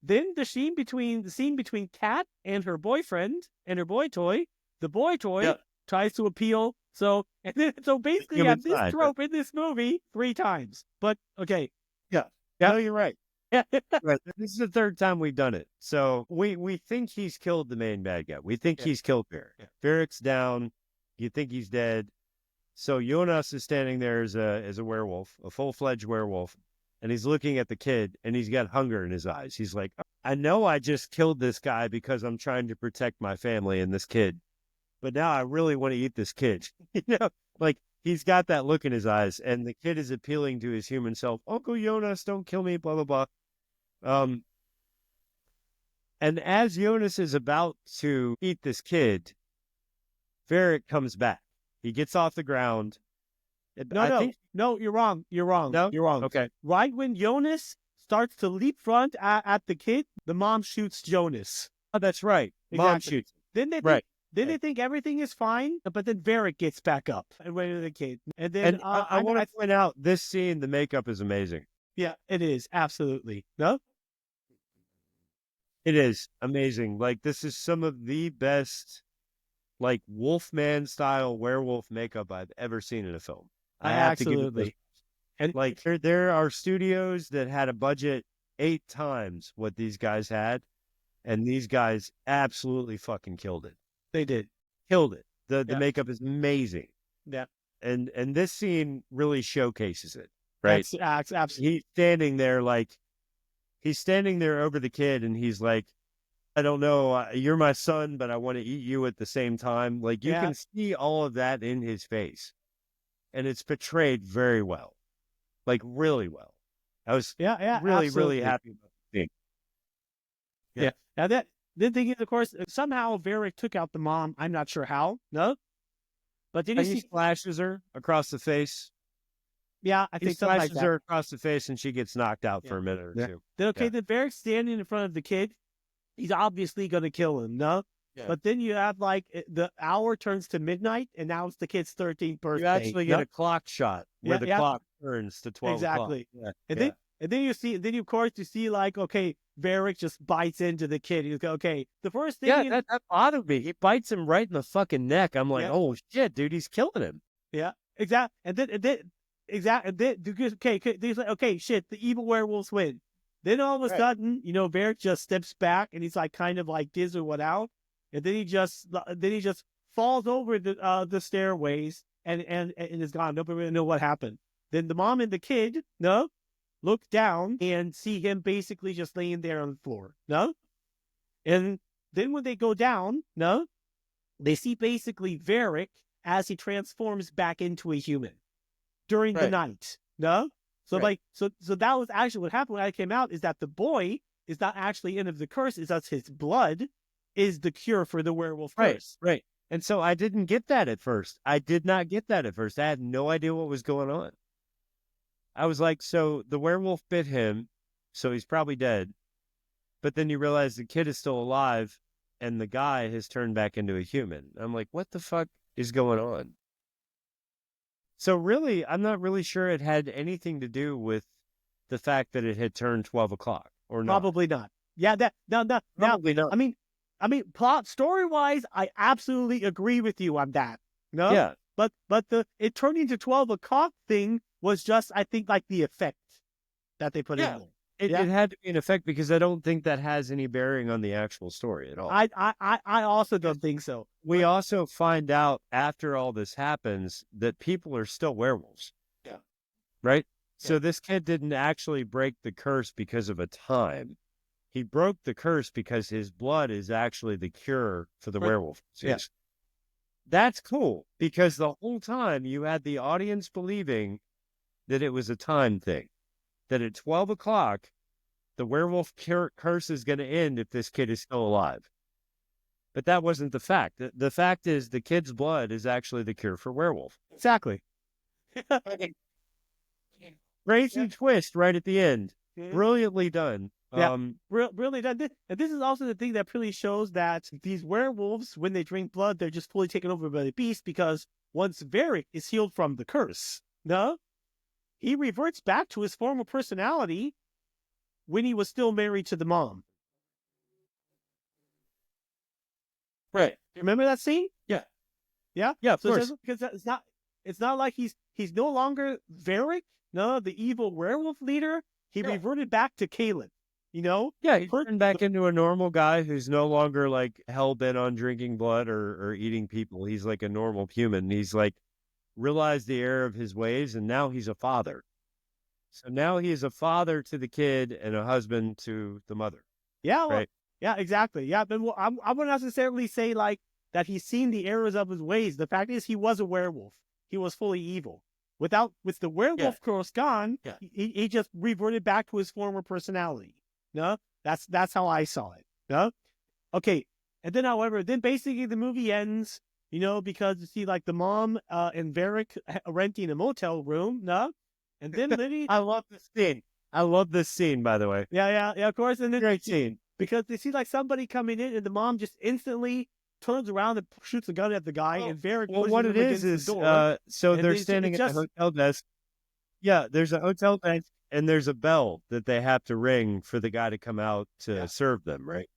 Then the scene between Kat and her boyfriend and her boy toy. The boy toy tries to appeal. So basically, you have this trope in this movie 3 times. But okay, No, you're right. Right. This is the 3rd time we've done it. So we think he's killed the main bad guy. We think he's killed Varric. Yeah. Varric's down. You think he's dead. So Jonas is standing there as a werewolf, a full-fledged werewolf, and he's looking at the kid, and he's got hunger in his eyes. He's like, I know I just killed this guy because I'm trying to protect my family and this kid, but now I really want to eat this kid. Like he's got that look in his eyes, and the kid is appealing to his human self. Uncle Jonas, don't kill me, blah, blah, blah. And as Jonas is about to eat this kid, Varric comes back. He gets off the ground. No, you're wrong. You're wrong. No? You're wrong. Okay. Right when Jonas starts to leap front at the kid, the mom shoots Jonas. Oh, that's right. Mom Exactly. shoots. Then they think, Right. they think everything is fine, but then Varric gets back up and went to the kid. And then And I want to point out this scene, the makeup is amazing. yeah, it is absolutely no. It is amazing. Like this is some of the best, like Wolfman style werewolf makeup I've ever seen in a film. I have to give it Absolutely. those. And like there are studios that had a budget 8 times what these guys had, and these guys absolutely fucking killed it. They did. Killed it. The Yeah. makeup is amazing. Yeah. And this scene really showcases it. Right. That's absolutely. He's standing there over the kid, and he's like, I don't know, you're my son, but I want to eat you at the same time. Like, you Yeah. can see all of that in his face. And it's portrayed very well. Like, really well. I was really, absolutely. really happy about the scene. Yeah. Now the thing is, of course, somehow Varric took out the mom. I'm not sure how. No. But did you He see? splashes her across the face. Yeah, I He think something like splashes that. her across the face, and she gets knocked out for a minute or Yeah. two. Then Varric's standing in front of the kid, he's obviously going to kill him, no? Yeah. But then you have like the hour turns to midnight, and now it's the kid's 13th birthday. You actually get a clock shot where the clock turns to 12 exactly. o'clock. Yeah. And then you see, of course you see like, okay, Varric just bites into the kid. He's like, okay, the first thing. That bothered me. He bites him right in the fucking neck. I'm like, oh shit, dude, he's killing him. Yeah, exactly. And then he's like, okay, shit, the evil werewolves win. Then all of a sudden, Varric just steps back and he's like kind of like dizzy or what out. And then he just falls over the stairways and is gone. Nobody really know what happened. Then the mom and the kid, look down and see him basically just laying there on the floor. And then when they go down, they see basically Varric as he transforms back into a human during the night. So that was actually what happened when I came out, is that the boy is not actually end of the curse, is that his blood is the cure for the werewolf curse. Right. And so I didn't get that at first. I did not get that at first. I had no idea what was going on. I was like, so the werewolf bit him, so he's probably dead. But then you realize the kid is still alive and the guy has turned back into a human. I'm like, what the fuck is going on? So really, I'm not really sure it had anything to do with the fact that it had turned 12 o'clock or not. Probably not. Yeah, Probably not. I mean, plot story-wise, I absolutely agree with you on that. Yeah. But it turning to 12 o'clock thing was just, I think, like the effect that they put in there. It had to be an effect because I don't think that has any bearing on the actual story at all. I also don't think so. We also find out after all this happens that people are still werewolves. Yeah. Right? Yeah. So this kid didn't actually break the curse because of a time. He broke the curse because his blood is actually the cure for the werewolf disease. Yeah. That's cool because the whole time you had the audience believing that it was a time thing. That at 12 o'clock, the werewolf curse is going to end if this kid is still alive. But that wasn't the fact. The fact is the kid's blood is actually the cure for werewolf. Exactly. Crazy twist right at the end. Brilliantly done. Yeah, really done. And this is also the thing that really shows that these werewolves, when they drink blood, they're just fully taken over by the beast, because once Varric is healed from the curse, he reverts back to his former personality when he was still married to the mom. Right. You remember that scene? Yeah. Yeah? Yeah, of course. Because it's not like he's no longer Varric, the evil werewolf leader. He reverted back to Caleb, Yeah, he turned back into a normal guy who's no longer like hell-bent on drinking blood or eating people. He's like a normal human. He's like realized the error of his ways, and now he's a father. So now he is a father to the kid and a husband to the mother. Yeah, right? Yeah, exactly. Yeah, but I wouldn't necessarily say like that he's seen the errors of his ways. The fact is, he was a werewolf. He was fully evil. With the werewolf curse gone, he just reverted back to his former personality. That's how I saw it. Okay, and then however, basically the movie ends. Because you see like the mom and Varric renting a motel room. And then Liddy. I love this scene. I love this scene, by the way. Yeah, of course. And then great scene. Because they see like somebody coming in, and the mom just instantly turns around and shoots a gun at the guy, and Varric pushes him against the door. So they're standing at the hotel desk. Yeah, there's a hotel desk, and there's a bell that they have to ring for the guy to come out to serve them, right?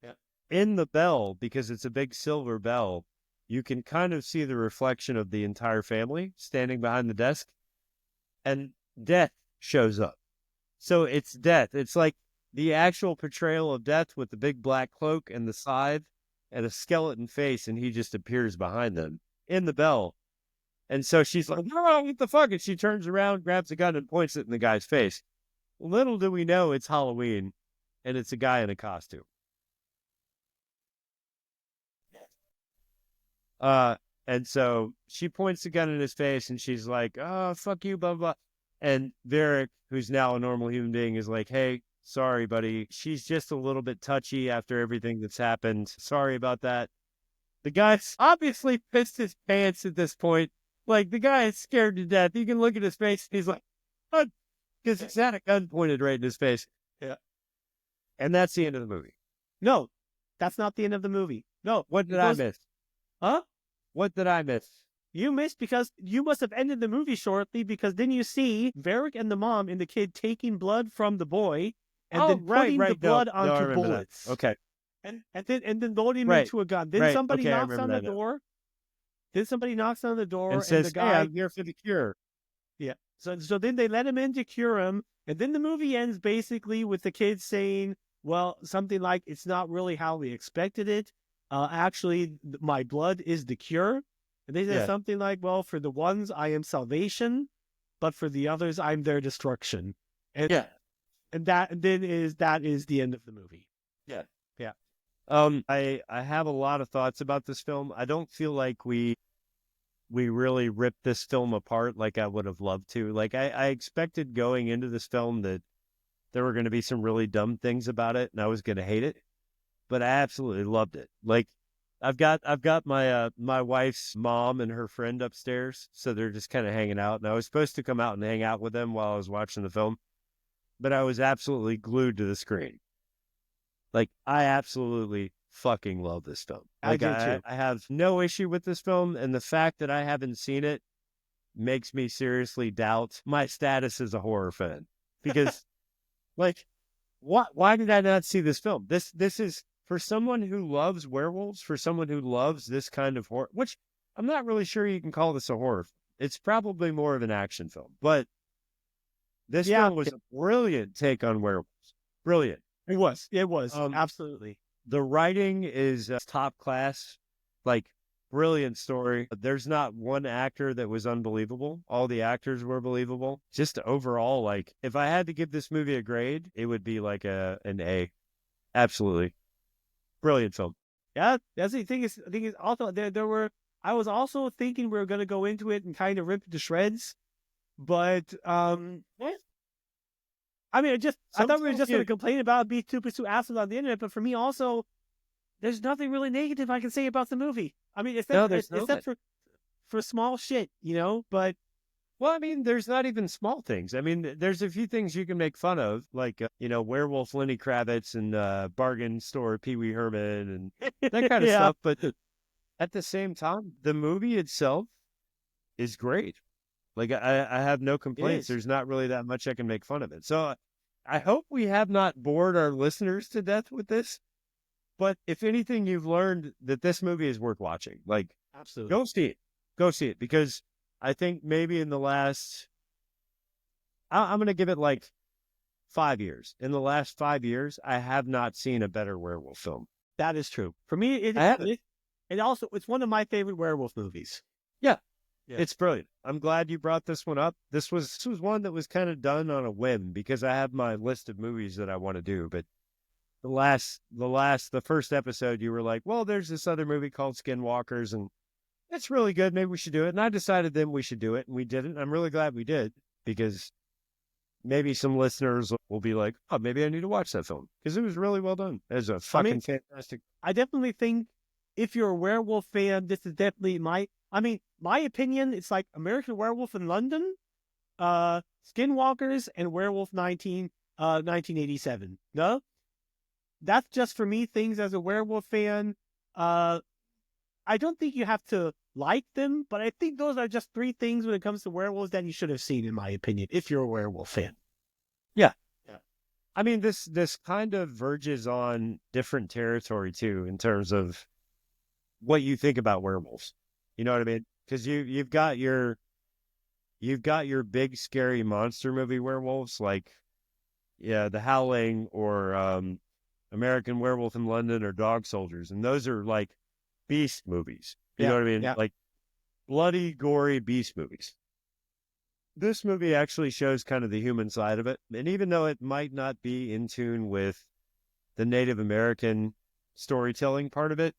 Yeah. In the bell, because it's a big silver bell, you can kind of see the reflection of the entire family standing behind the desk, and death shows up. So it's death. It's like the actual portrayal of death with the big black cloak and the scythe and a skeleton face, and he just appears behind them in the bell. And so she's like, "No, what the fuck?" And she turns around, grabs a gun, and points it in the guy's face. Little do we know it's Halloween, and it's a guy in a costume. And so she points the gun in his face, and she's like, "Oh, fuck you, blah, blah." And Varric, who's now a normal human being, is like, "Hey, sorry, buddy. She's just a little bit touchy after everything that's happened. Sorry about that." The guy's obviously pissed his pants at this point. Like, the guy is scared to death. You can look at his face, and he's like, "What?" Because he's had a gun pointed right in his face. Yeah. And that's the end of the movie. No, that's not the end of the movie. No. What did it I goes- miss? Huh? What did I miss? You missed because you must have ended the movie shortly because then you see Varric and the mom and the kid taking blood from the boy and then putting the blood No, I onto remember bullets. that. Okay. And then loading him Right. into a gun. Then Right. somebody Okay, I knocks on remember the that now. door. Then somebody knocks on the door And and says, the "Hey, guy I'm here for the cure." Yeah. So then they let him in to cure him, and then the movie ends basically with the kid saying, "Well, something like it's not really how we expected it. Actually, my blood is the cure." And they said Yeah. something like, "Well, for the ones I am salvation, but for the others I'm their destruction." And Yeah. and that is the end of the movie. I have a lot of thoughts about this film. I don't feel like we really ripped this film apart like I would have loved to. Like I expected going into this film that there were going to be some really dumb things about it and I was going to hate it, but I absolutely loved it. Like I've got my my wife's mom and her friend upstairs, so they're just kind of hanging out, and I was supposed to come out and hang out with them while I was watching the film, but I was absolutely glued to the screen. Like, I absolutely fucking love this film. Like, I do too. I have no issue with this film, and the fact that I haven't seen it makes me seriously doubt my status as a horror fan. Because, like, why did I not see this film? This is, for someone who loves werewolves, for someone who loves this kind of horror, which I'm not really sure you can call this a horror film. It's probably more of an action film, but this film was a brilliant take on werewolves. Brilliant. It was Um, absolutely. The writing is top class, like brilliant story. There's not one actor that was unbelievable. All the actors were believable. Just overall, like if I had to give this movie a grade, it would be like an A. Absolutely. Brilliant film. Yeah, that's the thing is also there were I was also thinking we were gonna go into it and kind of rip it to shreds, but I mean, I thought we were just going to complain about be two assholes on the internet, but for me also, there's nothing really negative I can say about the movie. I mean, except for small shit, you know. But well, I mean, there's not even small things. I mean, there's a few things you can make fun of, like Werewolf Lenny Kravitz and Bargain Store Pee Wee Herman and that kind of stuff. But at the same time, the movie itself is great. Like I have no complaints. There's not really that much I can make fun of it. So I hope we have not bored our listeners to death with this. But if anything, you've learned that this movie is worth watching. Like, absolutely, go see it, because I think maybe in the last, I'm going to give it like 5 years. In the last 5 years, I have not seen a better werewolf film. That is true. For me, it's one of my favorite werewolf movies. Yeah. It's brilliant. I'm glad you brought this one up. This was one that was kind of done on a whim because I have my list of movies that I want to do. But the first episode, you were like, well, there's this other movie called Skinwalkers, and it's really good. Maybe we should do it. And I decided then we should do it, and we did it. And I'm really glad we did, because maybe some listeners will be like, oh, maybe I need to watch that film, because it was really well done. It was a fucking fantastic. I definitely think if you're a werewolf fan, this is definitely my opinion. It's like American Werewolf in London, Skinwalkers, and Werewolf 1987. No? That's just for me things as a werewolf fan. I don't think you have to like them, but I think those are just three things when it comes to werewolves that you should have seen, in my opinion, if you're a werewolf fan. Yeah. I mean, this kind of verges on different territory too, in terms of what you think about werewolves. You know what I mean? Because you've got your big scary monster movie werewolves, like The Howling or American Werewolf in London or Dog Soldiers, and those are like beast movies. You know what I mean? Yeah. Like bloody, gory beast movies. This movie actually shows kind of the human side of it, and even though it might not be in tune with the Native American storytelling part of it,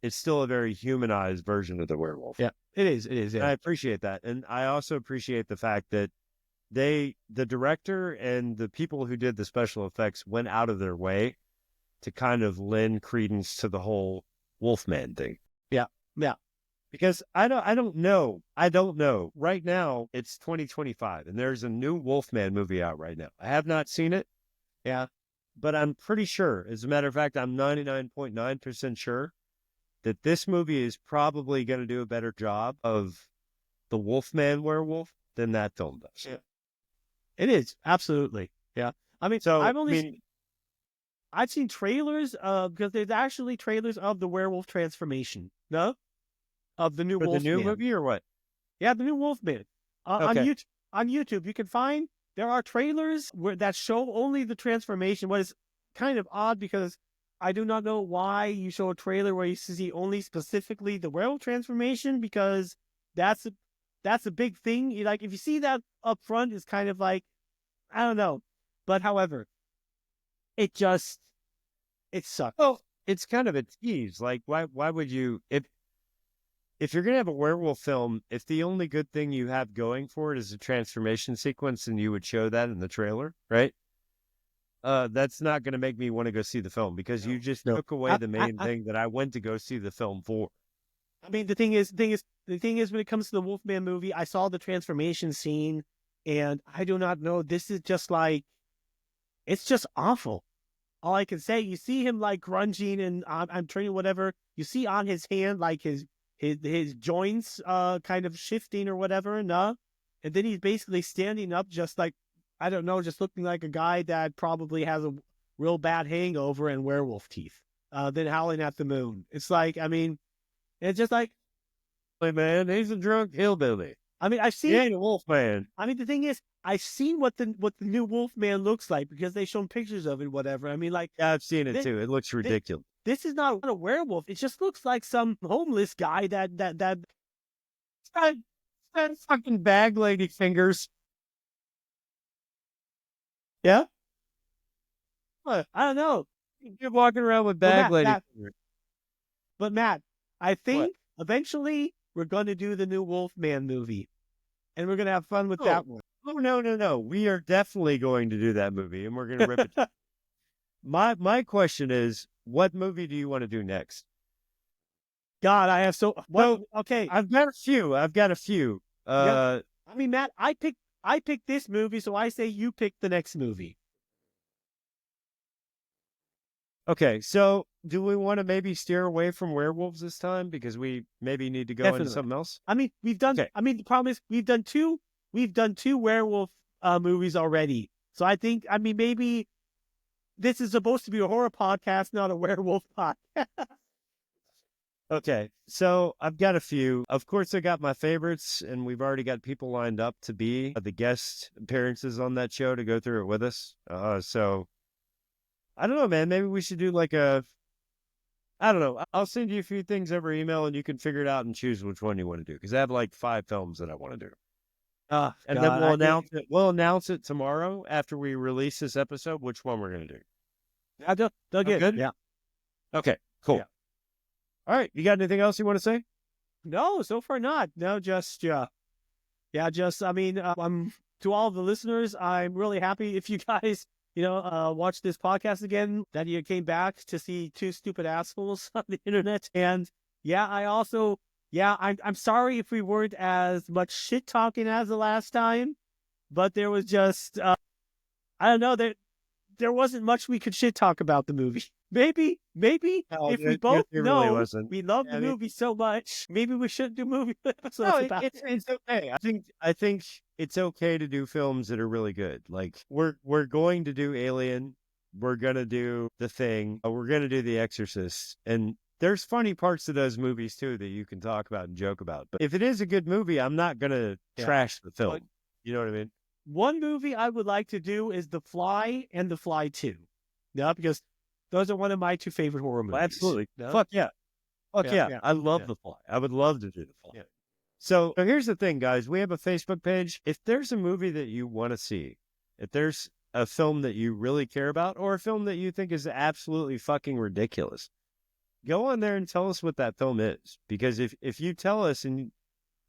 it's still a very humanized version of the werewolf. Yeah, it is. Yeah. And I appreciate that. And I also appreciate the fact that the director and the people who did the special effects went out of their way to kind of lend credence to the whole Wolfman thing. Yeah. Because I don't know. Right now, it's 2025, and there's a new Wolfman movie out right now. I have not seen it. Yeah. but I'm pretty sure, as a matter of fact, I'm 99.9% sure that this movie is probably going to do a better job of the Wolfman werewolf than that film does. Yeah. It is, absolutely. Yeah. I mean, So, I've seen trailers because there's actually trailers of the werewolf transformation. No? Of the new for the Wolfman. new movie or what? Yeah, the new Wolfman. Okay. On YouTube, you can find there are trailers that show only the transformation. What is kind of odd because I do not know why you show a trailer where you see only specifically the werewolf transformation, because that's a big thing. Like if you see that up front, it's kind of like, I don't know. But however, it sucks. Well, it's kind of a tease. Like, why would you, if you're going to have a werewolf film, if the only good thing you have going for it is a transformation sequence, and you would show that in the trailer, right? That's not going to make me want to go see the film, because you just took away the main thing that I went to go see the film for. I mean, the thing is, when it comes to the Wolfman movie, I saw the transformation scene, and I do not know. This is just like, it's just awful. All I can say, you see him like grunging and I'm training whatever. You see on his hand like his joints kind of shifting or whatever, and then he's basically standing up, just like, I don't know, just looking like a guy that probably has a real bad hangover and werewolf teeth. Then howling at the moon. It's like, I mean, it's just like, Hey man, he's a drunk hillbilly. I mean, I've seen. He ain't a wolf man. I mean, the thing is, I've seen what the new Wolfman looks like because they've shown pictures of it, whatever. I mean, like, Yeah, I've seen it too. It looks ridiculous. This is not a werewolf. It just looks like some homeless guy that fucking bag lady fingers. Yeah. I don't know. You're walking around with bag lady fingers. But Matt, I think eventually we're going to do the new Wolfman movie, and we're going to have fun with that one. Oh, no. We are definitely going to do that movie, and we're going to rip it. My question is, what movie do you want to do next? God, I have so... Well, okay. I've got a few. I mean, Matt, I picked this movie, so I say you pick the next movie. Okay, so do we want to maybe steer away from werewolves this time, because we maybe need to go into something else? I mean, we've done. Okay. I mean, the problem is we've done two werewolf movies already. So I think, I mean, maybe this is supposed to be a horror podcast, not a werewolf podcast. Okay, so I've got a few. Of course, I got my favorites, and we've already got people lined up to be the guest appearances on that show to go through it with us. So I don't know, man. Maybe we should do like I don't know. I'll send you a few things over email, and you can figure it out and choose which one you want to do, because I have like 5 films that I want to do. And then we'll announce it. We'll announce it tomorrow after we release this episode, which one we're going to do. They'll get good? Yeah. Okay, cool. Yeah. All right. You got anything else you want to say? No, so far not. No, just, I mean, to all of the listeners, I'm really happy if you guys, watch this podcast again, that you came back to see 2 stupid assholes on the internet. And I'm sorry if we weren't as much shit talking as the last time, but there was just, I don't know, there wasn't much we could shit talk about the movie. Maybe if we both know we love the movie so much, maybe we shouldn't do movie episodes about it. It's okay. I think it's okay to do films that are really good. Like we're going to do Alien, we're gonna do The Thing, we're gonna do The Exorcist, and there's funny parts of those movies too that you can talk about and joke about. But if it is a good movie, I'm not gonna trash the film. You know what I mean? One movie I would like to do is The Fly and The Fly 2. No, because those are one of my 2 favorite horror movies. Well, absolutely. No? Fuck yeah. I love The Fly. I would love to do The Fly. Yeah. So here's the thing, guys. We have a Facebook page. If there's a movie that you want to see, if there's a film that you really care about, or a film that you think is absolutely fucking ridiculous, go on there and tell us what that film is. Because if you tell us and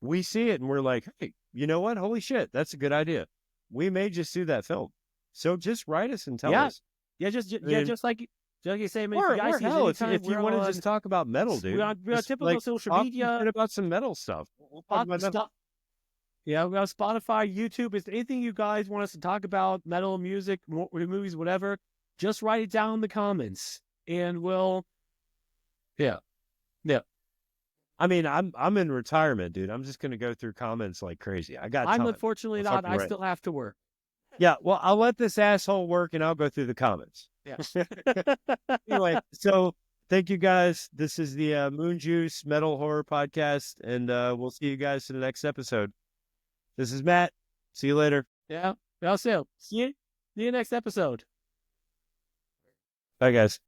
we see it and we're like, hey, you know what? Holy shit, that's a good idea. We may just do that film. So just write us and tell us. Yeah, just like you say, man. If you want to just talk about metal, dude. We're on typical social media. About some metal stuff. We'll talk about metal. Yeah, we have Spotify, YouTube. Is there anything you guys want us to talk about? Metal, music, movies, whatever. just write it down in the comments, and we'll. Yeah. I mean, I'm in retirement, dude. I'm just gonna go through comments like crazy. I got I'm time. unfortunately I'll not. fucking I write. still have to work. Yeah, well, I'll let this asshole work, and I'll go through the comments. Yeah. Anyway, so thank you guys. This is the Moonjuice Metal Horror Podcast, and we'll see you guys in the next episode. This is Matt. See you later. Yeah. Well, so see you next episode. Bye, guys.